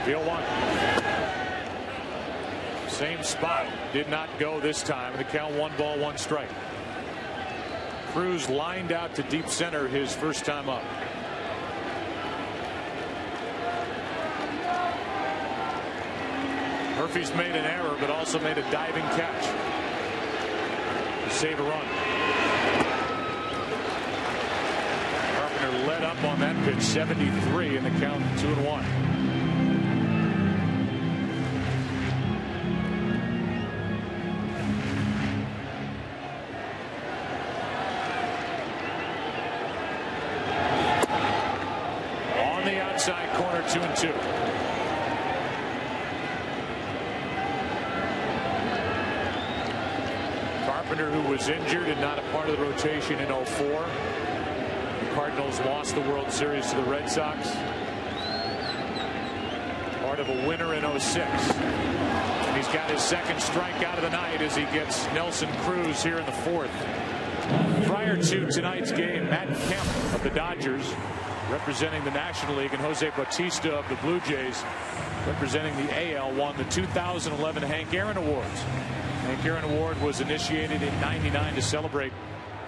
Deal one. Same spot. Did not go this time. The count 1-1 strike. Cruz lined out to deep center his first time up. Murphy's made an error, but also made a diving catch to save a run. Carpenter led up on that pitch, 73, in the count 2-1. On the outside corner, 2-2. Carpenter, who was injured and not a part of the rotation in 04. The Cardinals lost the World Series to the Red Sox. Part of a winner in 06. And he's got his second strikeout of the night as he gets Nelson Cruz here in the fourth. Prior to tonight's game, Matt Kemp of the Dodgers, representing the National League, and Jose Bautista of the Blue Jays, representing the AL, won the 2011 Hank Aaron Awards. Hank Aaron Award was initiated in '99 to celebrate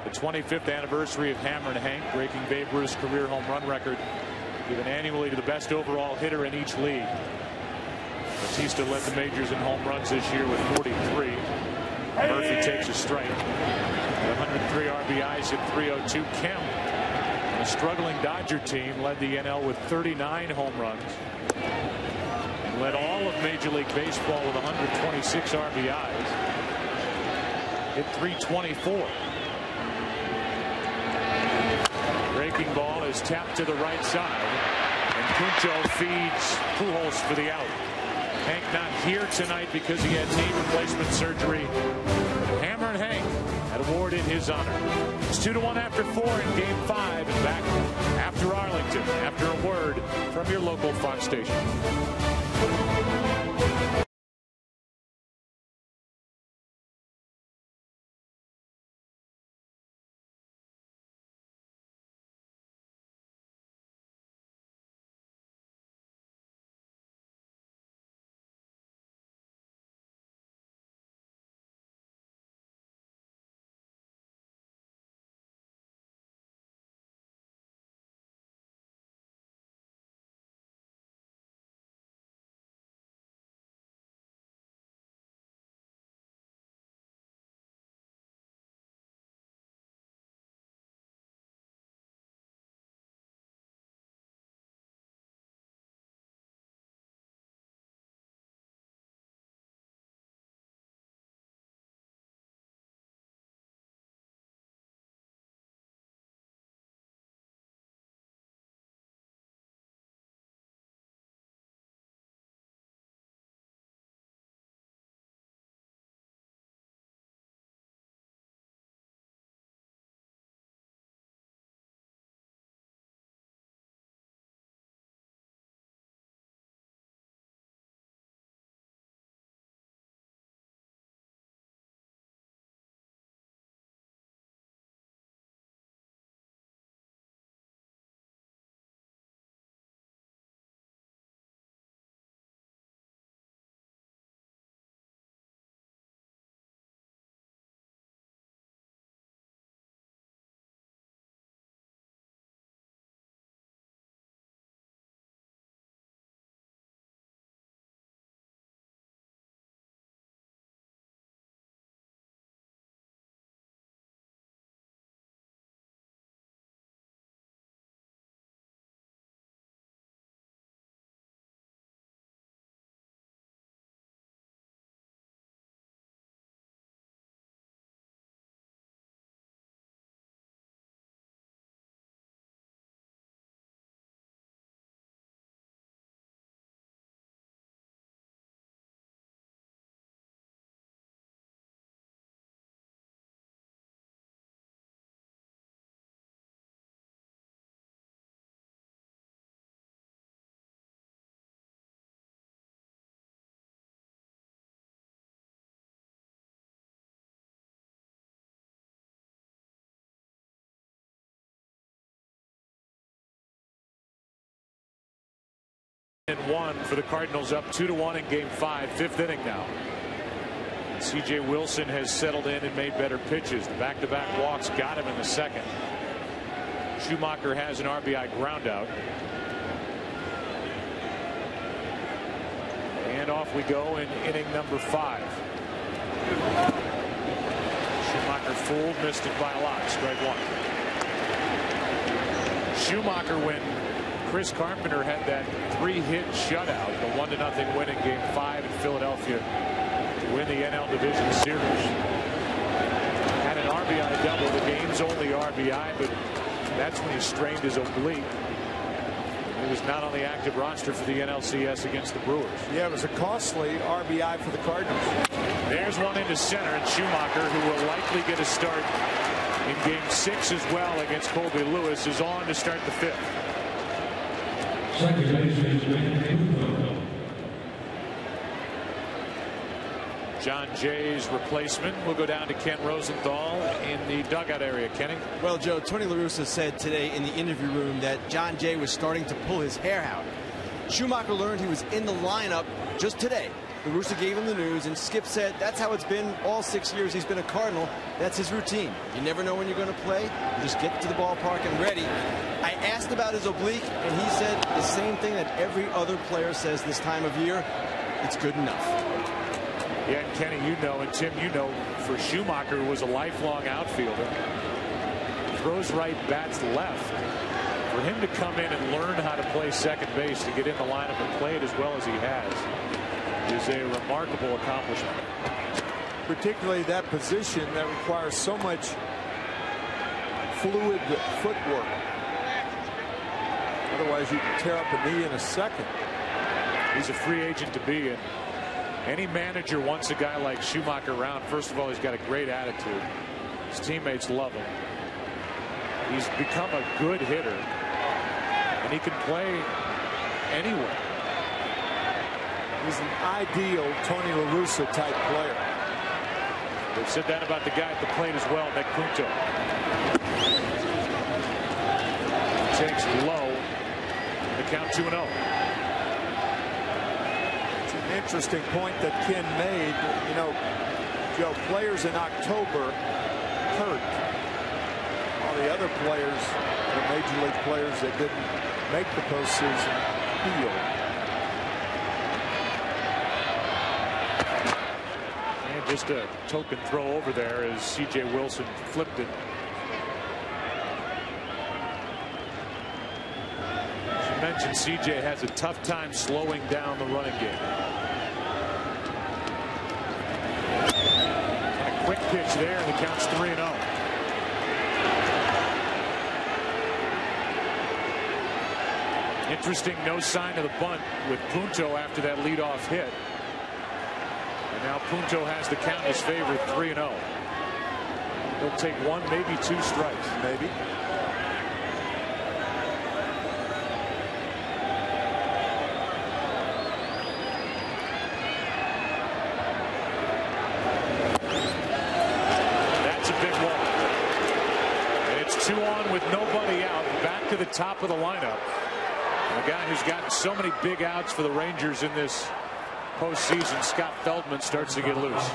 the 25th anniversary of Hammer and Hank, breaking Babe Ruth's career home run record, given annually to the best overall hitter in each league. Bautista led the majors in home runs this year with 43. Murphy takes a strike. 103 RBIs at 302. Kemp, a struggling Dodger team, led the NL with 39 home runs. Led all of Major League Baseball with 126 RBIs. Hit 324. Breaking ball is tapped to the right side, and Puncho feeds Pujols for the out. Hank not here tonight because he had knee replacement surgery. Hammer and Hank, that award in his honor. It's 2-1 after 4 in Game 5, and back after Arlington after a word from your local Fox station. 1 for the Cardinals, up 2-1 in Game 5, 5th inning now. C.J. Wilson has settled in and made better pitches. The back-to-back walks got him in the second. Schumacher has an RBI groundout. And off we go in inning number 5. Schumacher fooled, missed it by a lot. Strike 1. Schumacher, when Chris Carpenter had that 3-hit shutout, the 1-0 win in Game 5 in Philadelphia to win the NL Division Series. Had an RBI double, the game's only RBI, but that's when he strained his oblique. He was not on the active roster for the NLCS against the Brewers. Yeah, it was a costly RBI for the Cardinals. There's one into center, and Schumacher, who will likely get a start in Game 6 as well against Colby Lewis, is on to start the 5th. John Jay's replacement will go down to Ken Rosenthal in the dugout area. Kenny? Well, Joe, Tony La Russa said today in the interview room that John Jay was starting to pull his hair out. Schumacher learned he was in the lineup just today. La Russa gave him the news, and Skip said that's how it's been all 6 years he's been a Cardinal. That's his routine. You never know when you're going to play. You just get to the ballpark and ready. I asked about his oblique, and he said the same thing that every other player says this time of year. It's good enough. Yeah, and Kenny, you know, and Tim, you know, for Schumacher, who was a lifelong outfielder, throws right, bats left. For him to come in and learn how to play second base, to get in the lineup and play it as well as he has, is a remarkable accomplishment. Particularly that position that requires so much fluid footwork. Otherwise, you can tear up a knee in a second. He's a free agent to be in. Any manager wants a guy like Schumacher around. First of all, he's got a great attitude. His teammates love him. He's become a good hitter, and he can play anywhere. He's an ideal Tony La Russa type player. They've said that about the guy at the plate as well, Nick Punto. Takes low. The count 2-0. Interesting point that Ken made. You know, Joe, players in October hurt. All the other players, the major league players that didn't make the postseason, healed. And just a token throw over there as C.J. Wilson flipped it. As you mentioned, C.J. has a tough time slowing down the running game. Quick pitch there, and the count's 3-0. Interesting, no sign of the bunt with Punto after that leadoff hit. And now Punto has the count in his favor, 3-0. He'll take 1, maybe 2 strikes. Maybe. With nobody out, back to the top of the lineup. A guy who's gotten so many big outs for the Rangers in this postseason, Scott Feldman, starts to get loose.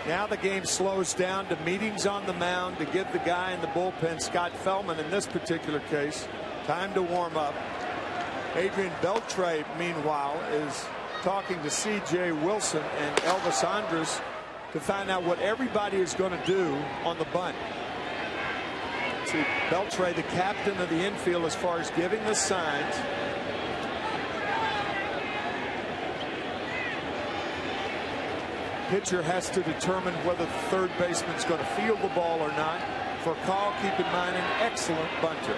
Now the game slows down to meetings on the mound to give the guy in the bullpen, Scott Feldman in this particular case, time to warm up. Adrian Beltre, meanwhile, is talking to C.J. Wilson and Elvis Andrus to find out what everybody is going to do on the bunt. See, Beltre, the captain of the infield, as far as giving the signs. Pitcher has to determine whether the third baseman's going to field the ball or not. For Call, keep in mind, an excellent bunter.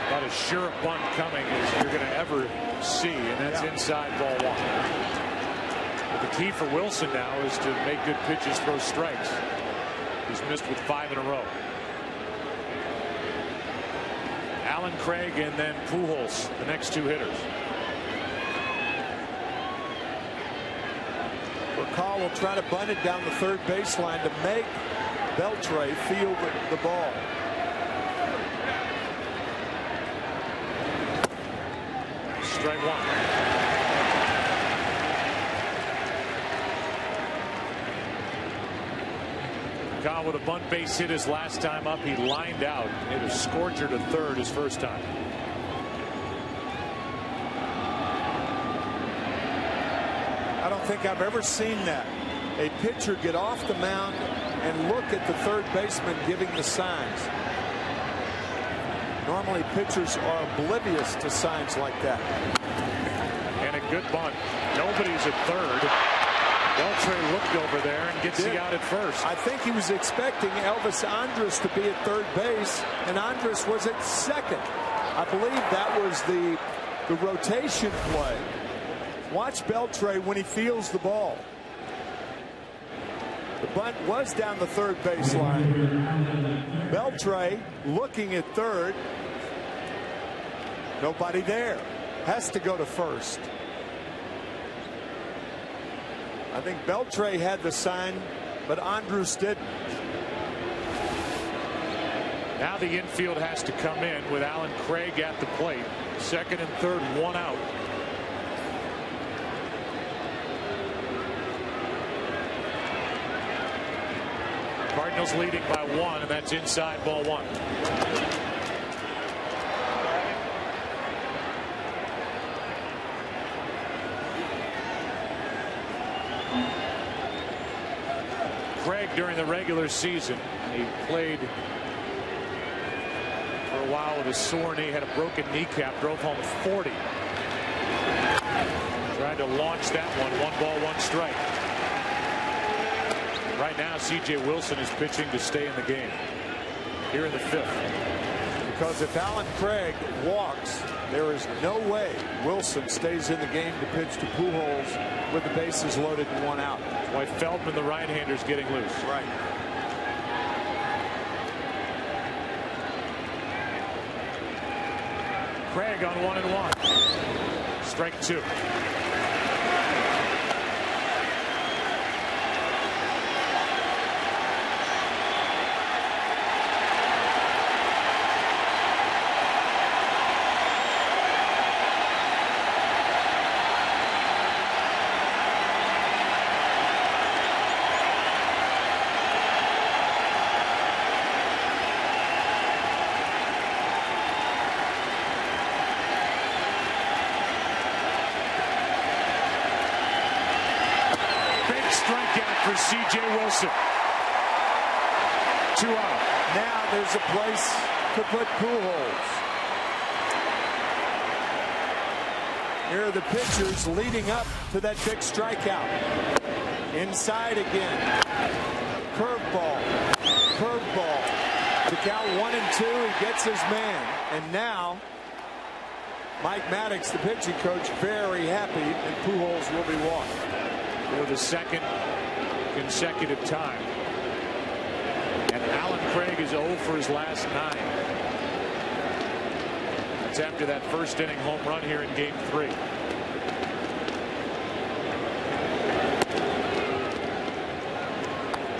About as sure a bunt coming as you're going to ever see, and that's inside ball 1. But the key for Wilson now is to make good pitches, throw strikes. He's missed with 5 in a row. Allen Craig and then Pujols, the next 2 hitters. Call will try to bunt it down the third baseline to make Beltre field the ball. Strike one. Kyle with a bunt base hit his last time up. He lined out. Hit a scorcher to third his first time. I don't think I've ever seen that. A pitcher get off the mound and look at the third baseman giving the signs. Normally pitchers are oblivious to signs like that. And a good bunt. Nobody's at third. Beltre looked over there and gets the out at first. I think he was expecting Elvis Andrus to be at third base, and Andrus was at second. I believe that was the rotation play. Watch Beltre when he feels the ball. The bunt was down the third baseline. Beltre looking at third. Nobody there. Has to go to first. I think Beltre had the sign, but Andrus didn't. Now the infield has to come in with Alan Craig at the plate. Second and third, one out. Cardinals leading by one, and that's inside ball one. Craig, during the regular season, he played for a while with a sore knee, had a broken kneecap, drove home 40. Tried to launch that one. 1 ball, 1 strike. Right now, C.J. Wilson is pitching to stay in the game here in the 5th. Because if Alan Craig walks, there is no way Wilson stays in the game to pitch to Pujols with the bases loaded and 1 out. That's why Feldman, the right-hander, is getting loose. Right. Craig on 1-1. Strike 2. For C.J. Wilson. 2 out. Now there's a place to put Pujols. Here are the pitchers leading up to that big strikeout. Inside again. Curveball. Curveball. The count 1-2. He gets his man. And now Mike Maddox, the pitching coach, very happy, and Pujols will be walked. For the second consecutive time. And Alan Craig is 0 for his last 9. That's after that first inning home run here in game 3.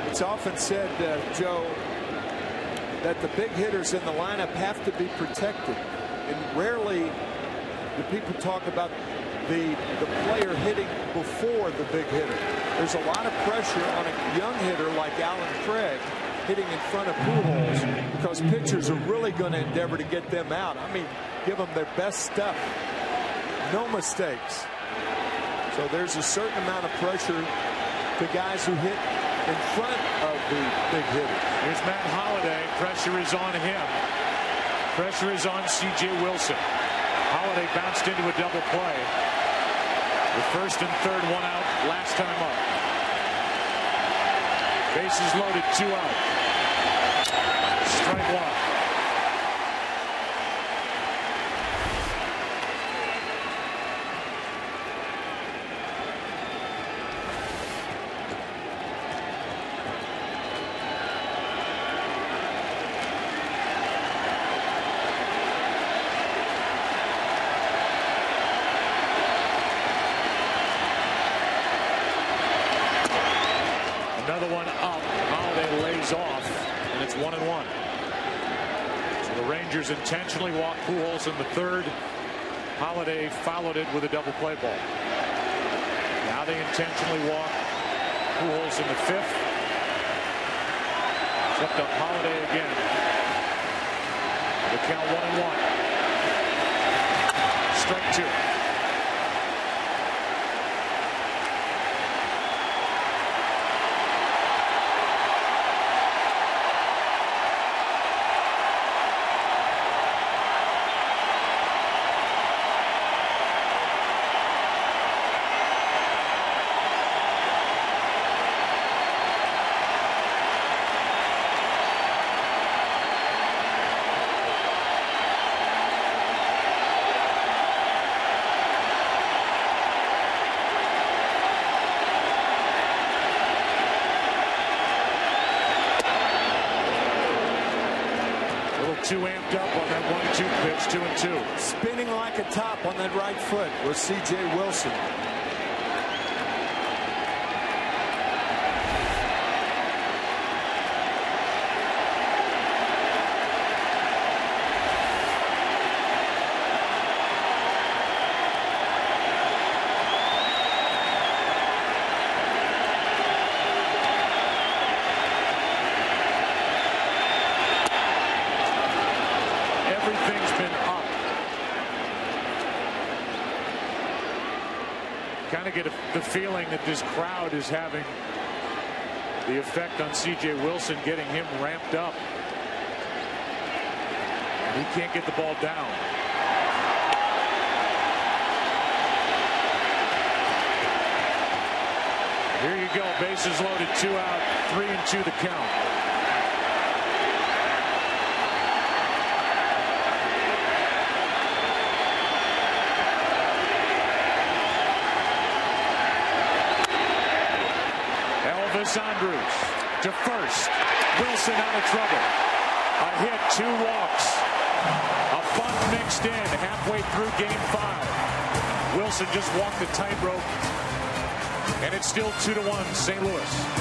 It's often said, Joe, that the big hitters in the lineup have to be protected. And rarely do people talk about the player hitting before the big hitter. There's a lot of pressure on a young hitter like Alan Craig hitting in front of Pujols, because pitchers are really going to endeavor to get them out. I mean, give them their best stuff. No mistakes. So there's a certain amount of pressure to guys who hit in front of the big hitters. Here's Matt Holliday. Pressure is on him. Pressure is on C.J. Wilson. Holliday bounced into a double play. The first and third, 1 out, last time up. Bases loaded, 2 out. Strike 1. Another one up. Holliday lays off, and it's 1-1. So the Rangers intentionally walk Pujols in the 3rd Holiday followed it with a double play ball. Now they intentionally walk Pujols in the 5th. It's up to Holiday again. The count 1-1. Strike 2. Too amped up on that 1-2 pitch, 2-2. Spinning like a top on that right foot was C.J. Wilson. Kind of get the feeling that this crowd is having the effect on C.J. Wilson, getting him ramped up. And he can't get the ball down. Here you go, bases loaded, 2 out, 3-2 the count. Andrews to first. Wilson out of trouble. A hit, 2 walks. A bunt mixed in halfway through game 5. Wilson just walked the tightrope, and it's still 2-1 St. Louis.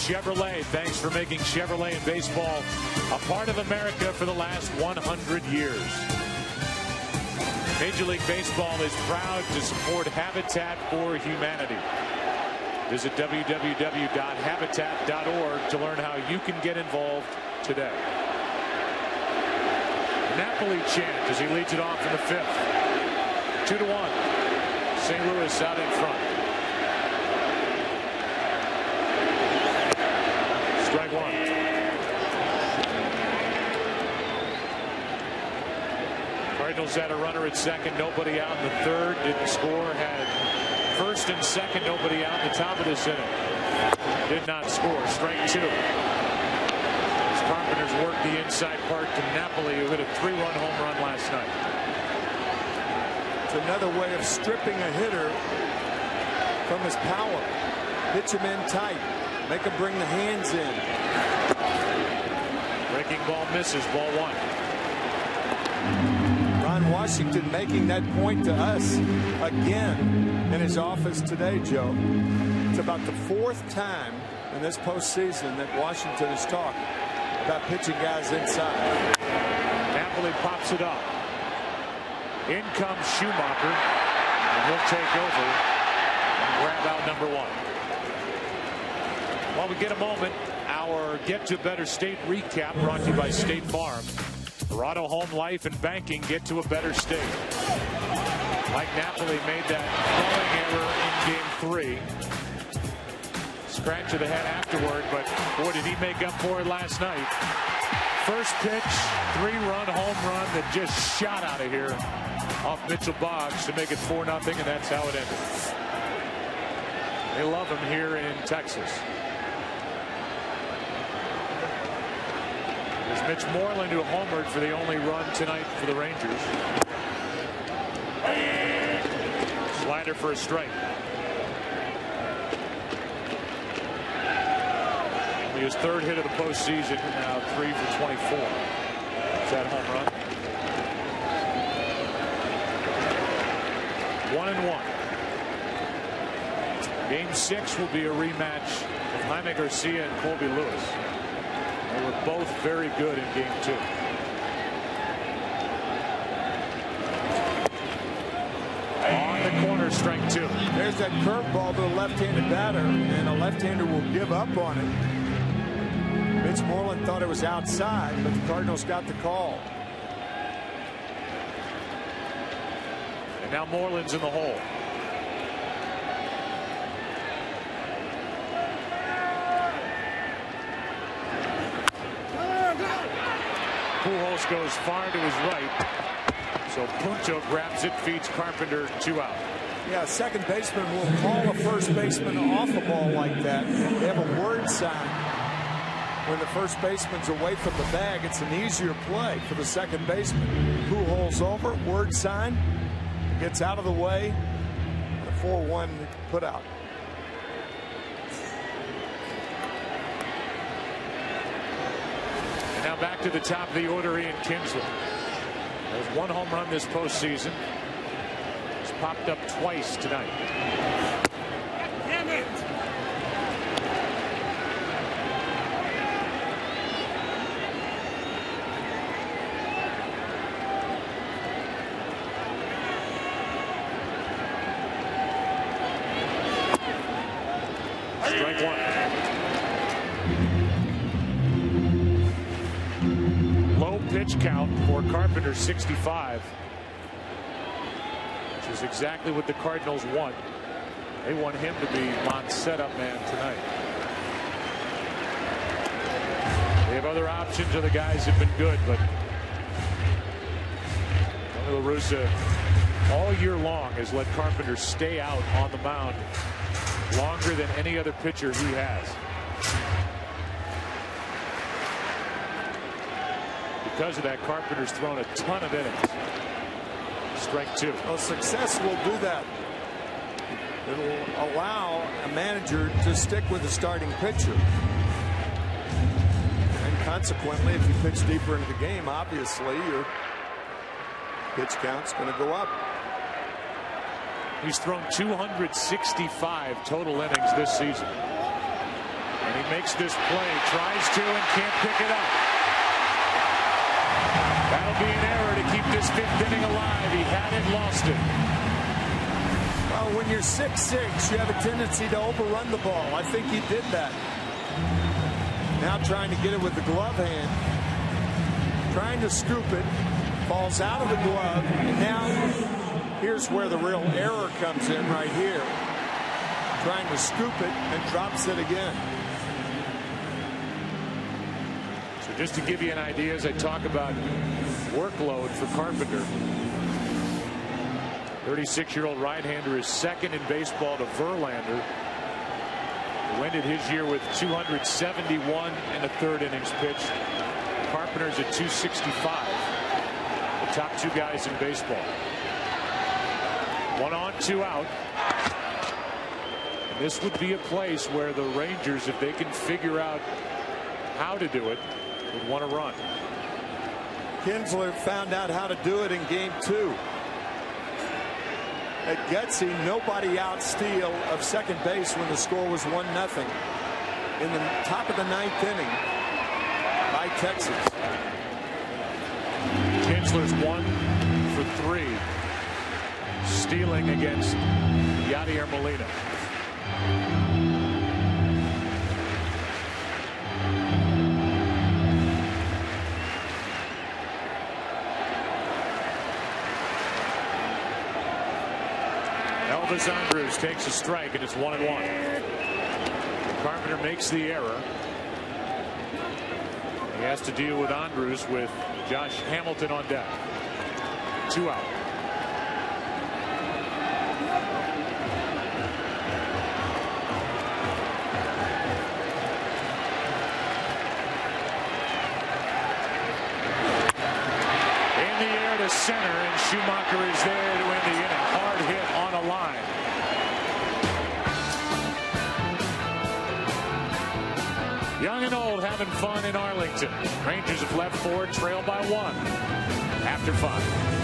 Chevrolet. Thanks for making Chevrolet and baseball a part of America for the last 100 years. Major League Baseball is proud to support Habitat for Humanity. Visit www.habitat.org to learn how you can get involved today. Napoli chant as he leads it off in the 5th. 2-1. St. Louis out in front. Strike one. Cardinals had a runner at second, nobody out in the 3rd, didn't score, had first and second, nobody out in the top of this inning. Did not score. Strike 2. As Carpenter's worked the inside part to Napoli, who hit a 3-run home run last night. It's another way of stripping a hitter from his power. Pitch him in tight. Make him bring the hands in. Breaking ball misses. Ball 1. Ron Washington making that point to us again in his office today, Joe. It's about the 4th time in this postseason that Washington has talked about pitching guys inside. Napoli pops it up. In comes Schumacher, and he'll take over and grab out number 1. While we get a moment, our Get to Better State recap brought to you by State Farm. Verado Home Life and Banking, get to a better state. Mike Napoli made that throwing error in Game 3. Scratch of the head afterward, but boy, did he make up for it last night. First pitch, 3-run home run that just shot out of here off Mitchell Boggs to make it 4-0, and that's how it ended. They love him here in Texas. There's Mitch Moreland, who homered for the only run tonight for the Rangers. Slider for a strike. Only his 3rd hit of the postseason, now 3 for 24. That's that home run. 1-1. Game 6 will be a rematch of Jaime Garcia and Colby Lewis. They were both very good in Game 2. On the corner, strike 2. There's that curveball to a left-handed batter, and a left-hander will give up on it. Mitch Moreland thought it was outside, but the Cardinals got the call. And now Moreland's in the hole. Pujols goes far to his right. So Punto grabs it, feeds Carpenter, 2 out. Yeah, second baseman will call a first baseman off a ball like that. They have a word sign. When the first baseman's away from the bag, it's an easier play for the second baseman. Pujols over, word sign, gets out of the way. The 4-1 put out. And now back to the top of the order, Ian Kinsler. There's 1 home run this postseason. He's popped up twice tonight. Damn it! Strike 1. Low pitch count for Carpenter, 65. Which is exactly what the Cardinals want. They want him to be Mont's setup man tonight. They have other options. Other guys have been good, but Tony La Russa all year long has let Carpenter stay out on the mound longer than any other pitcher he has. Because of that, Carpenter's thrown a ton of innings. Strike 2. Well, success will do that. It'll allow a manager to stick with the starting pitcher. And consequently, if you pitch deeper into the game, obviously your pitch count's going to go up. He's thrown 265 total innings this season. And He makes this play, tries to, and can't pick it up. That'll be an error to keep this 5th inning alive. He had it, lost it. Well, when you're 6'6", you have a tendency to overrun the ball. I think he did that. Now trying to get it with the glove hand. Trying to scoop it. Falls out of the glove. And now here's where the real error comes in right here. Trying to scoop it and drops it again. So just to give you an idea as I talk about workload for Carpenter. 36-year-old right-hander is second in baseball to Verlander, who ended his year with 271 and a third innings pitched. Carpenter's at 265. The top 2 guys in baseball. 1 on, 2 out. And this would be a place where the Rangers, if they can figure out how to do it, would want to run. Kinsler found out how to do it in game 2. At Gutsy, nobody out steal of second base when the score was 1-0 in the top of the 9th inning by Texas. Kinsler's 1 for 3 stealing against Yadier Molina. Elvis Andrus takes a strike, and it's 1-1. Carpenter makes the error. He has to deal with Andrus with Josh Hamilton on deck. 2 out. In the air to center, and Schumacher is there to end the inning. Hard hit on a line. Young and old having fun in Arlington. Rangers have left 4, trail by 1 after 5.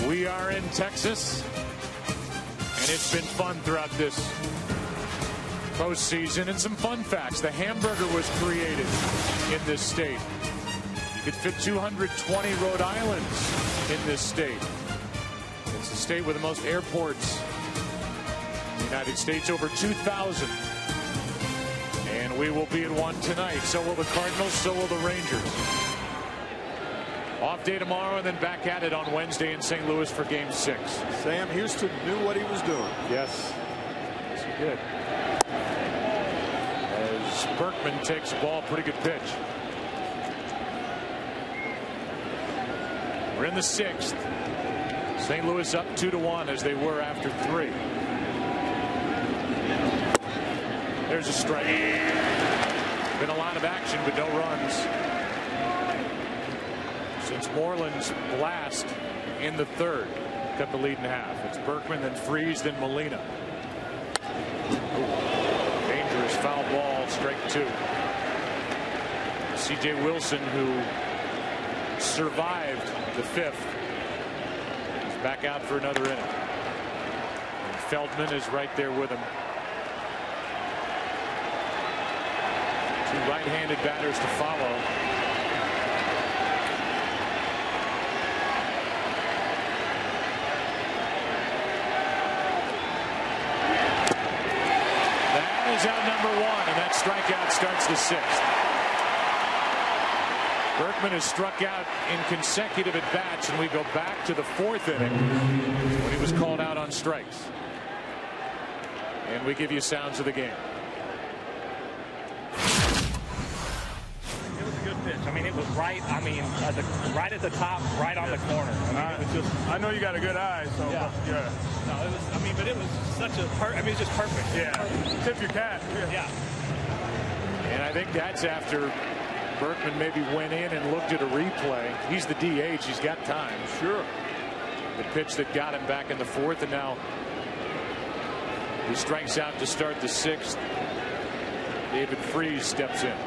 We are in Texas, and it's been fun throughout this postseason. And some fun facts. The hamburger was created in this state. You could fit 220 Rhode Islands in this state. It's the state with the most airports in the United States, over 2,000. And we will be at one tonight. So will the Cardinals, so will the Rangers. Off day tomorrow, and then back at it on Wednesday in St. Louis for Game 6. Sam Houston knew what he was doing. Yes. Yes, he did. As Berkman takes the ball, pretty good pitch. We're in the 6th. St. Louis up 2-1 as they were after 3. There's a strike. Been a lot of action, but no runs since Moreland's blast in the 3rd. Cut the lead in half. It's Berkman, then Freese, then Molina. Dangerous foul ball, strike 2. C.J. Wilson, who survived the 5th, is back out for another inning. And Feldman is right there with him. 2 right-handed batters to follow. Is out number 1, and that strikeout starts the 6th. Berkman has struck out in consecutive at-bats, and we go back to the 4th inning when he was called out on strikes. And we give you sounds of the game. It was a good pitch. I mean, it was right. I mean, right at the top, right on the corner. I mean, it was just. I know you got a good eye, so yeah. No, it was. I mean, but it was such a. I mean, it's just perfect. Yeah. Tip your cap. Yeah. And I think that's after Berkman maybe went in and looked at a replay. He's the DH. He's got time. Sure. The pitch that got him back in the 4th, and now he strikes out to start the 6th. David Freese steps in.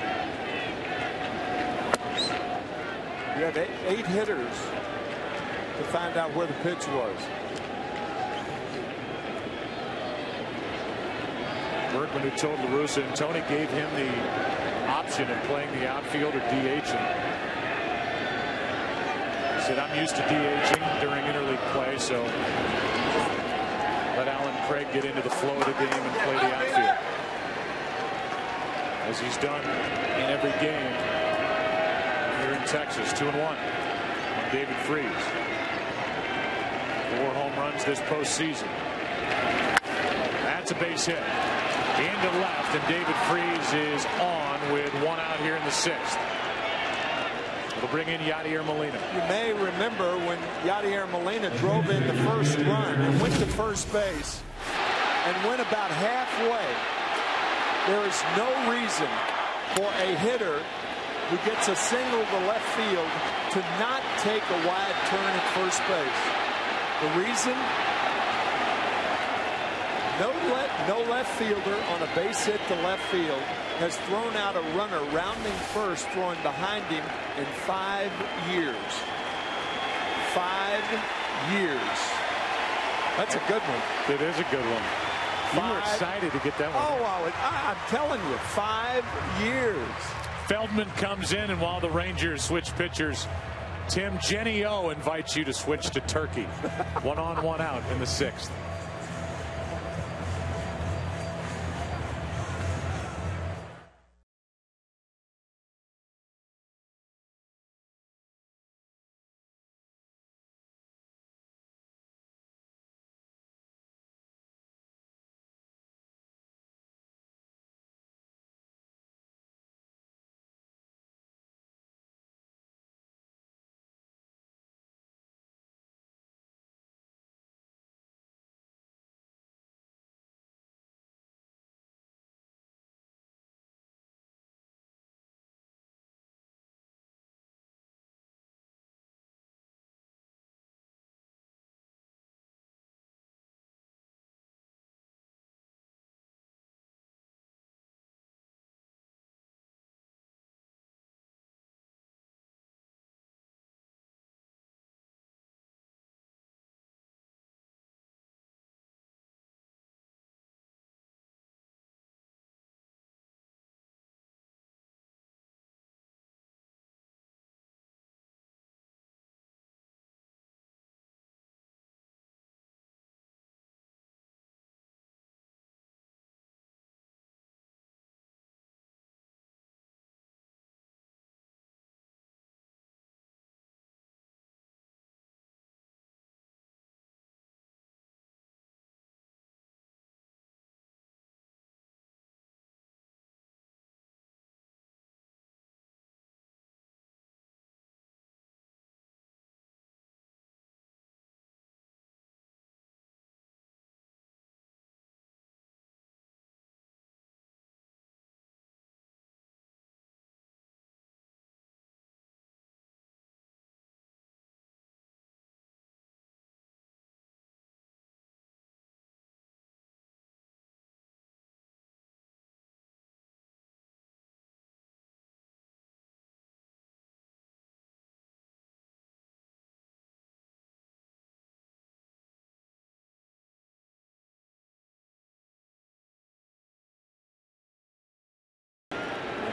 You have 8 hitters to find out where the pitch was. Berkman, who told La Russa, and Tony gave him the option of playing the outfield or DHing. He said, I'm used to DHing during interleague play, so let Alan Craig get into the flow of the game and play the outfield, as he's done in every game here in Texas. 2-1 on David Freese. 4 home runs this postseason. That's a base hit into left, and David Freese is on with 1 out here in the 6th. It'll bring in Yadier Molina. You may remember when Yadier Molina drove in the first run and went to first base and went about halfway. There is no reason for a hitter who gets a single to left field to not take a wide turn at first base. The reason? No left fielder on a base hit to left field has thrown out a runner rounding first, throwing behind him in 5 years. 5 years. That's a good one. It is a good one. You were excited to get that one. Oh, I'm telling you, 5 years. Feldman comes in, and while the Rangers switch pitchers, Tim Genio invites you to switch to Turkey. 1 on, 1 out in the 6th.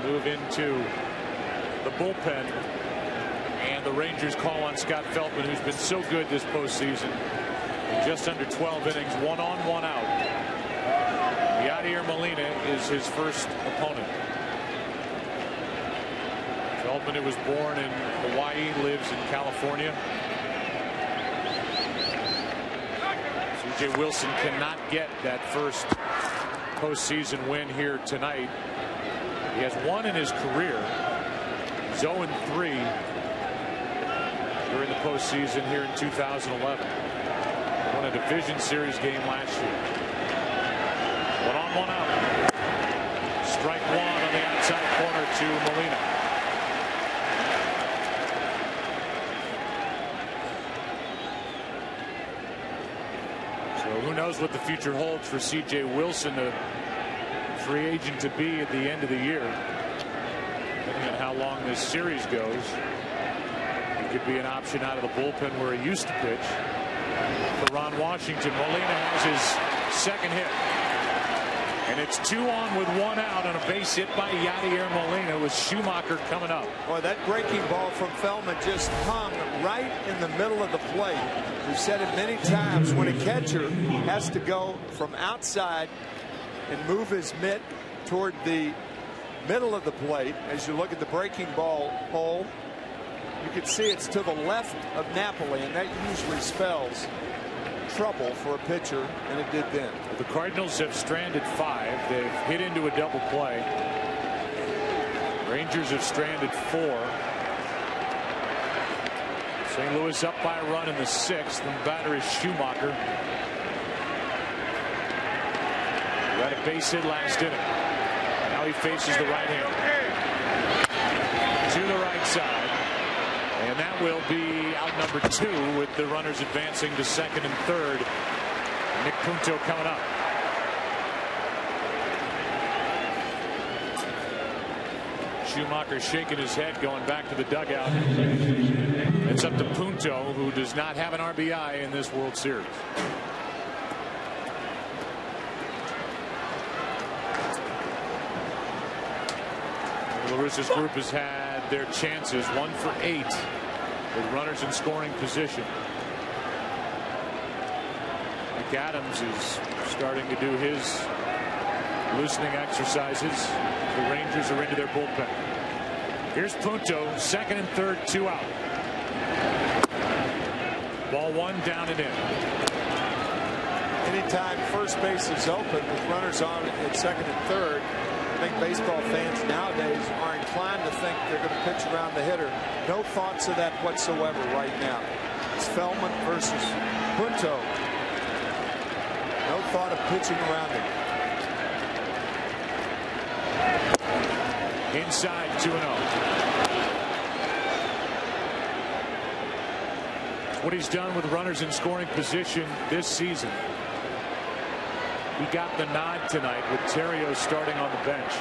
move into the bullpen. And the Rangers call on Scott Feldman, who's been so good this postseason. In just under 12 innings, 1 on, 1 out. Yadier Molina is his first opponent. Feldman, who was born in Hawaii, lives in California. C.J. Wilson cannot get that first postseason win here tonight. He has 1 in his career. He's 0-3 during the postseason here in 2011. Won a division series game last year. 1 on, 1 out. Strike 1 on the outside corner to Molina. So who knows what the future holds for C.J. Wilson, a free agent to be at the end of the year. Depending on how long this series goes, he could be an option out of the bullpen where he used to pitch. For Ron Washington, Molina has his second hit. And it's 2 on with 1 out on a base hit by Yadier Molina with Schumacher coming up. Boy, that breaking ball from Feldman just hung right in the middle of the plate. We've said it many times, when a catcher has to go from outside and move his mitt toward the middle of the plate, as you look at the breaking ball hole, you can see it's to the left of Napoli, and that usually spells trouble for a pitcher, and it did then. The Cardinals have stranded 5. They've hit into a double play. Rangers have stranded 4. St. Louis up by a run in the 6th, and the batter is Schumacher. Who had a base hit last inning. Now he faces the right hand. To the right side. And that will be out number 2 with the runners advancing to second and third. Nick Punto coming up. Schumacher shaking his head, going back to the dugout. It's up to Punto, who does not have an RBI in this World Series. La Russa's group has had their chances, 1 for 8 with runners in scoring position. McAdams is starting to do his loosening exercises. The Rangers are into their bullpen. Here's Punto, second and third, 2 out. Ball 1 down and in. Anytime first base is open with runners on at second and third, I think baseball fans nowadays are inclined to think they're going to pitch around the hitter. No thoughts of that whatsoever right now. It's Feldman versus Punto. No thought of pitching around him. Inside 2-0. It's what he's done with runners in scoring position this season. He got the nod tonight with Theriot starting on the bench.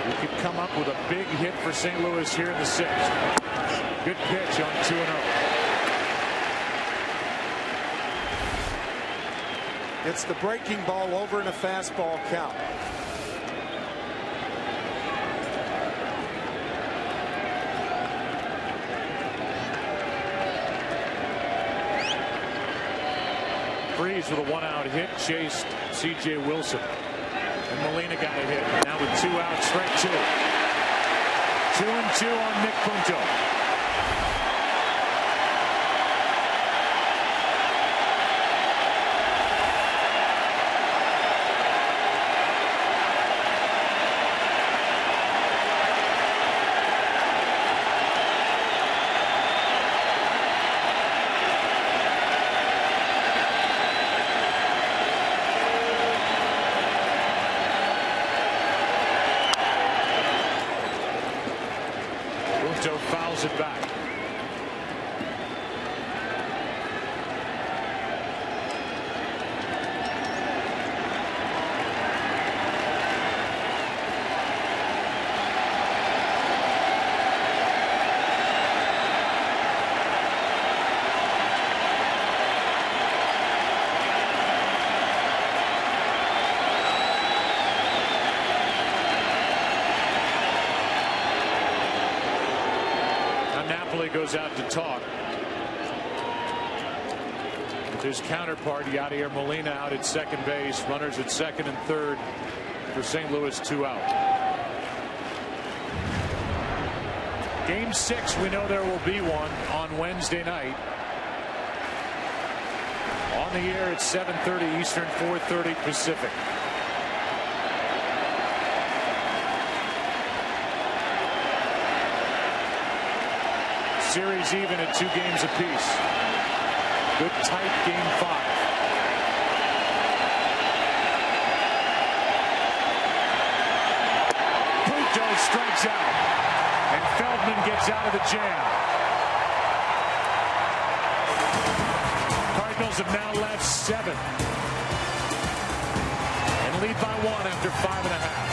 He could come up with a big hit for St. Louis here in the 6th. Good pitch on 2-0. It's the breaking ball over in a fastball count. Freeze with a 1-out hit, chased C.J. Wilson. And Molina got a hit. Now with 2 outs, strike 2. 2-2 on Nick Punto. Fouls it back. Diffley goes out to talk. With his counterpart, Yadier Molina, out at second base. Runners at second and third for St. Louis, 2 out. Game 6, we know there will be one on Wednesday night. On the air at 7:30 Eastern, 4:30 Pacific. Series even at 2 games apiece. Good tight game 5. Puto strikes out, and Feldman gets out of the jam. Cardinals have now left 7 and lead by 1 after 5.5.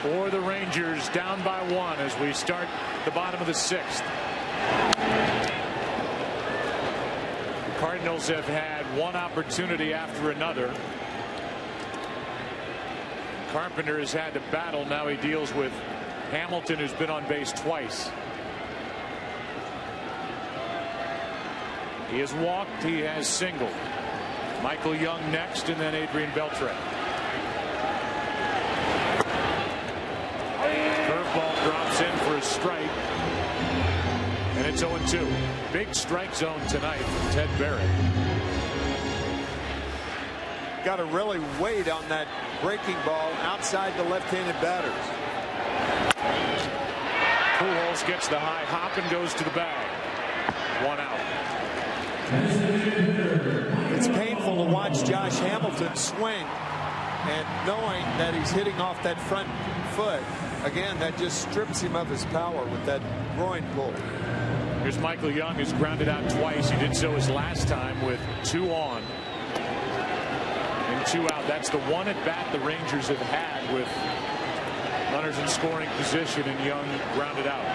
For the Rangers, down by 1 as we start the bottom of the 6th. The Cardinals have had one opportunity after another. Carpenter has had to battle. Now he deals with Hamilton, who's been on base twice. He has walked, he has singled. Michael Young next, and then Adrian Beltre. Curveball drops in for a strike, and it's 0-2. Big strike zone tonight from Ted Barrett. Got to really wait on that breaking ball outside the left-handed batters. Pujols gets the high hop and goes to the bag. 1 out. It's painful to watch Josh Hamilton swing, and knowing that he's hitting off that front foot. Again, that just strips him of his power with that groin pull. Here's Michael Young, who's grounded out twice. He did so his last time with 2 on. In 2 out. That's the one at bat the Rangers have had with runners in scoring position and Young grounded out.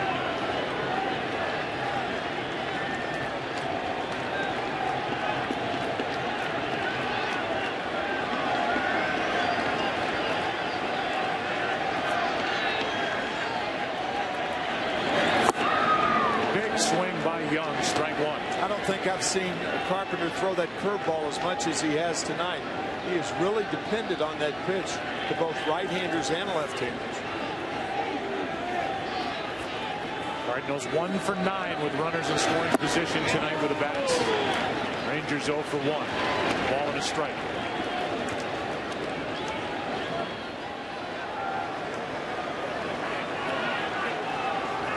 Big swing by Young, strike one. I don't think I've seen Carpenter throw that curveball as much as he has tonight. He is really dependent on that pitch to both right-handers and left-handers. Cardinals 1 for 9 with runners in scoring position tonight with the bats. Rangers 0 for 1. Ball and a strike.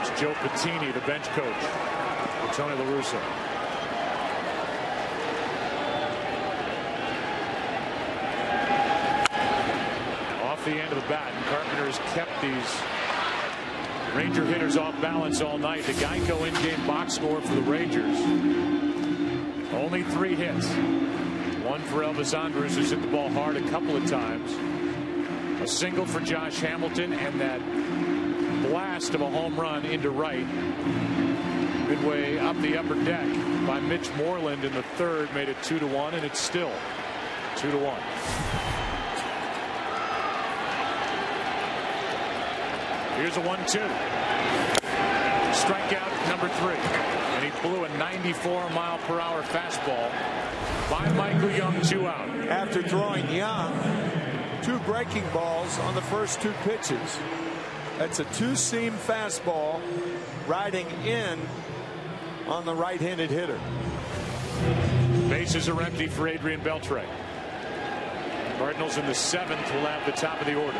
It's Joe Patini, the bench coach for Tony La Russa. Off the end of the bat, and Carpenter has kept these Ranger hitters off balance all night. The Geico in-game box score for the Rangers. Only 3 hits. 1 for Elvis Andrus, who's hit the ball hard a couple of times. A single for Josh Hamilton, and that blast of a home run into right. Midway up the upper deck by Mitch Moreland in the 3rd made it 2-1, and it's still 2-1. Here's a 1-2. Strikeout number 3. And he blew a 94-mile-per-hour fastball by Michael Young, 2 out. After throwing Young 2 breaking balls on the first 2 pitches. That's a 2-seam fastball riding in on the right-handed hitter. Bases are empty for Adrian Beltre. Cardinals in the 7th will have the top of the order.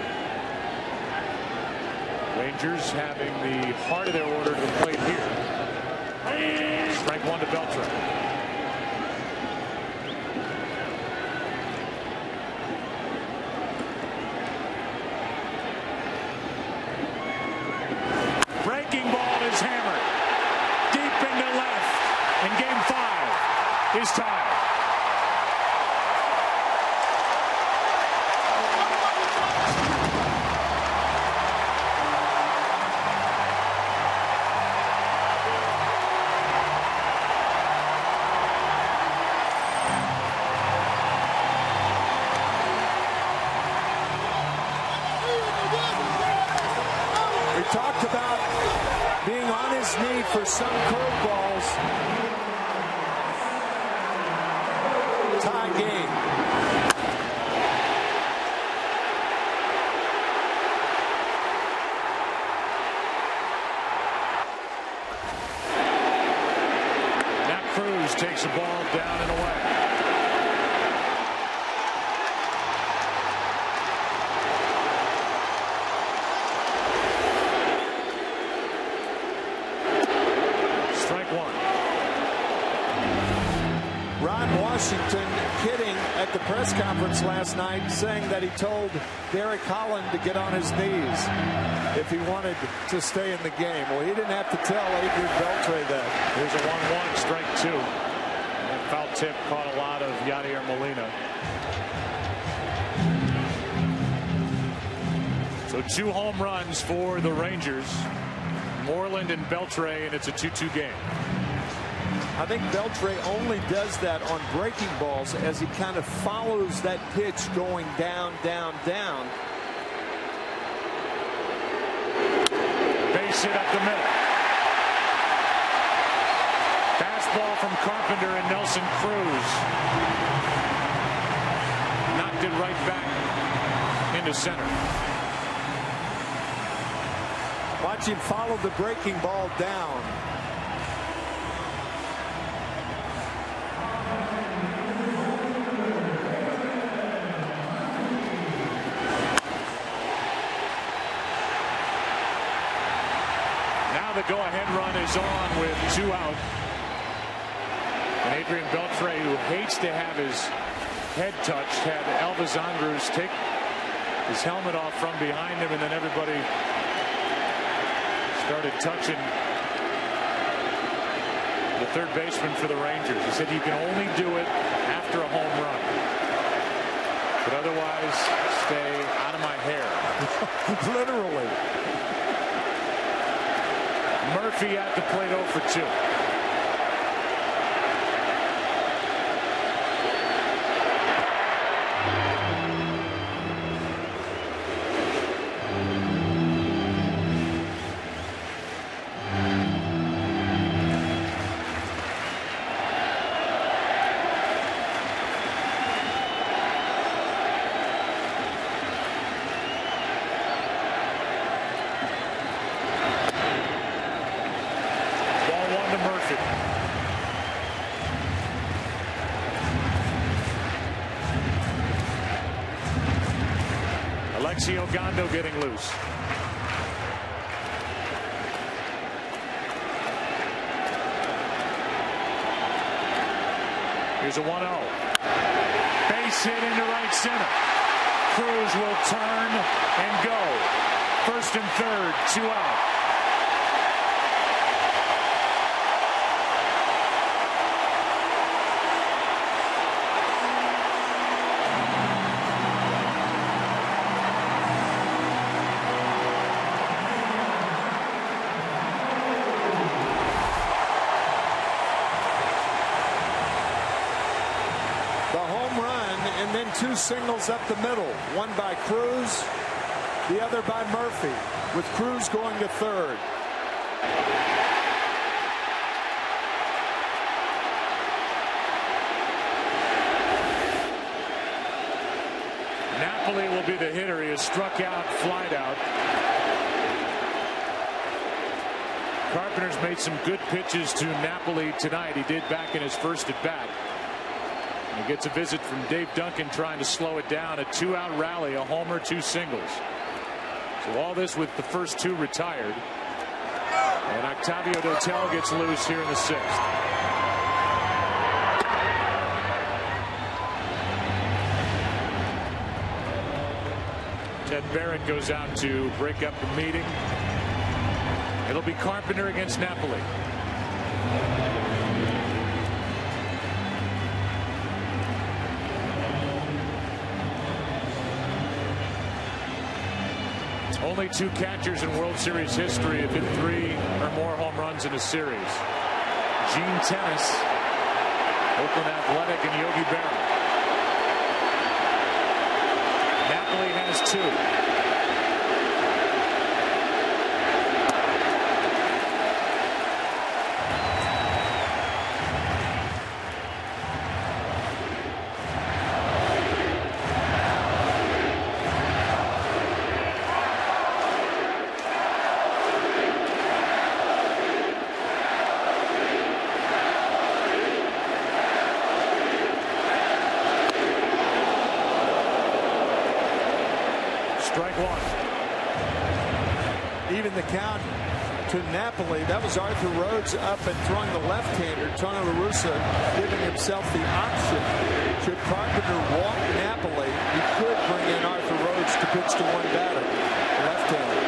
Rangers having the heart of their order to the plate here. Strike 1 to Beltre. Breaking ball is hammered deep into left, and game 5 is tied. Talked about being on his knee for some curveballs. Tie game. Nat Cruz takes the ball down and away. Washington kidding at the press conference last night, saying that he told Derek Holland to get on his knees if he wanted to stay in the game. Well, he didn't have to tell Adrian Beltre that. Here's a 1-1, strike 2. And that foul tip caught a lot of Yadier Molina. So 2 home runs for the Rangers. Moreland and Beltre, and it's a 2-2 game. I think Beltre only does that on breaking balls as he kind of follows that pitch going down, down, down. Base hit up the middle. Fastball from Carpenter and Nelson Cruz. Knocked it right back into center. Watch him follow the breaking ball down. The go-ahead run is on with 2 out. And Adrian Beltre, who hates to have his head touched, had Elvis Andrus take his helmet off from behind him, and then everybody started touching the third baseman for the Rangers. He said you can only do it after a home run. But otherwise, stay out of my hair. Literally. Murphy at the plate 0 for 2. Alexi Ogando getting loose. Here's a 1-0. Base hit into right center. Cruz will turn and go. First and third, 2 out. And then 2 singles up the middle, one by Cruz, the other by Murphy, with Cruz going to third. Napoli will be the hitter. He has struck out, flied out. Carpenter's made some good pitches to Napoli tonight. He did back in his first at bat. He gets a visit from Dave Duncan trying to slow it down. A 2-out rally, a homer, 2 singles. So all this with the first 2 retired. And Octavio Dotel gets loose here in the 6th. Ted Barrett goes out to break up the meeting. It'll be Carpenter against Napoli. Only 2 catchers in World Series history have hit 3 or more home runs in a series. Gene Tennis, Oakland Athletic, and Yogi Berra. Napoli has 2. Strike 1. Even the count to Napoli. That was Arthur Rhodes up and throwing the left-hander. Tony La Russa giving himself the option. Should Carpenter walk Napoli, he could bring in Arthur Rhodes to pitch to one batter. Left-hander.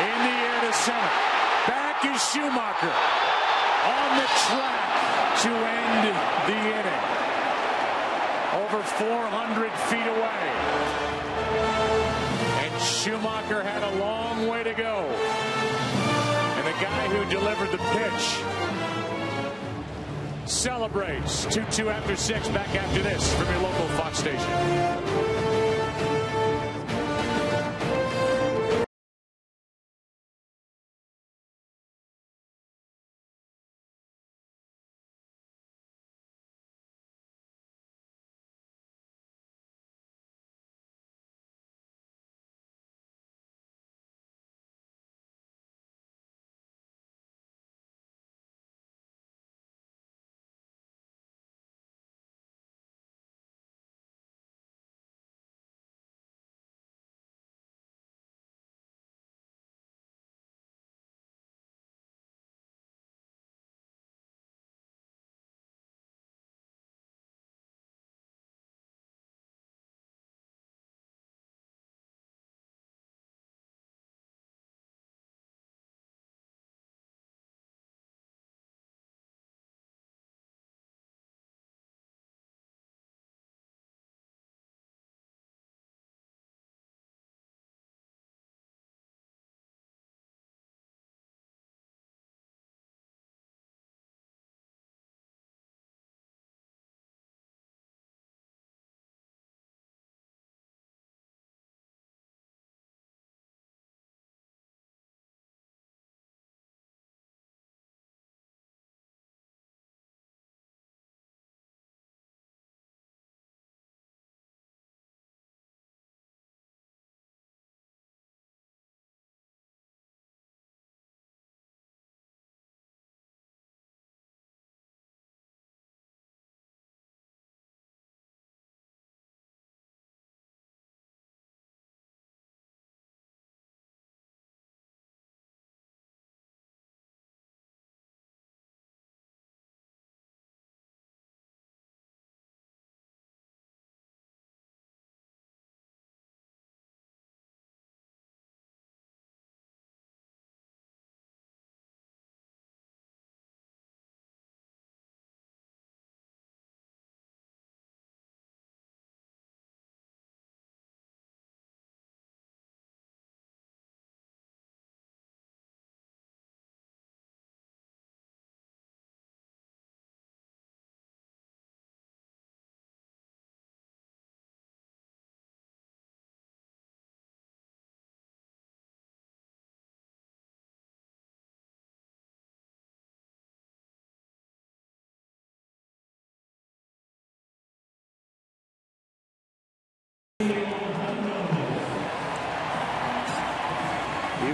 In the air to center. Back is Schumacher. On the track to end the inning. Over 400 feet away. And Schumacher had a long way to go. And the guy who delivered the pitch celebrates. 2-2 after 6. Back after this from your local Fox station.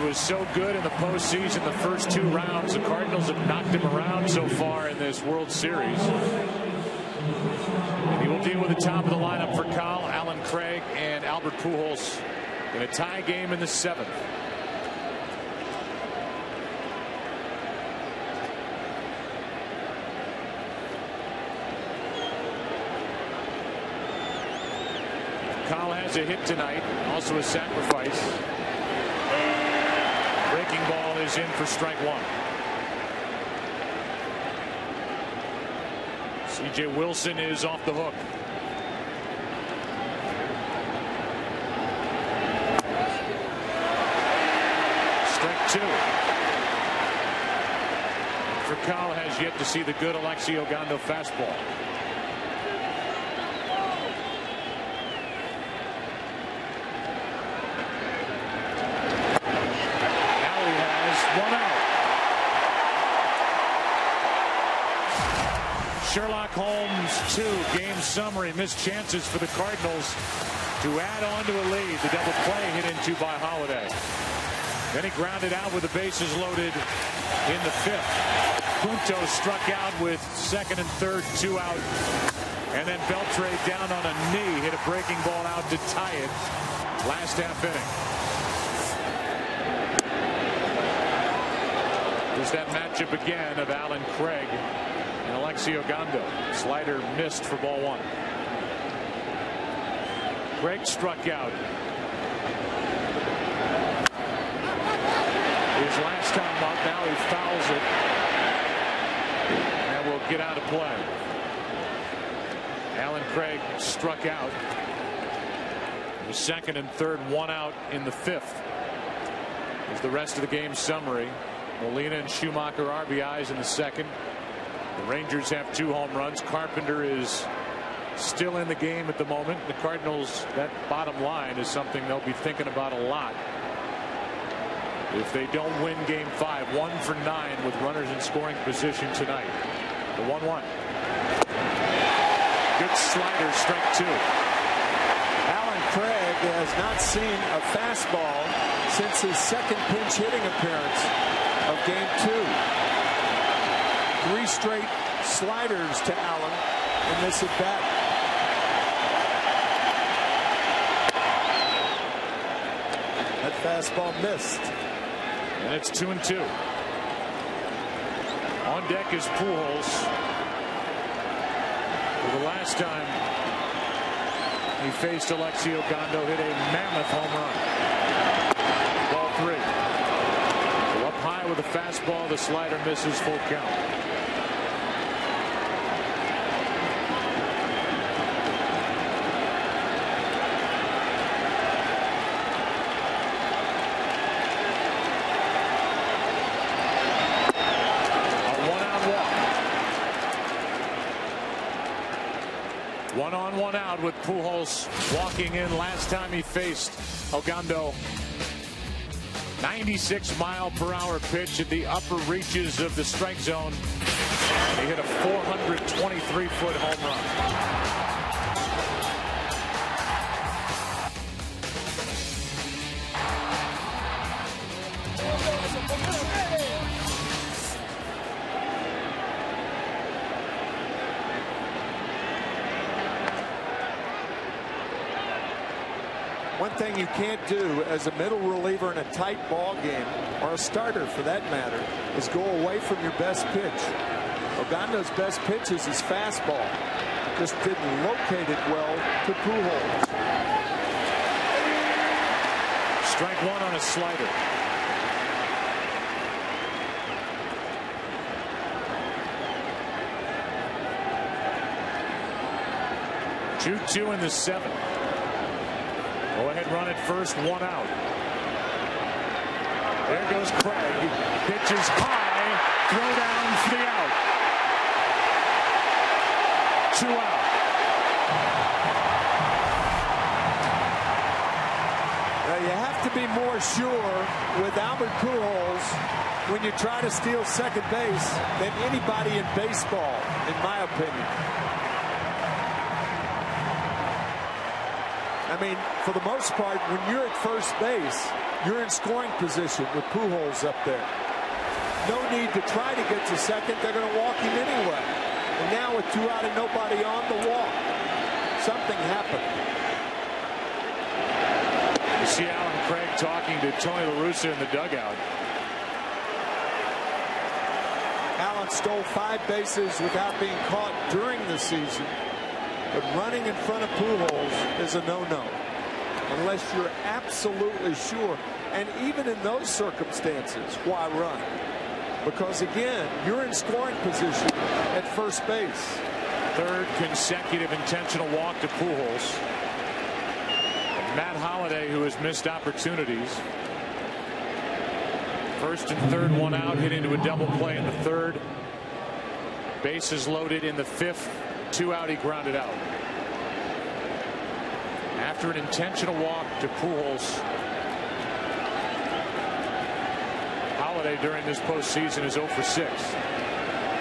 was so good in the postseason the first 2 rounds. The Cardinals have knocked him around so far in this World Series. And he will deal with the top of the lineup for Cal, Allen Craig, and Albert Pujols in a tie game in the 7th. Cal has a hit tonight, also a sacrifice. Breaking ball is in for strike 1. C.J. Wilson is off the hook. Strike 2. For Cal has yet to see the good Alexi Ogando fastball. Sherlock Holmes 2 game summary. Missed chances for the Cardinals to add on to a lead. The double play hit into by Holiday. Then he grounded out with the bases loaded in the 5th. Punto struck out with 2nd and 3rd, 2 out. And then Beltre down on a knee, hit a breaking ball out to tie it last half inning. There's that matchup again of Allen Craig and Alexi Ogando. Slider missed for ball 1. Craig struck out. His last time up, now he fouls it. And will get out of play. Allen Craig struck out. The 2nd and 3rd, 1 out in the 5th. Is the rest of the game summary. Molina and Schumacher RBIs in the 2nd. The Rangers have 2 home runs. Carpenter is still in the game at the moment. The Cardinals, that bottom line is something they'll be thinking about a lot. If they don't win game 5, 1 for 9 with runners in scoring position tonight. The 1-1. Good slider, strike 2. Allen Craig has not seen a fastball since his 2nd pinch hitting appearance of game 2. 3 straight sliders to Allen in this at bat. That fastball missed. And it's 2-2. On deck is Pujols. For the last time he faced Alexi Ogando, hit a mammoth home run. Ball 3. So up high with a fastball, the slider misses, full count. One on, one out with Pujols walking in. Last time he faced Ogando, 96-mile-per-hour pitch at the upper reaches of the strike zone. And he hit a 423-foot home run. One thing you can't do as a middle reliever in a tight ball game, or a starter for that matter, is go away from your best pitch. Ogando's best pitch is his fastball. Just didn't locate it well to Pujols. Strike 1 on a slider. Two in the 7th. Go ahead, run at first, 1 out. There goes Craig. Pitches high, throw down for the out. 2 out. Now you have to be more sure with Albert Pujols when you try to steal second base than anybody in baseball, in my opinion. I mean, for the most part, when you're at first base, you're in scoring position with Pujols up there. No need to try to get to second. They're going to walk him anyway. And now with 2 out and nobody on, the walk. Something happened. You see Alan Craig talking to Tony La Russa in the dugout. Allen stole 5 bases without being caught during the season. But running in front of Pujols is a no-no. Unless you're absolutely sure. And even in those circumstances, why run? Because, again, you're in scoring position at first base. 3rd consecutive intentional walk to Pujols. And Matt Holliday, who has missed opportunities. 1st and 3rd, 1 out, hit into a double play in the 3rd. Bases loaded in the 5th. 2 out, he grounded out. After an intentional walk to Pujols, Holliday during this postseason is 0 for 6.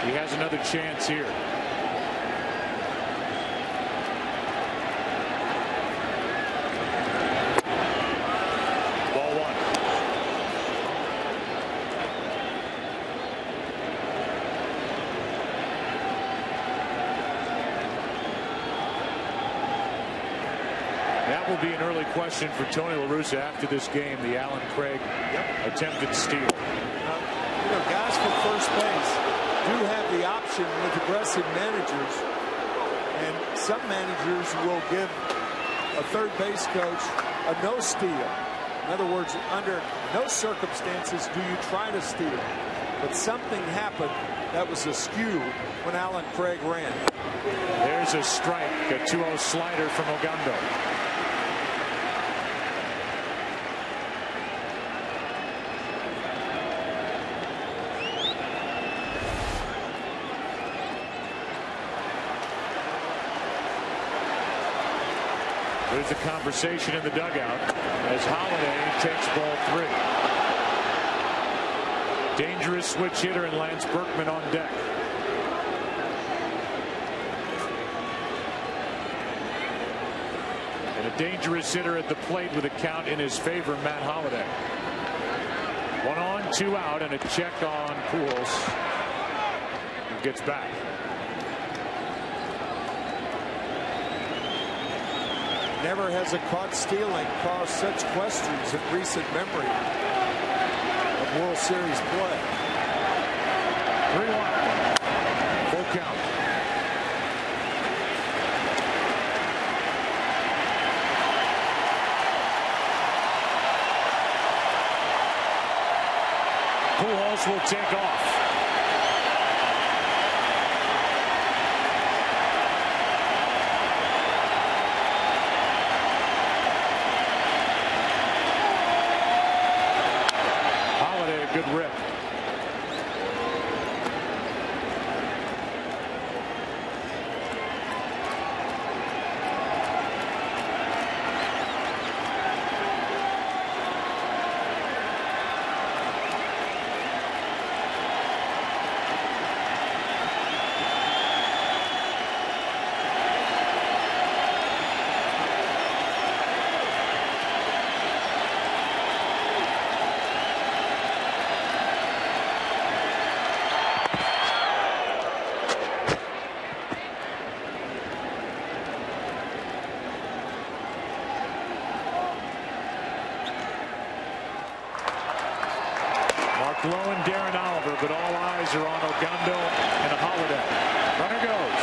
He has another chance here. Ball 1. That will be an early question for Tony La Russa after this game, the Alan Craig attempted steal. You know, guys from first base do have the option with aggressive managers, and some managers will give a third base coach a no steal. In other words, under no circumstances do you try to steal. But something happened that was askew when Alan Craig ran. There's a strike, a 2-0 slider from Ogando. There's a conversation in the dugout as Holliday takes ball 3. Dangerous switch hitter and Lance Berkman on deck. And a dangerous hitter at the plate with a count in his favor, Matt Holliday. 1 on, 2 out, and a check on Pujols. He gets back. Never has a caught stealing caused such questions in recent memory of World Series play. 3-1. Full count. Pujols will take off. Good rip. Low and Darren Oliver, but all eyes are on Ogando and Holliday. Runner goes.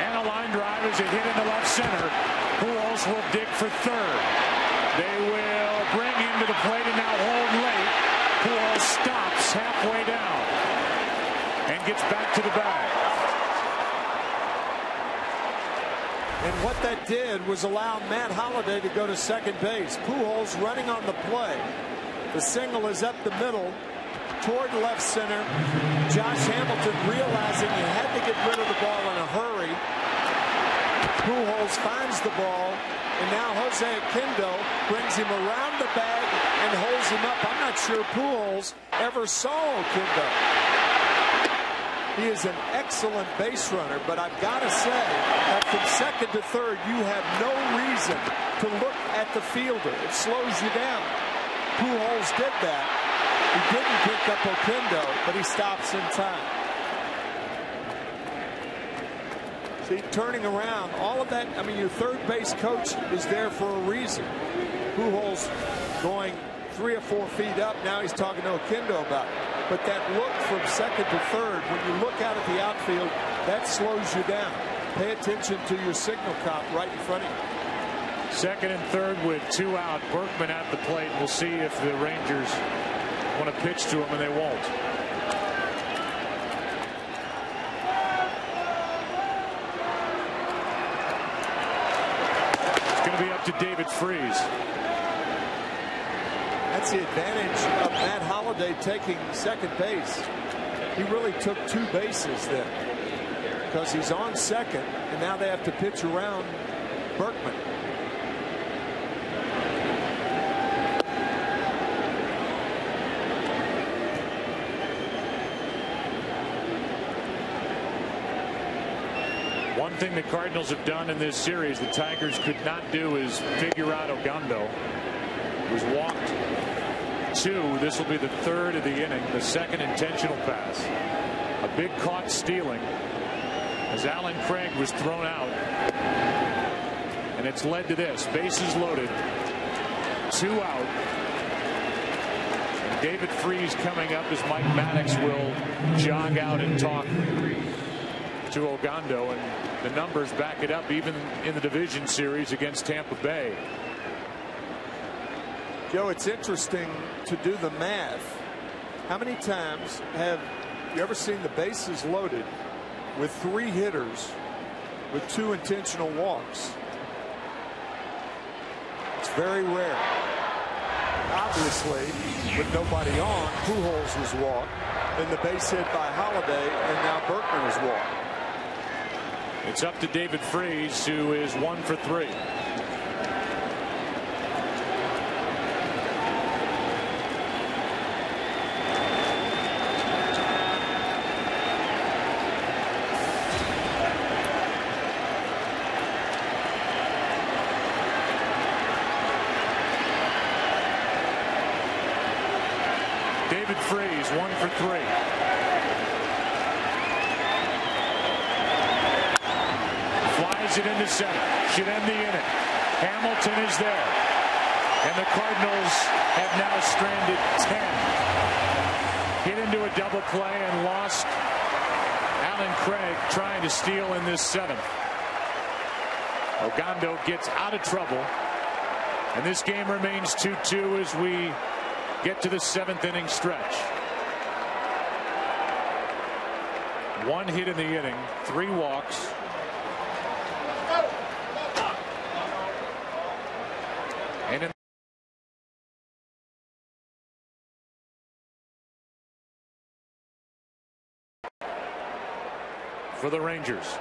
And a line drive is a hit into left center. Pujols will dig for 3rd. They will bring him to the plate and now hold late. Pujols stops halfway down and gets back to the bag. And what that did was allow Matt Holliday to go to second base. Pujols running on the play. The single is up the middle toward left center. Josh Hamilton realizing he had to get rid of the ball in a hurry. Pujols finds the ball, and now Jose Oquendo brings him around the bag and holds him up. I'm not sure Pujols ever saw Oquendo. He is an excellent base runner, but I've got to say that from second to third, you have no reason to look at the fielder. It slows you down. Pujols did that. He didn't pick up Oquendo, but he stops in time. See, turning around, all of that, I mean, your third base coach is there for a reason. Pujols going 3 or 4 feet up, now he's talking to Oquendo about it. But that look from second to third, when you look out at the outfield, that slows you down. Pay attention to your signal cop right in front of you. Second and third with 2 out. Berkman at the plate. We'll see if the Rangers want to pitch to him, and they won't. It's going to be up to David Freese. That's the advantage of Matt Holliday taking second base. He really took 2 bases then, because he's on second, and now they have to pitch around Berkman. One thing the Cardinals have done in this series the Tigers could not do is figure out Oquendo. He was walked 2. This will be the 3rd of the inning, the 2nd intentional pass. A big caught stealing as Alan Craig was thrown out. And it's led to this. Bases loaded. 2 out. And David Freese coming up as Mike Maddox will jog out and talk to Oquendo, and the numbers back it up even in the division series against Tampa Bay. Joe, it's interesting to do the math. How many times have you ever seen the bases loaded with 3 hitters with 2 intentional walks? It's very rare. Obviously, with nobody on, Pujols was walked, then the base hit by Holliday, and now Berkman was walked. It's up to David Freese, who is 1 for 3. David Freese, 1 for 3. It into center. Should end the inning. Hamilton is there. And the Cardinals have now stranded 10. Hit into a double play and lost Alan Craig trying to steal in this 7th. Oquendo gets out of trouble. And this game remains 2-2 as we get to the 7th inning stretch. 1 hit in the inning, 3 walks. And in for the Rangers.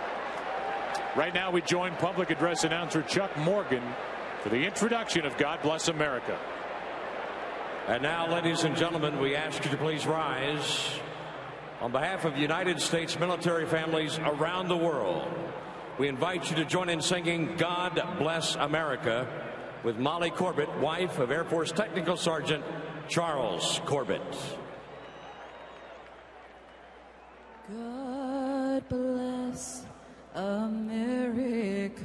Right now we join public address announcer Chuck Morgan for the introduction of God Bless America. And now, ladies and gentlemen, we ask you to please rise. On behalf of United States military families around the world, we invite you to join in singing God Bless America with Molly Corbett, wife of Air Force Technical Sergeant Charles Corbett. God bless America,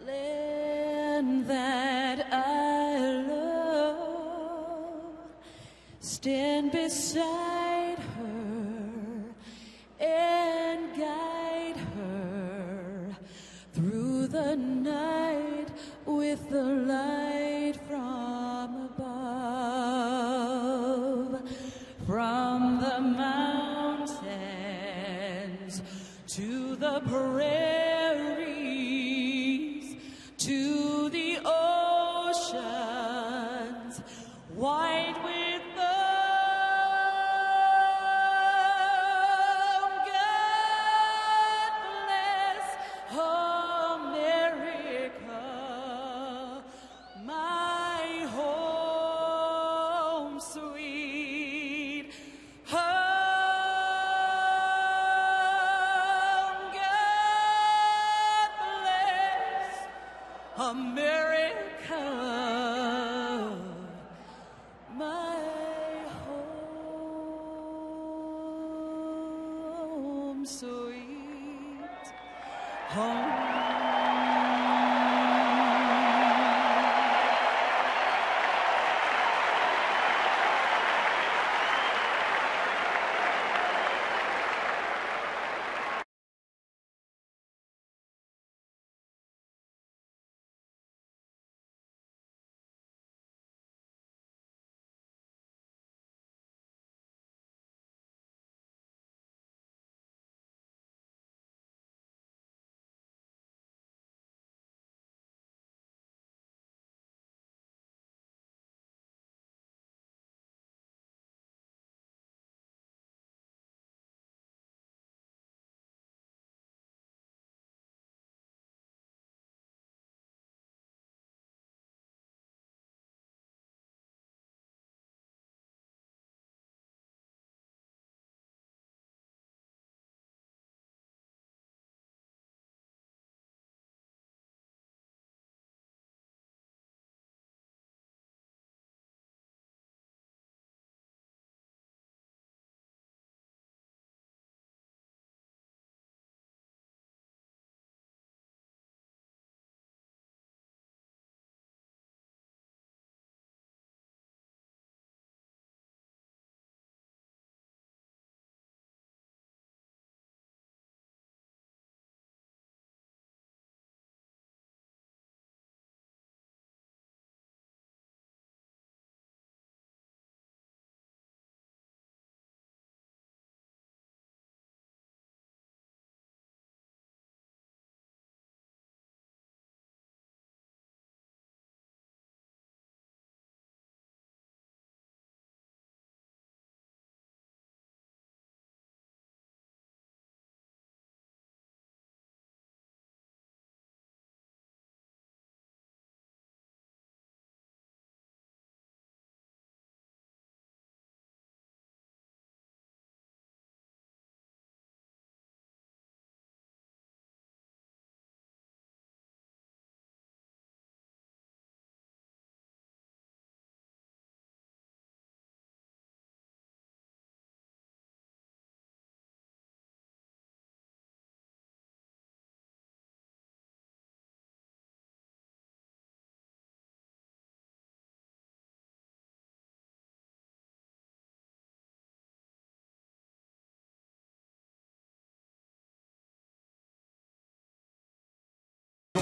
land that I love. Stand beside her and guide her through the night with the light from above, from the mountains to the prairies, to the oceans, white with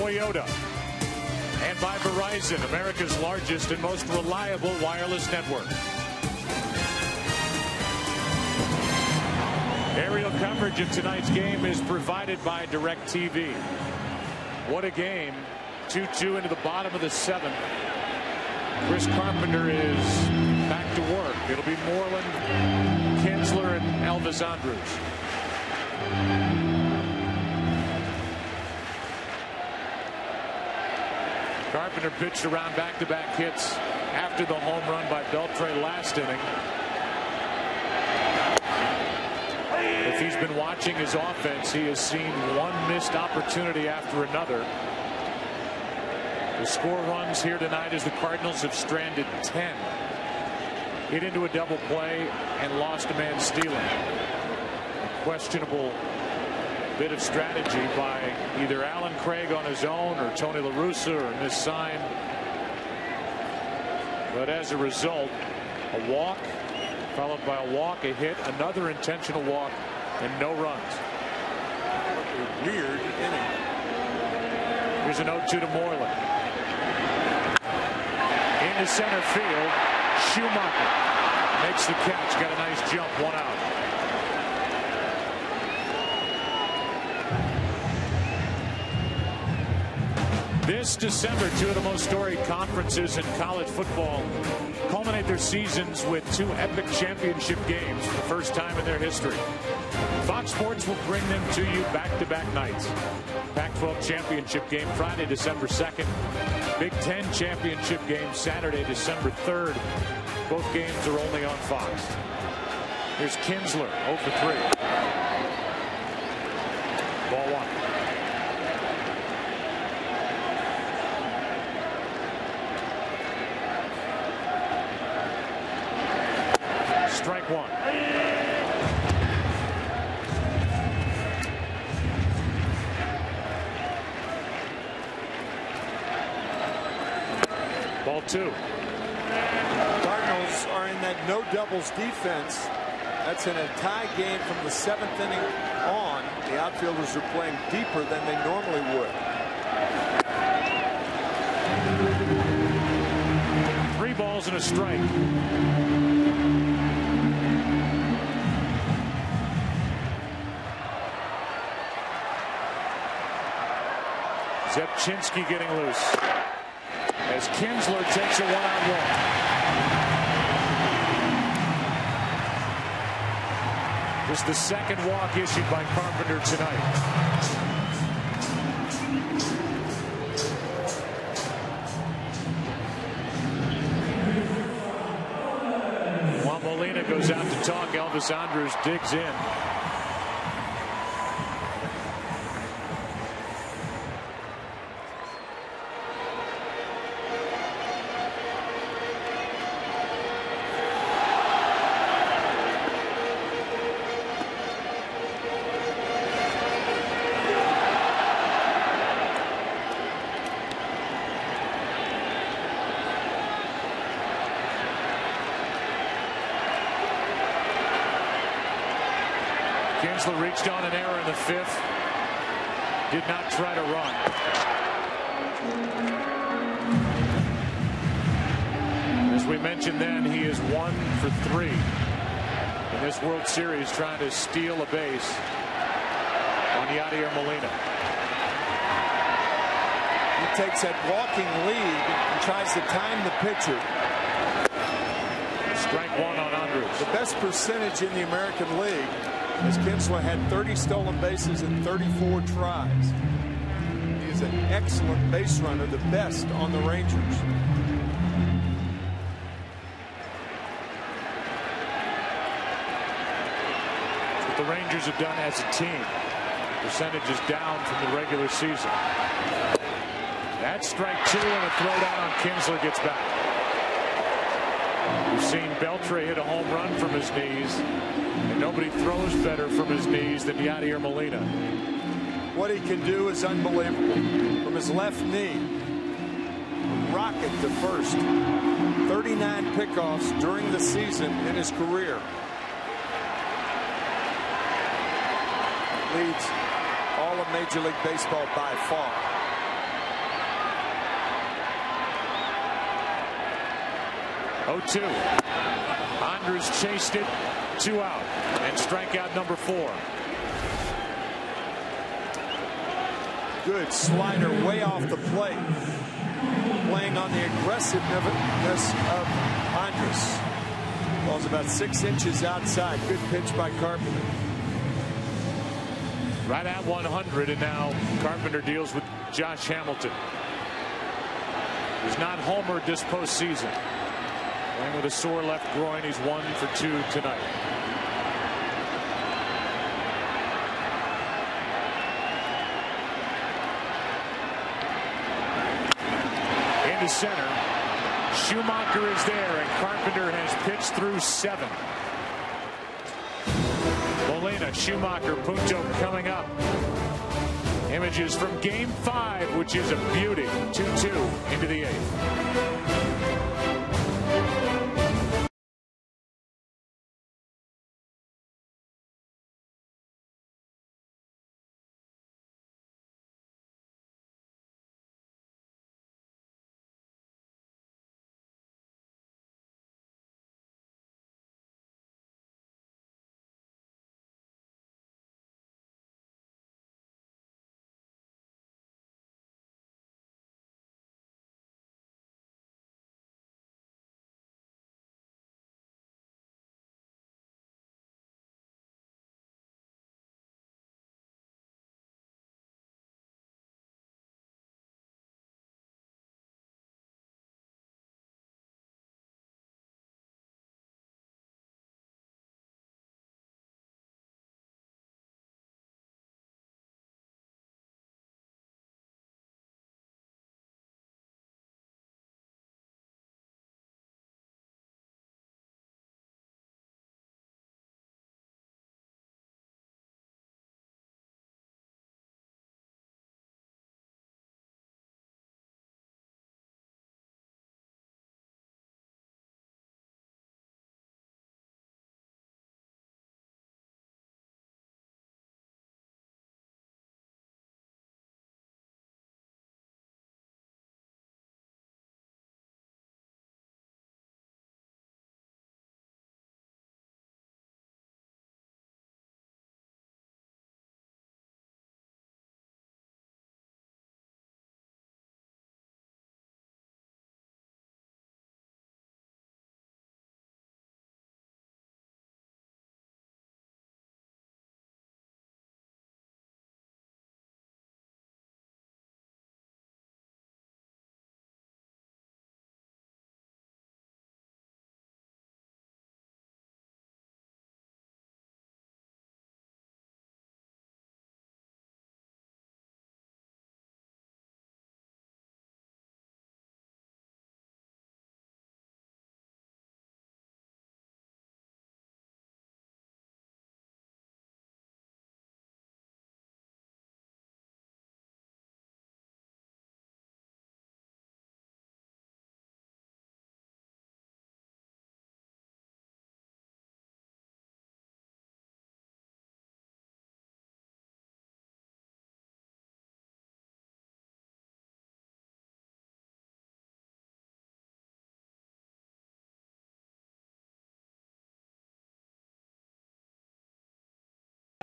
Toyota, and by Verizon, America's largest and most reliable wireless network. Aerial coverage of tonight's game is provided by DirecTV. What a game. 2-2 into the bottom of the seventh. Chris Carpenter is back to work. It'll be Moreland, Kinsler, and Elvis Andrus. Carpenter pitched around back-to-back hits after the home run by Beltre last inning. If he's been watching his offense, he has seen one missed opportunity after another. The score runs here tonight as the Cardinals have stranded 10. Hit into a double play and lost a man stealing. A questionable bit of strategy by either Alan Craig on his own or Tony La Russa or a missed sign. But as a result, a walk followed by a walk, a hit, another intentional walk, and no runs. Weird inning. Here's an 0-2 to Moreland. Into center field, Schumacher makes the catch, got a nice jump, one out. This December, two of the most storied conferences in college football culminate their seasons with two epic championship games for the first time in their history. Fox Sports will bring them to you back-to-back nights. Pac-12 championship game Friday, December 2nd. Big Ten championship game Saturday, December 3rd. Both games are only on Fox. Here's Kinsler, 0 for 3. Ball one. Strike one. Ball 2. Cardinals are in that no doubles defense. That's in a tie game from the 7th inning on. The outfielders are playing deeper than they normally would. 3 balls and a strike. Zepchinski getting loose as Kinsler takes a 1-out walk. Just the second walk issued by Carpenter tonight. While Molina goes out to talk, Elvis Andrus digs in. Kinsler reached on an error in the 5th. Did not try to run. As we mentioned then, he is 1 for 3 in this World Series, trying to steal a base on Yadier Molina. He takes that walking lead and tries to time the pitcher. Strike 1 on Andrus. The best percentage in the American League, as Kinsler had 30 stolen bases in 34 tries. He is an excellent base runner, the best on the Rangers. That's what the Rangers have done as a team. Percentage is down from the regular season. That's strike 2 and a throwdown on Kinsler gets back. We've seen Beltre hit a home run from his knees, and nobody throws better from his knees than Yadier Molina. What he can do is unbelievable. From his left knee, rocket to first. 39 pickoffs during the season in his career. Leads all of Major League Baseball by far. Oh, 2. Andrus chased it, 2 out, and strikeout number 4. Good slider way off the plate. Playing on the aggressiveness of Andrus. Ball's about 6 inches outside. Good pitch by Carpenter. Right at 100, and now Carpenter deals with Josh Hamilton. He's not homered this postseason. Playing with a sore left groin, he's 1 for 2 tonight. Into center. Schumacher is there, and Carpenter has pitched through 7. Molina, Schumacher, Punto coming up. Images from Game 5, which is a beauty. 2-2 into the 8th.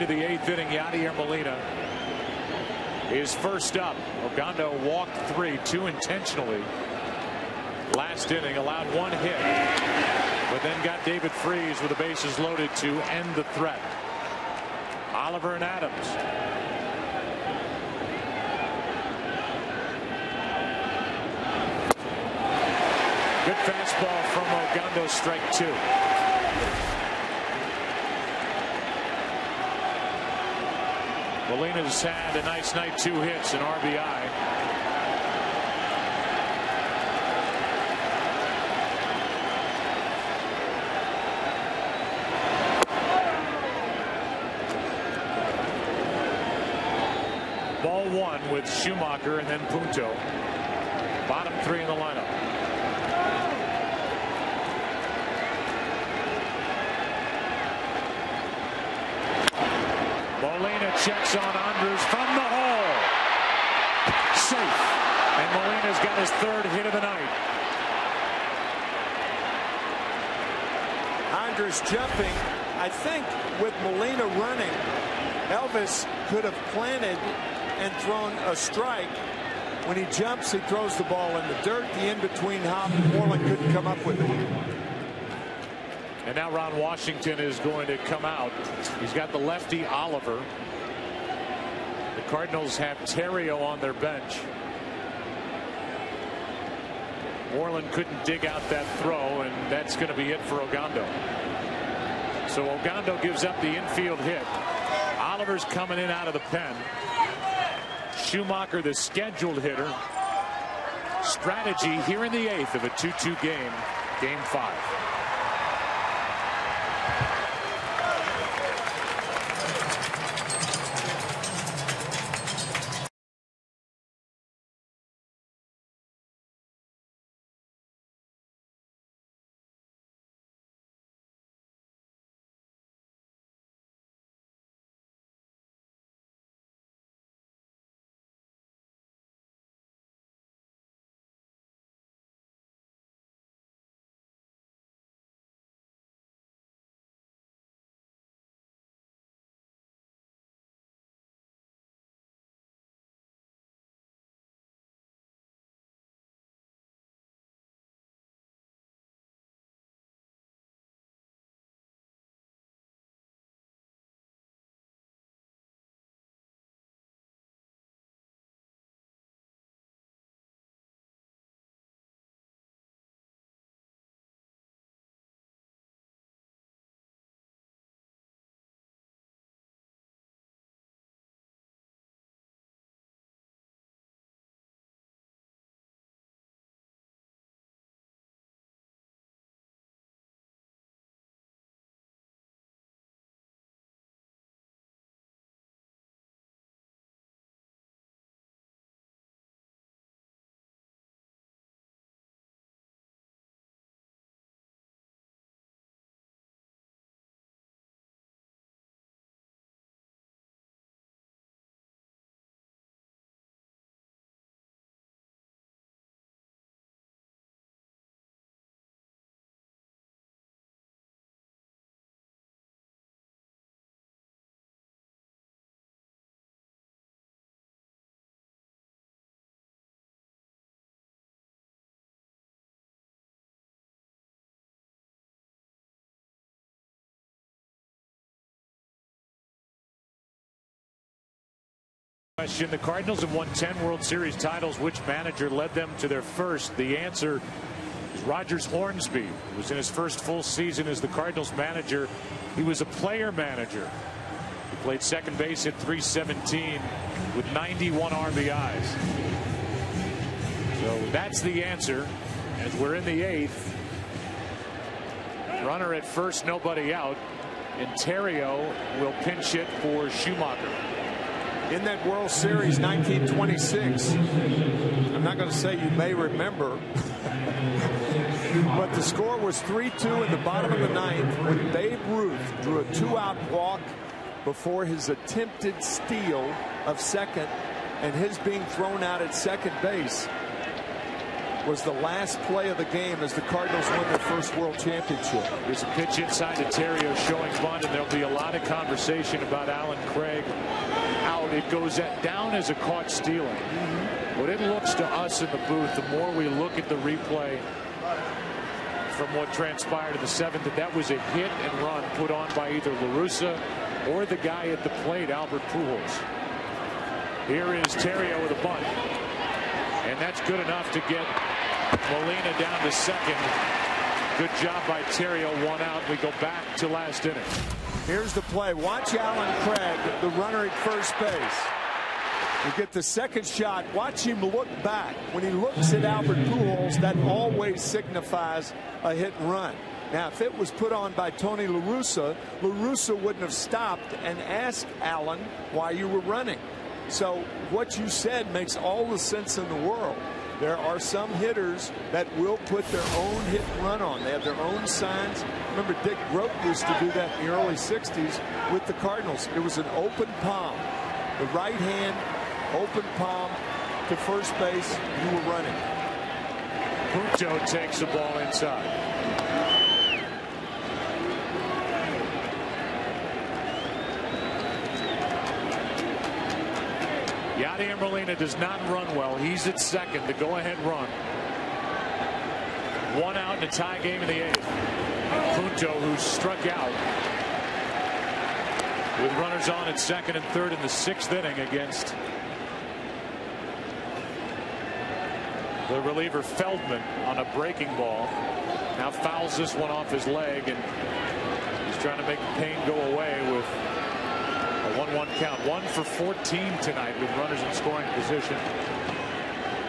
To the 8th inning, Yadier Molina is first up. Ogando walked 3, 2 intentionally. Last inning, allowed 1 hit, but then got David Freese with the bases loaded to end the threat. Oliver and Adams. Good fastball from Ogando, strike 2. Molina's had a nice night, 2 hits and RBI. Ball 1 with Schumacher and then Punto. Bottom 3 in the lineup. Molina checks on Andrus from the hole. Safe. And Molina's got his 3rd hit of the night. Andrus jumping. I think with Molina running, Elvis could have planted and thrown a strike. When he jumps, he throws the ball in the dirt. The in-between hop, Moreland couldn't come up with it. And now Ron Washington is going to come out. He's got the lefty Oliver. The Cardinals have Terrio on their bench. Moreland couldn't dig out that throw, and that's going to be it for Ogando. So Ogando gives up the infield hit. Oliver's coming in out of the pen. Schumacher, the scheduled hitter. Strategy here in the 8th of a 2-2 game, game 5. The Cardinals have won 10 World Series titles. Which manager led them to their first? The answer is Rogers Hornsby. It was in his first full season as the Cardinals manager. He was a player manager. He played second base at .317 with 91 RBIs. So that's the answer as we're in the 8th. Runner at first, nobody out. And Terrio will pinch hit for Schumacher. In that World Series 1926, I'm not going to say you may remember, but the score was 3-2 in the bottom of the 9th when Babe Ruth drew a 2-out walk before his attempted steal of second and his being thrown out at second base. was the last play of the game as the Cardinals win their first World Championship. There's a pitch inside to Theriot showing bunt, and there'll be a lot of conversation about Allen Craig out. It goes down as a caught stealing. But it looks to us in the booth, the more we look at the replay from what transpired in the 7th, that was a hit and run put on by either La Russa or the guy at the plate, Albert Pujols. Here is Theriot with a bunt. And that's good enough to get Molina down to second. Good job by Theriot, 1 out. We go back to last inning. Here's the play. Watch Allen Craig, the runner at first base. You get the second shot. Watch him look back. When he looks at Albert Pujols, that always signifies a hit and run. Now, if it was put on by Tony La Russa wouldn't have stopped and asked Allen why you were running. So what you said makes all the sense in the world. There are some hitters that will put their own hit and run on. They have their own signs. Remember, Dick Groat used to do that in the early 60s with the Cardinals. It was an open palm. The right hand, open palm to first base, you were running. Punto takes the ball inside. Yadier Molina does not run well. He's at second, the go-ahead run. 1 out in a tie game in the 8th. Punto, who struck out with runners on at second and third in the 6th inning against the reliever Feldman on a breaking ball. Now fouls this one off his leg, and he's trying to make the pain go away with a 1-1 count. 1 for 14 tonight with runners in scoring position.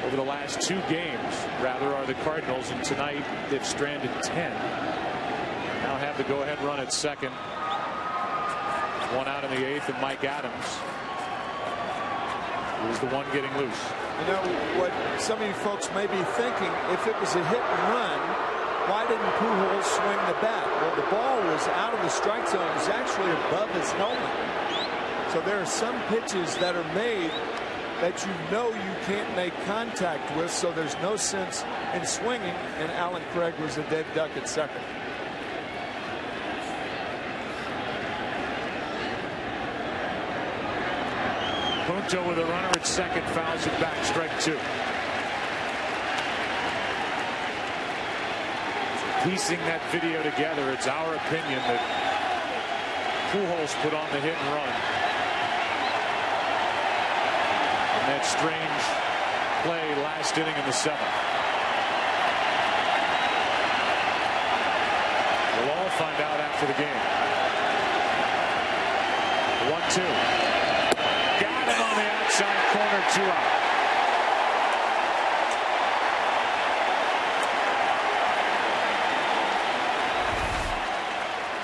Over the last 2 games, rather, are the Cardinals, and tonight they've stranded 10. Now have the go-ahead run at second. 1 out in the 8th, and Mike Adams is the one getting loose. You know what some of you folks may be thinking, if it was a hit and run, why didn't Pujols swing the bat? Well, the ball was out of the strike zone. It was actually above his helmet. So there are some pitches that are made that you know you can't make contact with, so there's no sense in swinging, and Allen Craig was a dead duck at second. Punto with a runner at second, fouls it back, strike 2. Piecing that video together, it's our opinion that Pujols put on the hit and run. And that strange play last inning in the 7th. We'll all find out after the game. 1-2. Got him on the outside corner, 2 out.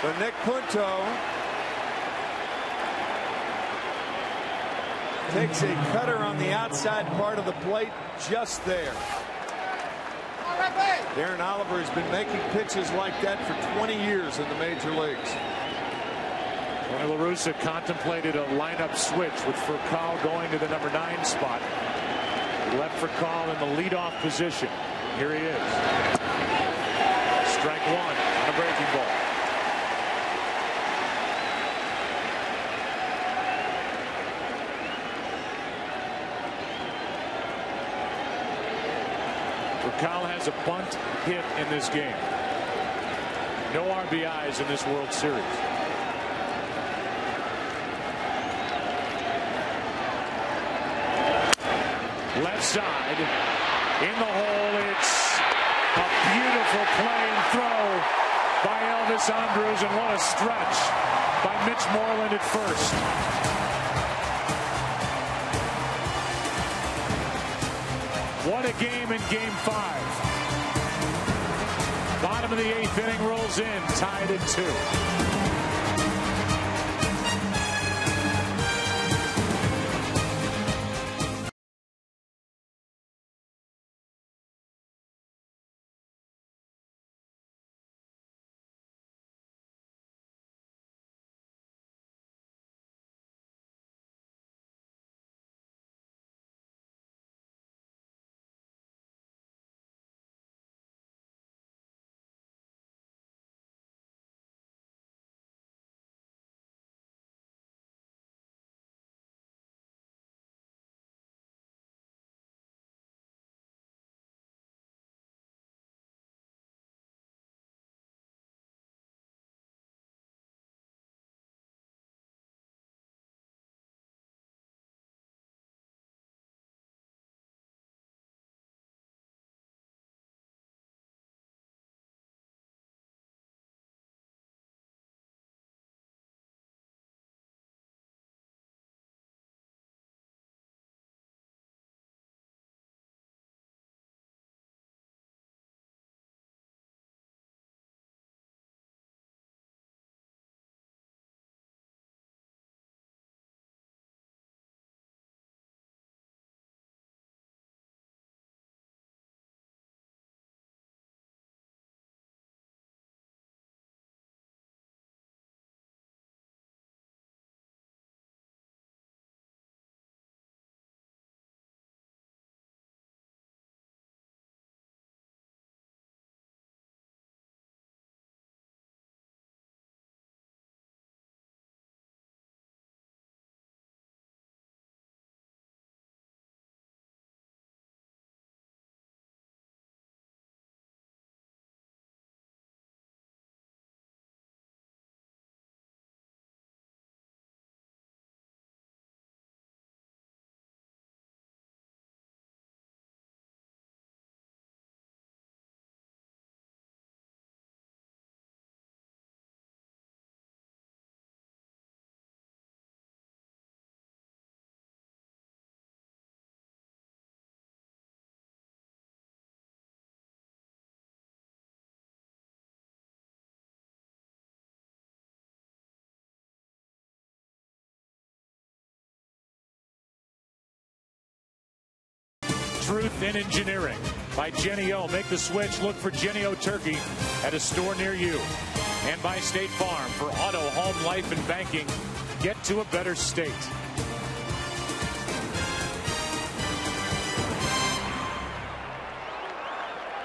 So Nick Punto takes a cutter on the outside part of the plate, just there. Darren Oliver has been making pitches like that for 20 years in the major leagues. Tony La Russa contemplated a lineup switch with Furcal going to the number 9 spot. He left Furcal in the leadoff position. Here he is. Strike 1 on a breaking ball. Furcal has a bunt hit in this game. No RBIs in this World Series. Left side, in the hole, it's a beautiful play and throw by Elvis Andrus, and what a stretch by Mitch Moreland at first. What a game in Game 5. Bottom of the 8th inning rolls in, tied at 2. truth in engineering by Jennie-O. Make the switch. Look for Jennie-O Turkey at a store near you. And by State Farm for auto, home, life, and banking. Get to a better state.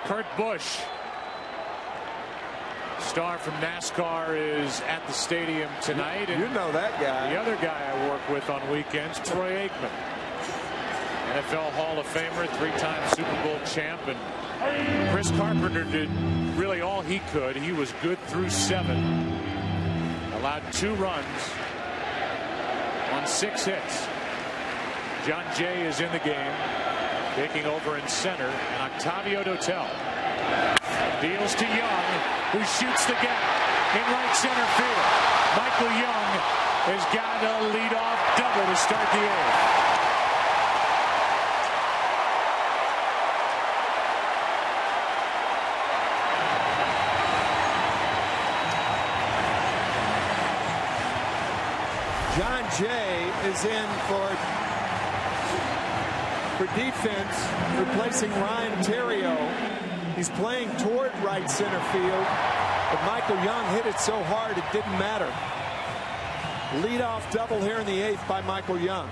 Kurt Busch, star from NASCAR, is at the stadium tonight. You know that guy. The other guy I work with on weekends, Troy Aikman. NFL Hall of Famer, 3-time Super Bowl champ. And Chris Carpenter did really all he could. He was good through 7. Allowed 2 runs on 6 hits. John Jay is in the game. Taking over in center, and Octavio Dotel deals to Young, who shoots the gap in right center field. Michael Young has got a leadoff double to start the 8th. John Jay is in for defense, replacing Ryan Theriot. He's playing toward right center field, but Michael Young hit it so hard it didn't matter. Leadoff double here in the 8th by Michael Young.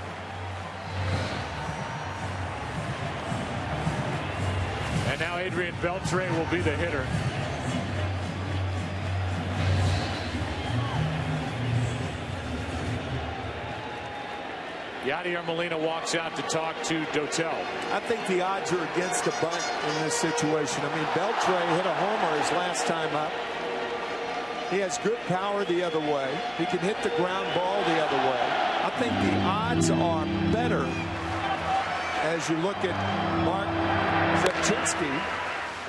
And now Adrian Beltre will be the hitter. Yadier Molina walks out to talk to Dotel. I think the odds are against a bunt in this situation. I mean, Beltre hit a homer his last time up. He has good power the other way. He can hit the ground ball the other way. I think the odds are better as you look at Mark Zepchinski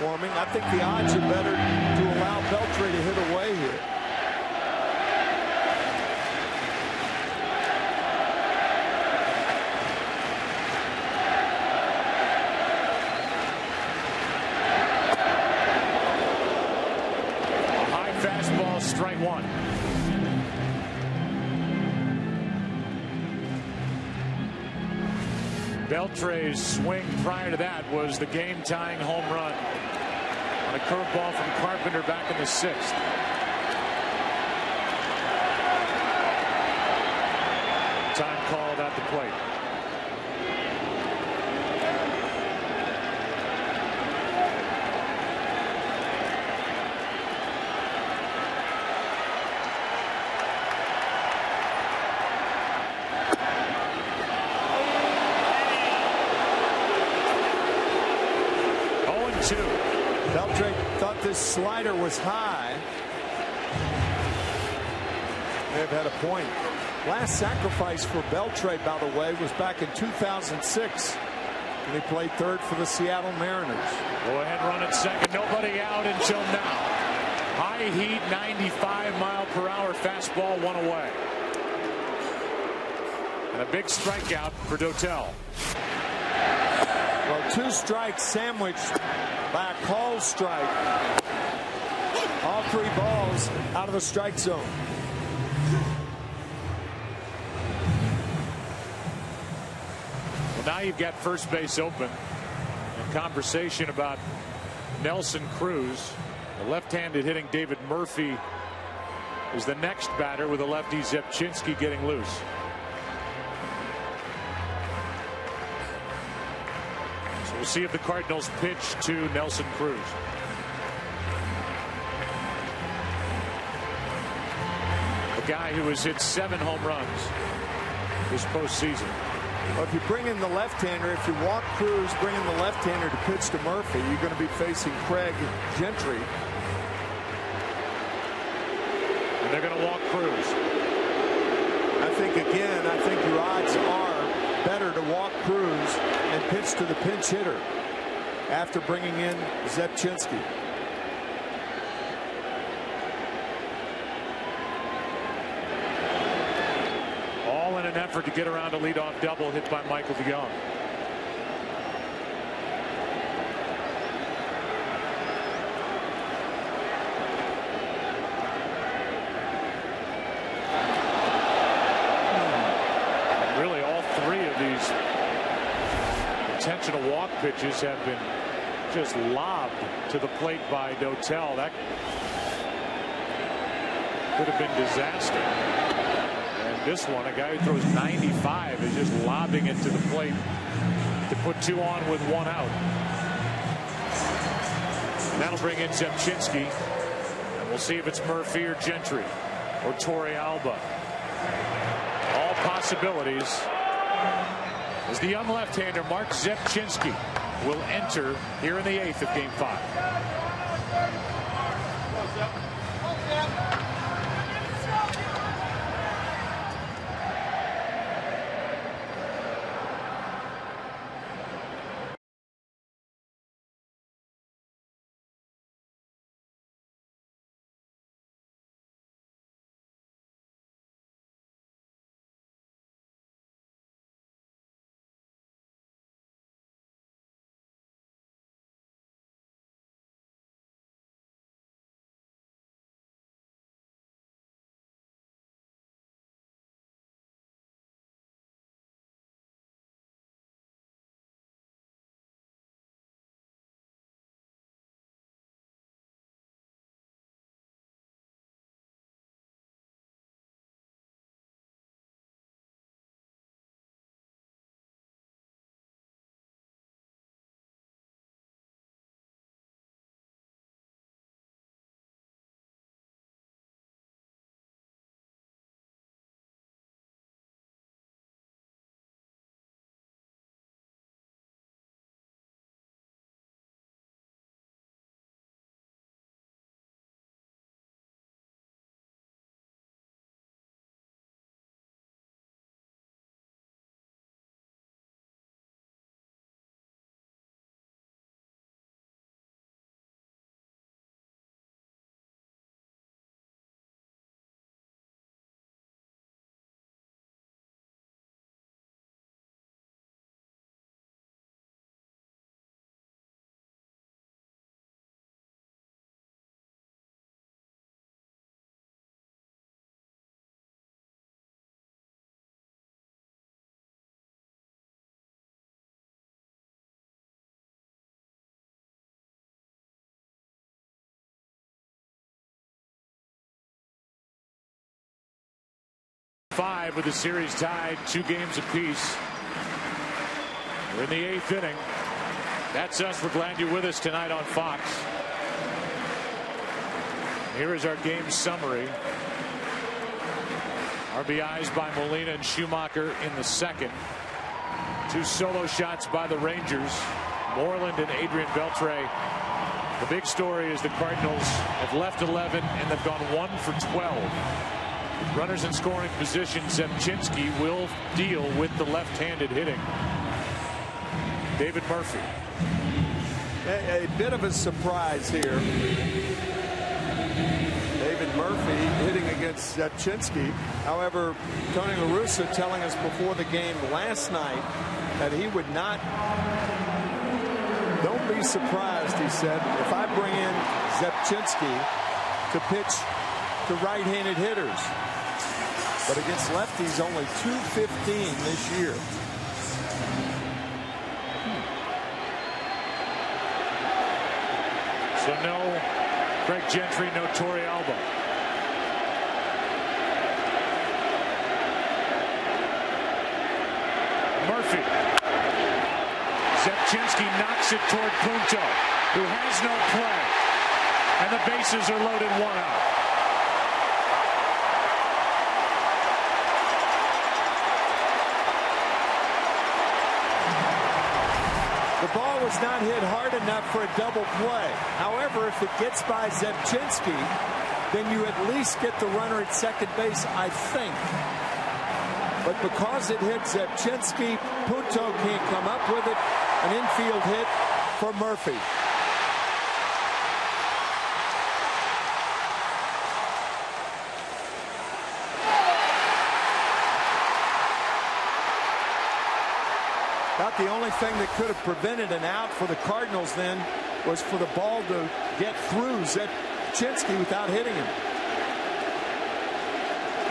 warming. I think the odds are better to allow Beltre to hit away here. Strike 1. Beltre's swing prior to that was the game-tying home run on a curveball from Carpenter back in the 6th. Time called at the plate. Beltre thought this slider was high. They've had a point. Last sacrifice for Beltre, by the way, was back in 2006 when he played third for the Seattle Mariners. Go ahead, run at second. Nobody out until now. High heat, 95-mile-per-hour fastball, 1 away. And a big strikeout for Dotel. Well, 2 strikes sandwiched by a called strike. All 3 balls out of the strike zone. Well, now you've got first base open. And conversation about Nelson Cruz. The left-handed hitting David Murphy is the next batter, with a lefty Zepchinski getting loose. We'll see if the Cardinals pitch to Nelson Cruz. A guy who has hit 7 home runs this postseason. Well, if you bring in the left-hander, if you walk Cruz, bring in the left-hander to pitch to Murphy, you're going to be facing Craig Gentry. And they're going to walk Cruz. I think your odds are better to walk Cruz and pitch to the pinch hitter after bringing in Zepchinski. All in an effort to get around a leadoff double hit by Michael DeYoung. conventional walk pitches have been just lobbed to the plate by Dotel. That could have been disaster. And this one, a guy who throws 95 is just lobbing it to the plate to put 2 on with 1 out. And that'll bring in Zepchinski. And we'll see if it's Murphy or Gentry or Torey Alba. All possibilities. As the young left-hander Mark Zepchinski will enter here in the 8th of Game 5. Five with the series tied 2 games apiece. We're in the 8th inning. That's us. We're glad you're with us tonight on Fox. Here is our game summary. RBIs by Molina and Schumacher in the 2nd. 2 solo shots by the Rangers, Moreland and Adrian Beltre. The big story is the Cardinals have left 11 and they've gone 1 for 12. Runners in scoring position. Zepchinski will deal with the left-handed hitting. David Murphy. A bit of a surprise here. David Murphy hitting against Zepchinski. However, Tony La Russa telling us before the game last night that he would not. Don't be surprised, he said, if I bring in Zepchinski to pitch to right-handed hitters. But against lefties, only .215 this year. So no Craig Gentry, no Torey Alba. Murphy. Zepchinski knocks it toward Punto, who has no play. And the bases are loaded, 1 out. The ball was not hit hard enough for a double play. However, if it gets by Zepchinski, then you at least get the runner at second base, I think. But because it hit Zepchinski, Punto can't come up with it. An infield hit for Murphy. About the only thing that could have prevented an out for the Cardinals then was for the ball to get through Zepchinski without hitting him.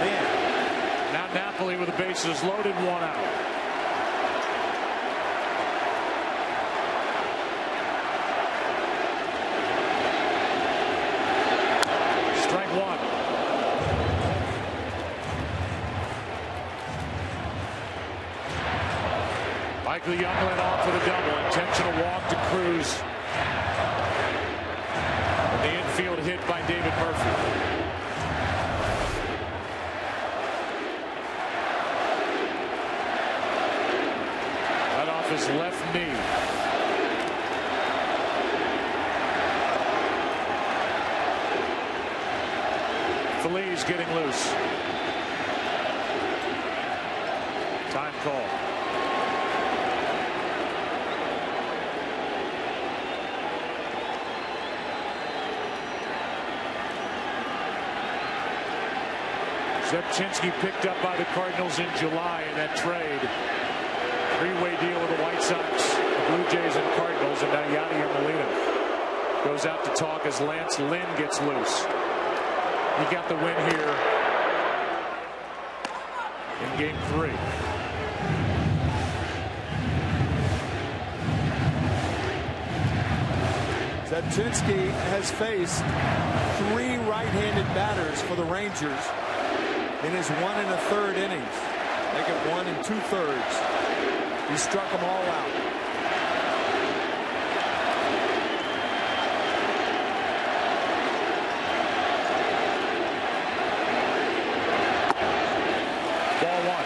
Man. Now Napoli with the bases loaded, 1 out. Michael Young led off with a double. Intentional walk to Cruz. And the infield hit by David Murphy. Right off his left knee. Feliz getting loose. Time call. Zepchinski picked up by the Cardinals in July in that trade. Three-way deal with the White Sox, the Blue Jays, and Cardinals, and now Yadier Molina goes out to talk as Lance Lynn gets loose. He got the win here in Game 3. Zepchinski has faced 3 right-handed batters for the Rangers in his 1 1/3 innings. Make it 1 2/3. He struck them all out. Ball 1.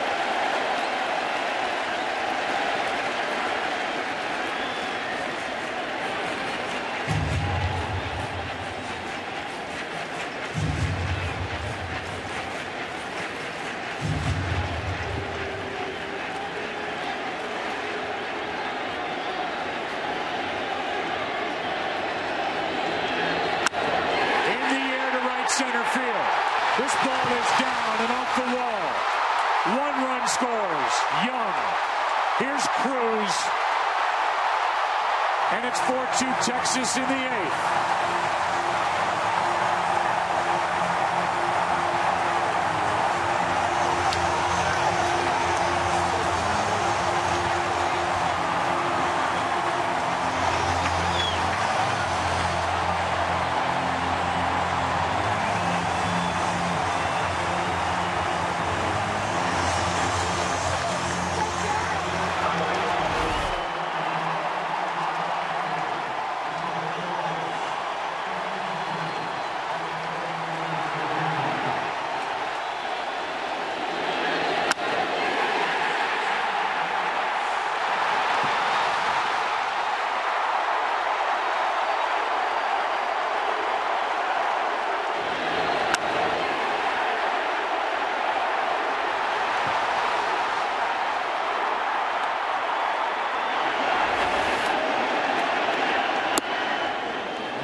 Center field. This ball is down and off the wall. 1 run scores. Young. Here's Cruz. And it's 4-2 Texas in the 8th.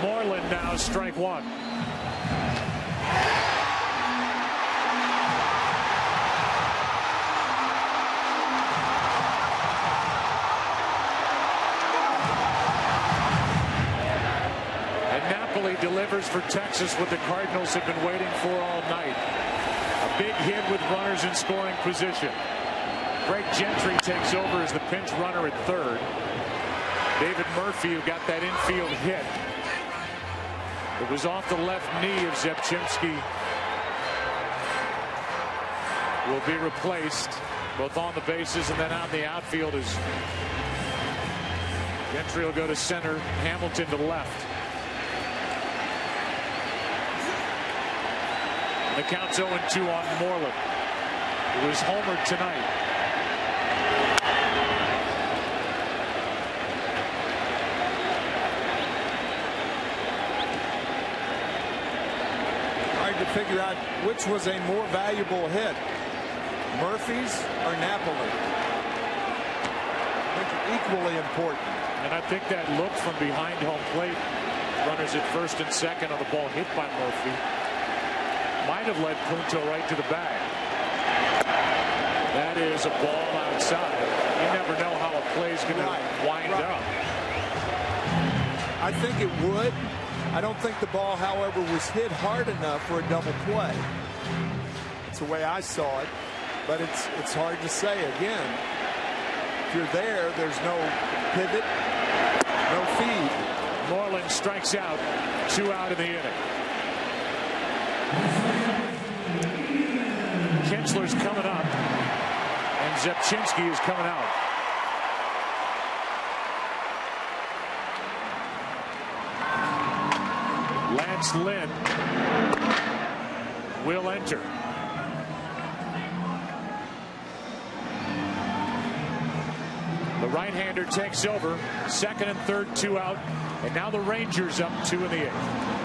Moreland now strike 1. And Napoli delivers for Texas what the Cardinals have been waiting for all night. A big hit with runners in scoring position. Greg Gentry takes over as the pinch runner at third. David Murphy, who got that infield hit. It was off the left knee of Zepchinski. Will be replaced both on the bases and then out in the outfield as Gentry will go to center, Hamilton to left. The count's 0-2 on Moreland, who was homered tonight. To figure out which was a more valuable hit, Murphy's or Napoli. I think equally important. And I think that look from behind home plate, runners at first and second on the ball hit by Murphy, might have led Punto right to the bag. That is a ball outside. You never know how a play's going to wind up. I think it would. I don't think the ball, however, was hit hard enough for a double play. That's the way I saw it, but it's hard to say. Again, if you're there, there's no pivot, no feed. Moreland strikes out, 2 out in the inning. Kinsler's coming up, and Zepchinski is coming out. Lance Lynn will enter. The right-hander takes over. Second and third, 2 out. And now the Rangers up 2 in the 8th.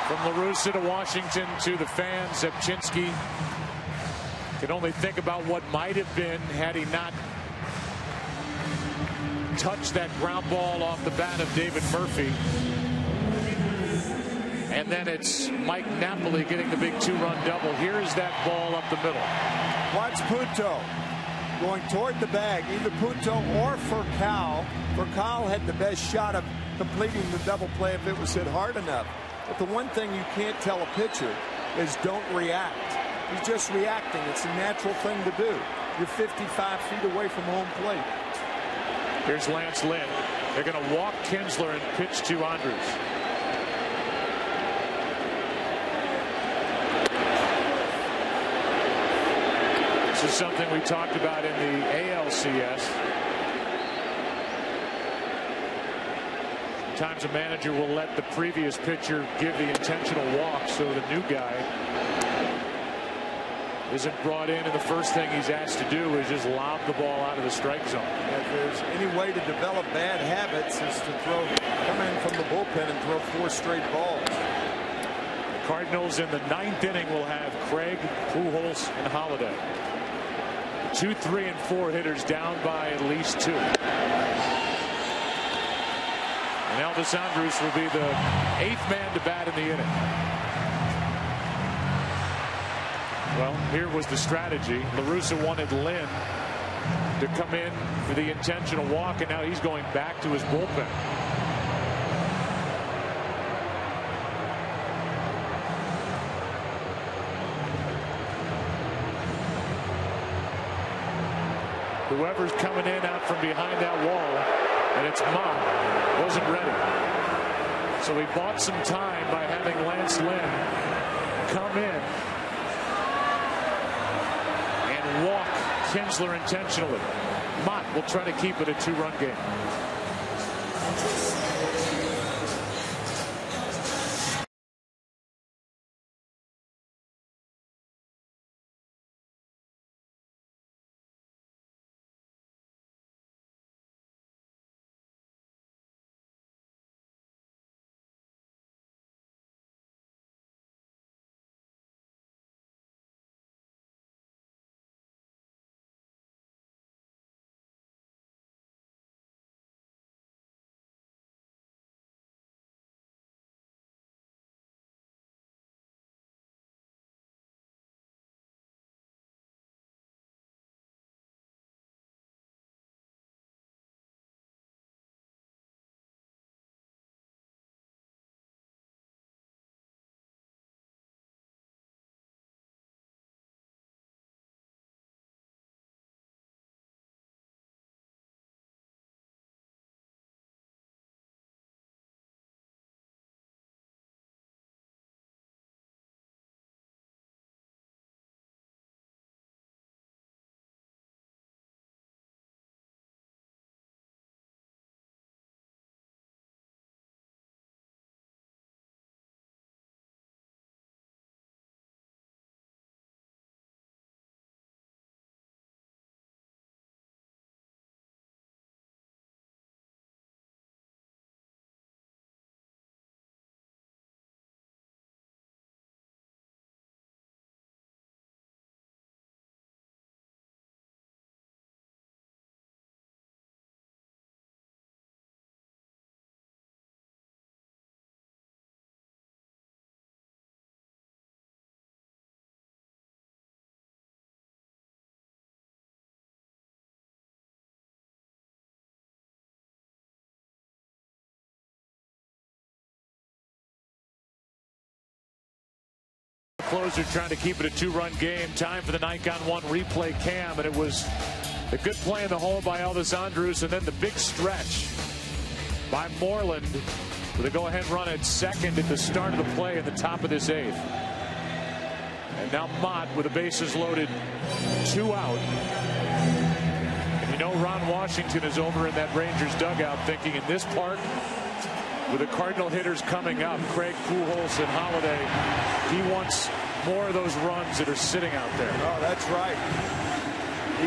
From La Russa to Washington to the fans, Zebchinski can only think about what might have been had he not touched that ground ball off the bat of David Murphy. And then it's Mike Napoli getting the big 2-run double. Here's that ball up the middle. Watch Puto going toward the bag, either Puto or Furcal. Furcal had the best shot of completing the double play if it was hit hard enough. But the one thing you can't tell a pitcher is don't react. He's just reacting. It's a natural thing to do. You're 55 feet away from home plate. Here's Lance Lynn. They're going to walk Kinsler and pitch to Andrus. This is something we talked about in the ALCS. Sometimes a manager will let the previous pitcher give the intentional walk so the new guy isn't brought in, and the first thing he's asked to do is just lob the ball out of the strike zone. If there's any way to develop bad habits is to come in from the bullpen and throw 4 straight balls. The Cardinals in the 9th inning will have Craig, Pujols, and Holiday. 2, 3, and 4 hitters down by at least 2. And Elvis Andrus will be the 8th man to bat in the inning. Well, here was the strategy. La Russa wanted Lynn to come in for the intentional walk, and now he's going back to his bullpen. Whoever's coming in out from behind that wall, and it's Mott, wasn't ready. So he bought some time by having Lance Lynn come in and walk Kinsler intentionally. Mott will try to keep it a 2-run game. closer trying to keep it a 2-run game. Time for the Nikon One replay cam, and it was a good play in the hole by Elvis Andrus, and then the big stretch by Moreland with a go-ahead run at second at the start of the play in the top of this 8th. And now Mott with the bases loaded, 2 out. And you know Ron Washington is over in that Rangers dugout thinking, in this park, with the Cardinal hitters coming up, Craig Pujols and Holiday, he wants more of those runs that are sitting out there. Oh, that's right.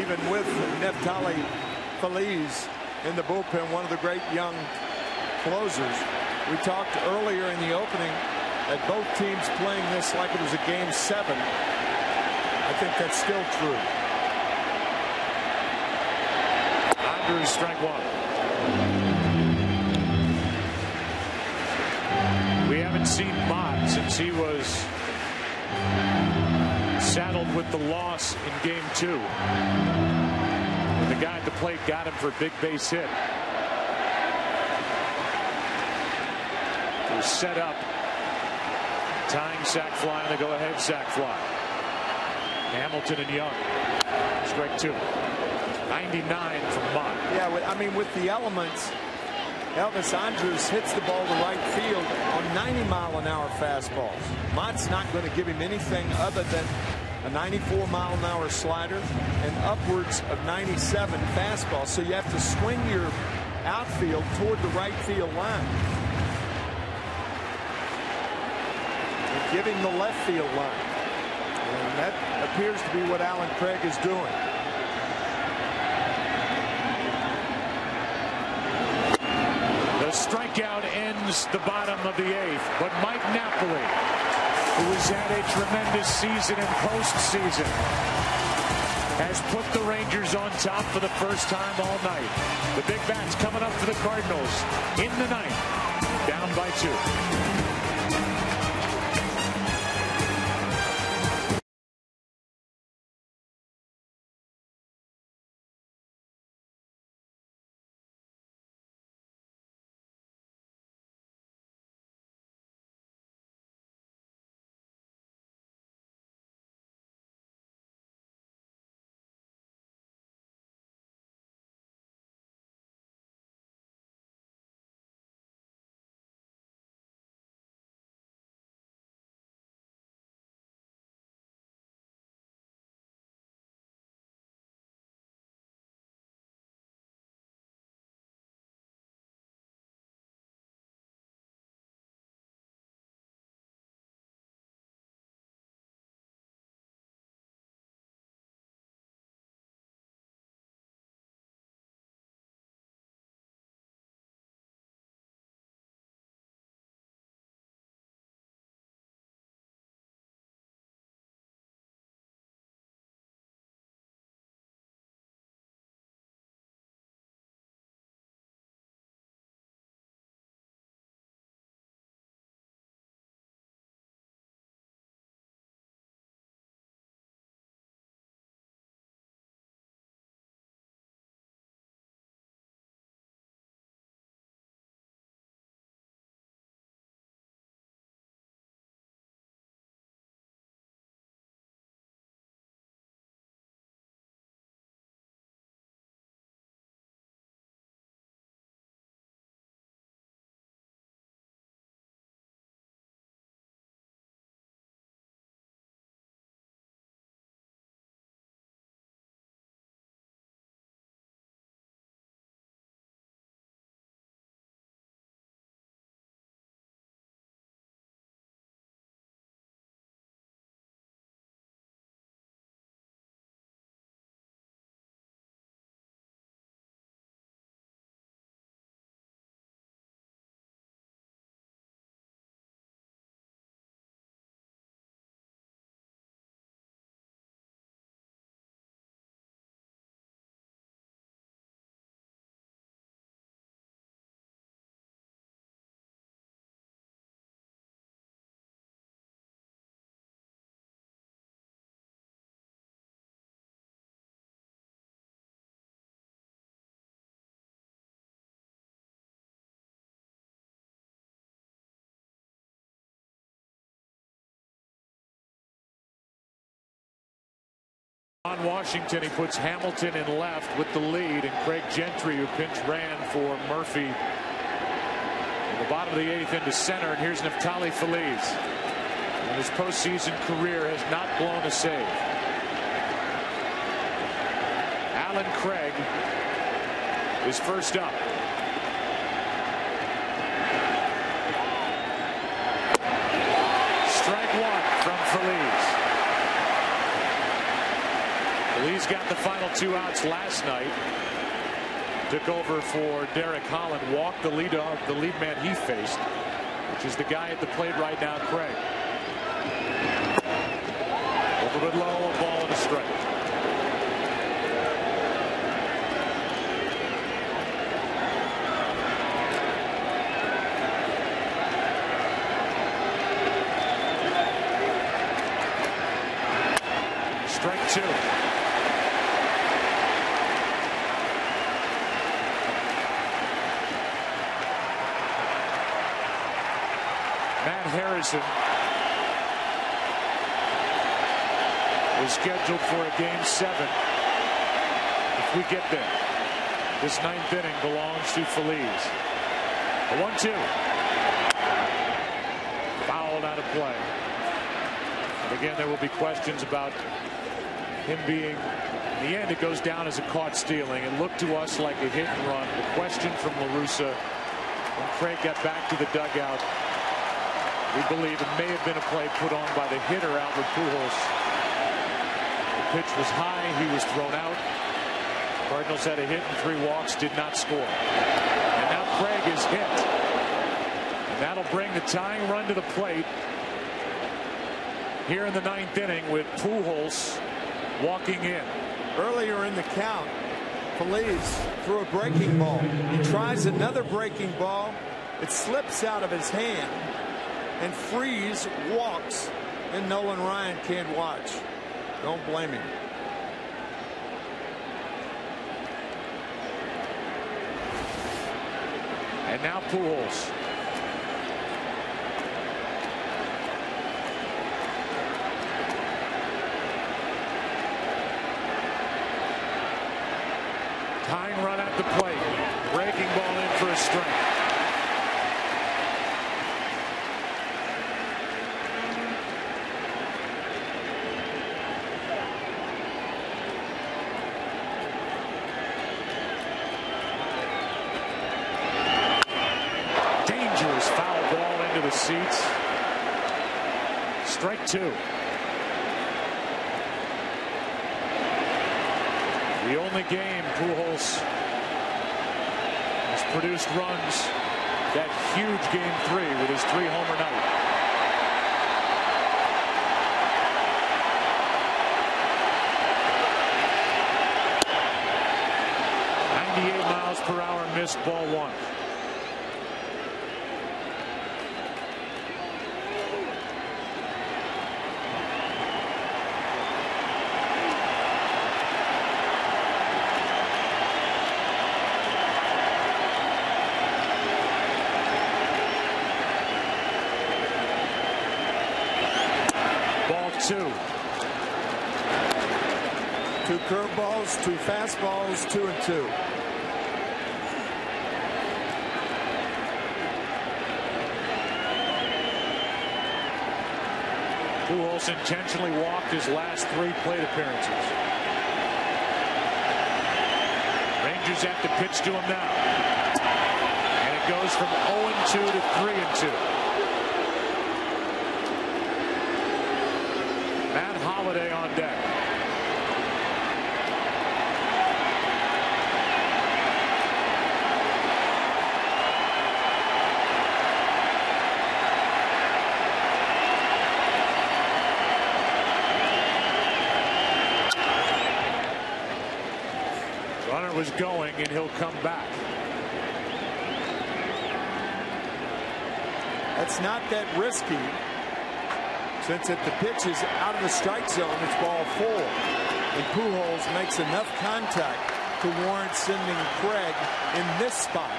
Even with Neftali Feliz in the bullpen, one of the great young closers. We talked earlier in the opening that both teams playing this like it was a game 7. I think that's still true. Andrus, strike 1. We haven't seen Mott since he was saddled with the loss in game 2. And the guy at the plate got him for a big base hit. It was set up. Tying sac fly on the go-ahead sac fly. Hamilton and Young. Strike 2. 99 from Mott. Yeah, I mean, with the elements, Elvis Andrus hits the ball to right field on 90-mile-an-hour fastballs. Mott's not going to give him anything other than a 94-mile-an-hour slider and upwards of 97 fastballs. So you have to swing your outfield toward the right field line. And give him the left field line. And that appears to be what Alan Craig is doing. The strikeout ends the bottom of the 8th, but Mike Napoli, who has had a tremendous season and postseason, has put the Rangers on top for the first time all night. The big bats coming up for the Cardinals in the 9th, down by 2. On Washington, he puts Hamilton in left with the lead, and Craig Gentry, who pinch ran for Murphy in the bottom of the 8th into center. And here's Neftali Feliz. In his postseason career has not blown a save. Alan Craig is first up. Strike one from Feliz. Feliz got the final 2 outs last night. Took over for Derek Holland. Walked the lead man he faced, which is the guy at the plate right now, Craig. A little bit low, a ball and a strike. Strike two. Matt Harrison is scheduled for a game 7 if we get there. This 9th inning belongs to Feliz. A 1-2. Fouled out of play. And again, there will be questions about him being, in the end, it goes down as a caught stealing. It looked to us like a hit and run. The question from La Russa when Craig got back to the dugout, we believe it may have been a play put on by the hitter, Albert Pujols. The pitch was high. He was thrown out. Cardinals had a hit and 3 walks, did not score. And now Craig is hit. And that'll bring the tying run to the plate here in the 9th inning with Pujols walking in. Earlier in the count, Feliz threw a breaking ball. He tries another breaking ball. It slips out of his hand, and Freese walks, and Nolan Ryan can't watch. Don't blame him. And now Pujols. Tying run at the plate. Breaking ball in for a strike. Dangerous foul ball into the seats. Strike 2. The only game Pujols has produced runs, that huge game 3 with his 3-homer night. mph missed ball 1. Two curveballs, 2 fastballs, 2-2. Pujols intentionally walked his last 3 plate appearances. Rangers have to pitch to him now. And it goes from 0-2 to 3-2. Matt Holliday on deck. Runner was going, and he'll come back. That's not that risky. Since if the pitch is out of the strike zone, it's ball 4. And Pujols makes enough contact to warrant sending Craig in this spot.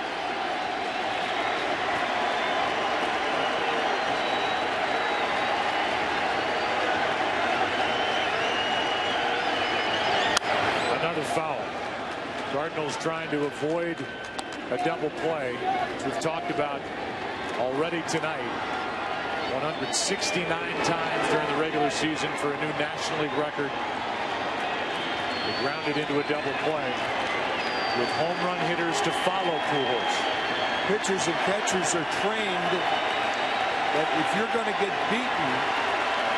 Cardinals trying to avoid a double play, as we've talked about already tonight. 169 times during the regular season for a new National League record. They grounded into a double play with home run hitters to follow Pujols. Pitchers and catchers are trained that if you're going to get beaten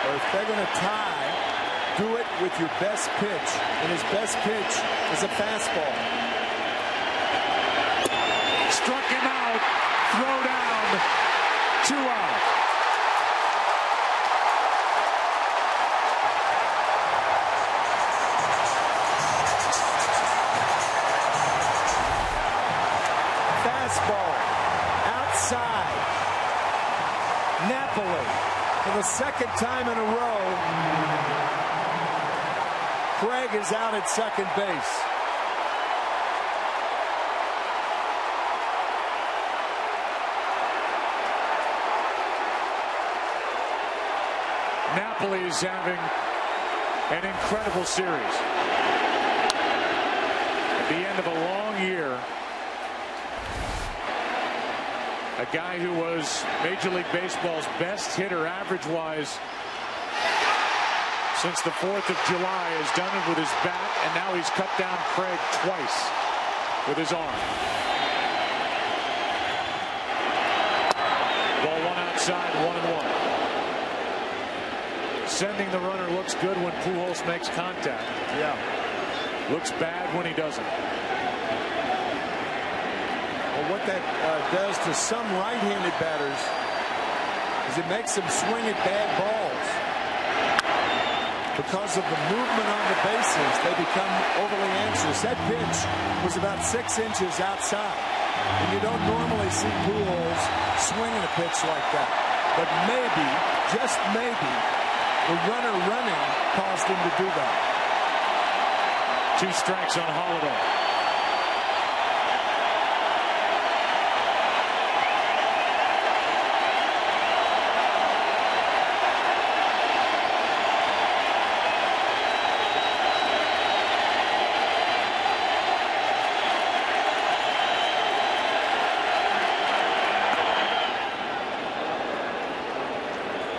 or if they're going to tie, do it with your best pitch. And his best pitch is a fastball. Struck him out. Throw down. 2 out. Fastball outside. Napoli for the second time in a row. Craig is out at second base. Napoli is having an incredible series. At the end of a long year, a guy who was Major League Baseball's best hitter average-wise since the 4th of July has done it with his bat, and now he's cut down Craig twice with his arm. Ball one outside, 1-1. Sending the runner looks good when Pujols makes contact. Yeah. Looks bad when he doesn't. Well, what that does to some right-handed batters is it makes them swing at bad balls. Because of the movement on the bases, they become overly anxious. That pitch was about 6 inches outside. And you don't normally see Pujols swinging a pitch like that. But maybe, just maybe, the runner running caused him to do that. 2 strikes on Holiday.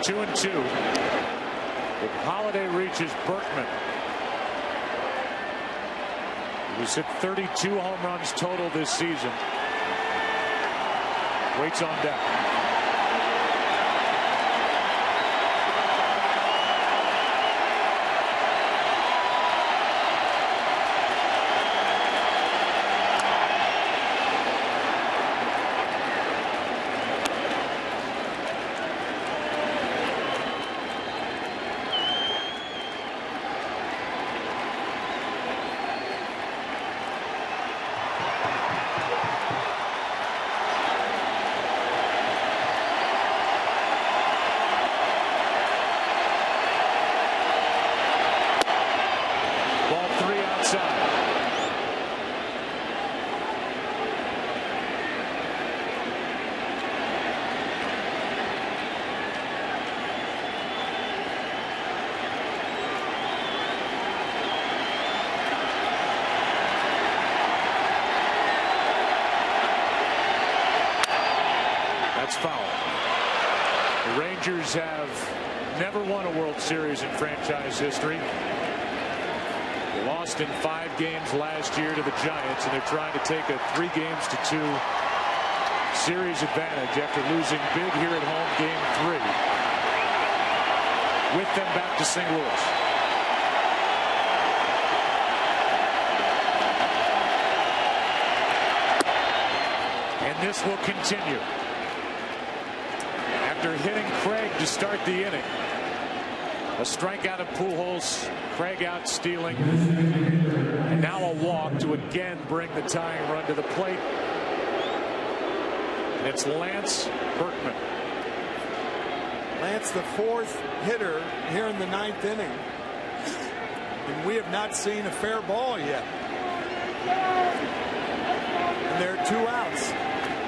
Two and two. If Holiday reaches Berkman, he's hit 32 home runs total this season. Waits on deck. That's foul. The Rangers have never won a World Series in franchise history. They lost in 5 games last year to the Giants, and they're trying to take a 3-2 series advantage after losing big here at home game 3. With them back to St. Louis. And this will continue. After hitting Craig to start the inning. A strikeout of Pujols, Craig out stealing, and now a walk to again bring the tying run to the plate. And it's Lance Berkman. Lance, the 4th hitter here in the 9th inning. And we have not seen a fair ball yet. And there are 2 outs.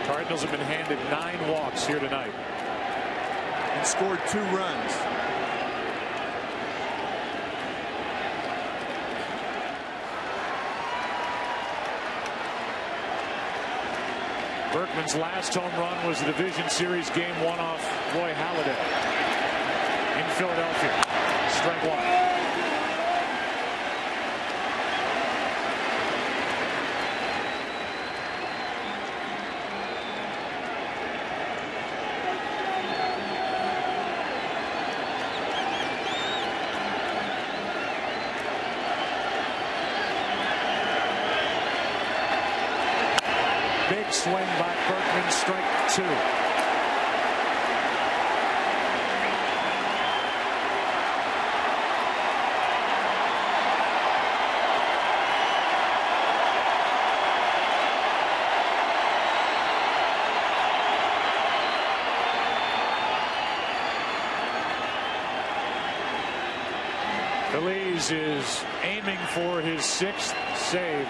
Cardinals have been handed 9 walks here tonight. And scored 2 runs. Berkman's last home run was the Division Series Game 1 off Roy Halladay in Philadelphia. Strike one. Big swing by Berkman, strike two. Feliz is aiming for his 6th save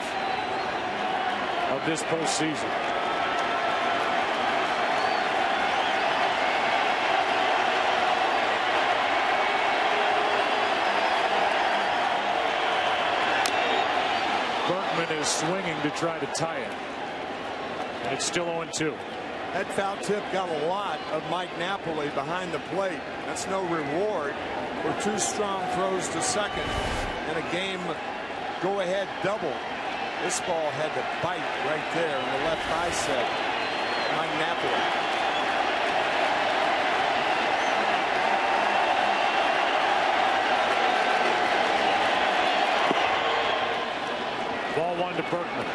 of this postseason. Berkman is swinging to try to tie it, and it's still 0-2. That foul tip got a lot of Mike Napoli behind the plate. That's no reward for 2 strong throws to second and a game go-ahead double. This ball had to bite right there in the left bicep. Mike Napoli. Ball 1 to Berkman.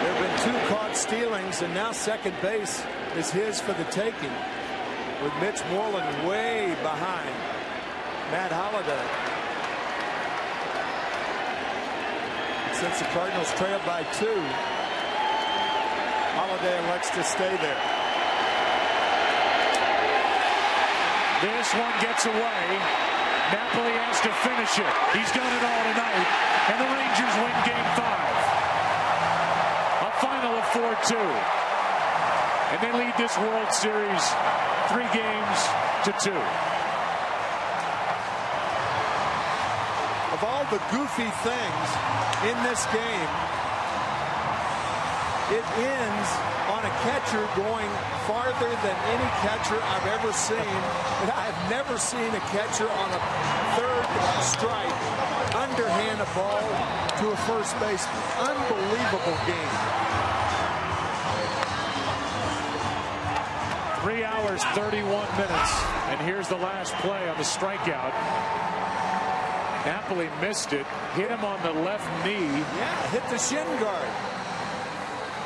There have been 2 caught stealings, and now second base is his for the taking, with Mitch Moreland way behind Matt Halladay. Since the Cardinals trailed by 2, Halladay elects to stay there. This one gets away. Napoli has to finish it. He's done it all tonight, and the Rangers win Game 5. A final of 4-2. And they lead this World Series 3 games to 2. Of all the goofy things in this game, it ends on a catcher going farther than any catcher I've ever seen. And I've never seen a catcher on a 3rd strike underhand a ball to a first baseman. Unbelievable game. 3 hours, 31 minutes. And here's the last play on the strikeout. Napoli missed it, hit him on the left knee. Yeah, hit the shin guard.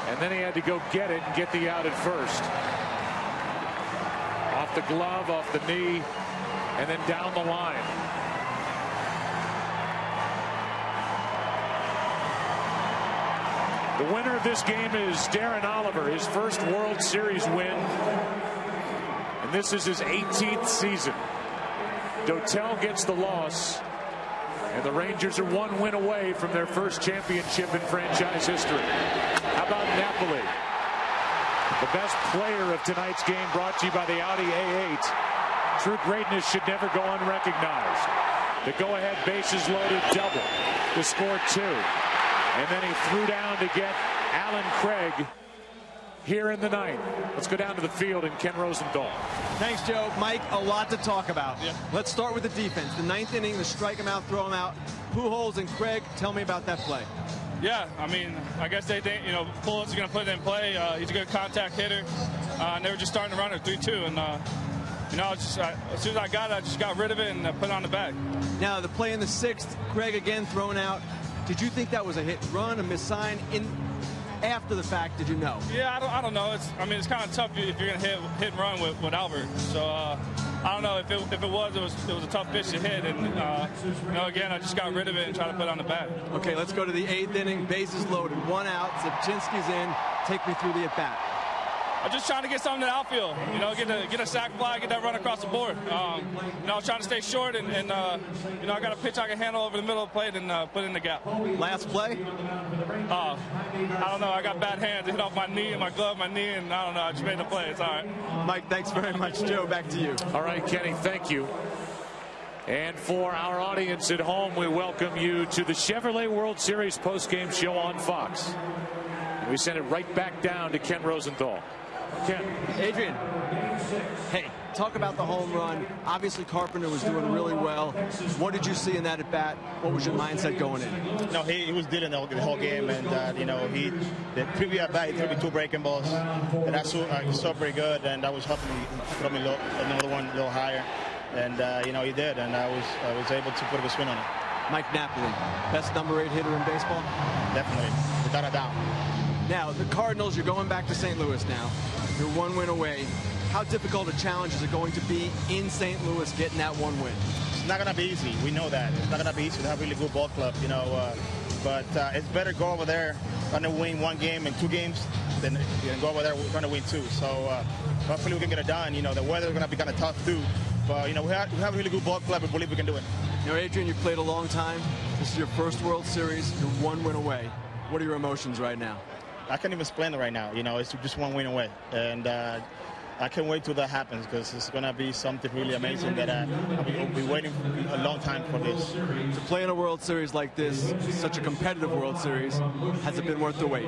And then he had to go get it and get the out at first. Off the glove, off the knee, and then down the line. The winner of this game is Darren Oliver, his first World Series win. And this is his 18th season. Dotel gets the loss. And the Rangers are 1 win away from their first championship in franchise history. How about Napoli? The best player of tonight's game brought to you by the Audi A8. True greatness should never go unrecognized. The go-ahead bases loaded double to score 2. And then he threw down to get Alan Craig here in the 9th. Let's go down to the field and Ken Rosenthal. Thanks, Joe. Mike, a lot to talk about. Yeah. Let's start with the defense. The 9th inning, the strike him out, throw him out. Pujols and Craig, tell me about that play. Yeah, I mean, I guess they think, Pujols is going to put it in play. He's a good contact hitter. They were just starting to run it 3-2. And, as soon as I got it, I just got rid of it and put it on the bag. Now, the play in the 6th, Craig again thrown out. Did you think that was a hit run, a miss sign? After the fact, did you know? Yeah, I don't know. It's kind of tough if you're going to hit and run with Albert. So I don't know if it was a tough pitch to hit. And again, I just got rid of it and tried to put it on the bat. Okay, let's go to the 8th inning. Bases loaded, 1 out. Zipchinski's in. Take me through the at bat. I'm just trying to get something to the outfield. Get a sac fly, get that run across the board. I was trying to stay short, and I got a pitch I can handle over the middle of the plate and put it in the gap. Last play? I don't know. I got bad hands. It hit off my knee and my glove, my knee, and I don't know. I just made the play. It's all right. Mike, thanks very much. Joe, back to you. All right, Kenny, thank you. And for our audience at home, we welcome you to the Chevrolet World Series postgame show on Fox. We send it right back down to Ken Rosenthal. Ken. Adrian, hey, talk about the home run. Obviously, Carpenter was doing really well. What did you see in that at bat? What was your mindset going in? No, he was dealing the whole game, and the previous at bat he threw me 2 breaking balls, and that's he saw pretty good, and that was helping me throw me another one a little higher, and he did, and I was able to put a swing on it. Mike Napoli, best number 8 hitter in baseball? Definitely, without a doubt. Now, the Cardinals, you're going back to St. Louis now. You're 1 win away. How difficult a challenge is it going to be in St. Louis getting that 1 win? It's not going to be easy. We know that. It's not going to be easy to have a really good ball club, but it's better to go over there trying to win 1 game and 2 games than go over there trying to win 2. So hopefully we can get it done. The weather's going to be kind of tough too. But, we have a really good ball club and believe we can do it. Adrian, you played a long time. This is your first World Series. You're 1 win away. What are your emotions right now? I can't even explain it right now. It's just 1 win away. And I can't wait till that happens because it's going to be something really amazing that I'll be waiting a long time for this. To play in a World Series like this, such a competitive World Series, has it been worth the wait?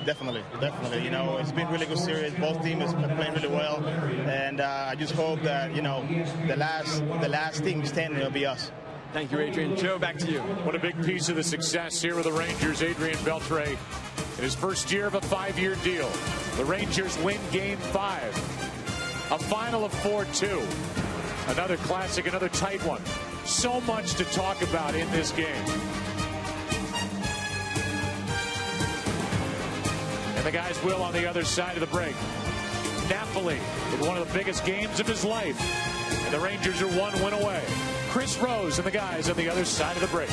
Definitely. It's been a really good series. Both teams have been playing really well. And I just hope that, the last team standing will be us. Thank you, Adrian. Joe, back to you. What a big piece of the success here with the Rangers, Adrian Beltre. In his first year of a 5-year deal, the Rangers win Game 5. A final of 4-2. Another classic, another tight one. So much to talk about in this game. And the guys will on the other side of the break. Napoli in one of the biggest games of his life. And the Rangers are 1 win away. Chris Rose and the guys on the other side of the break.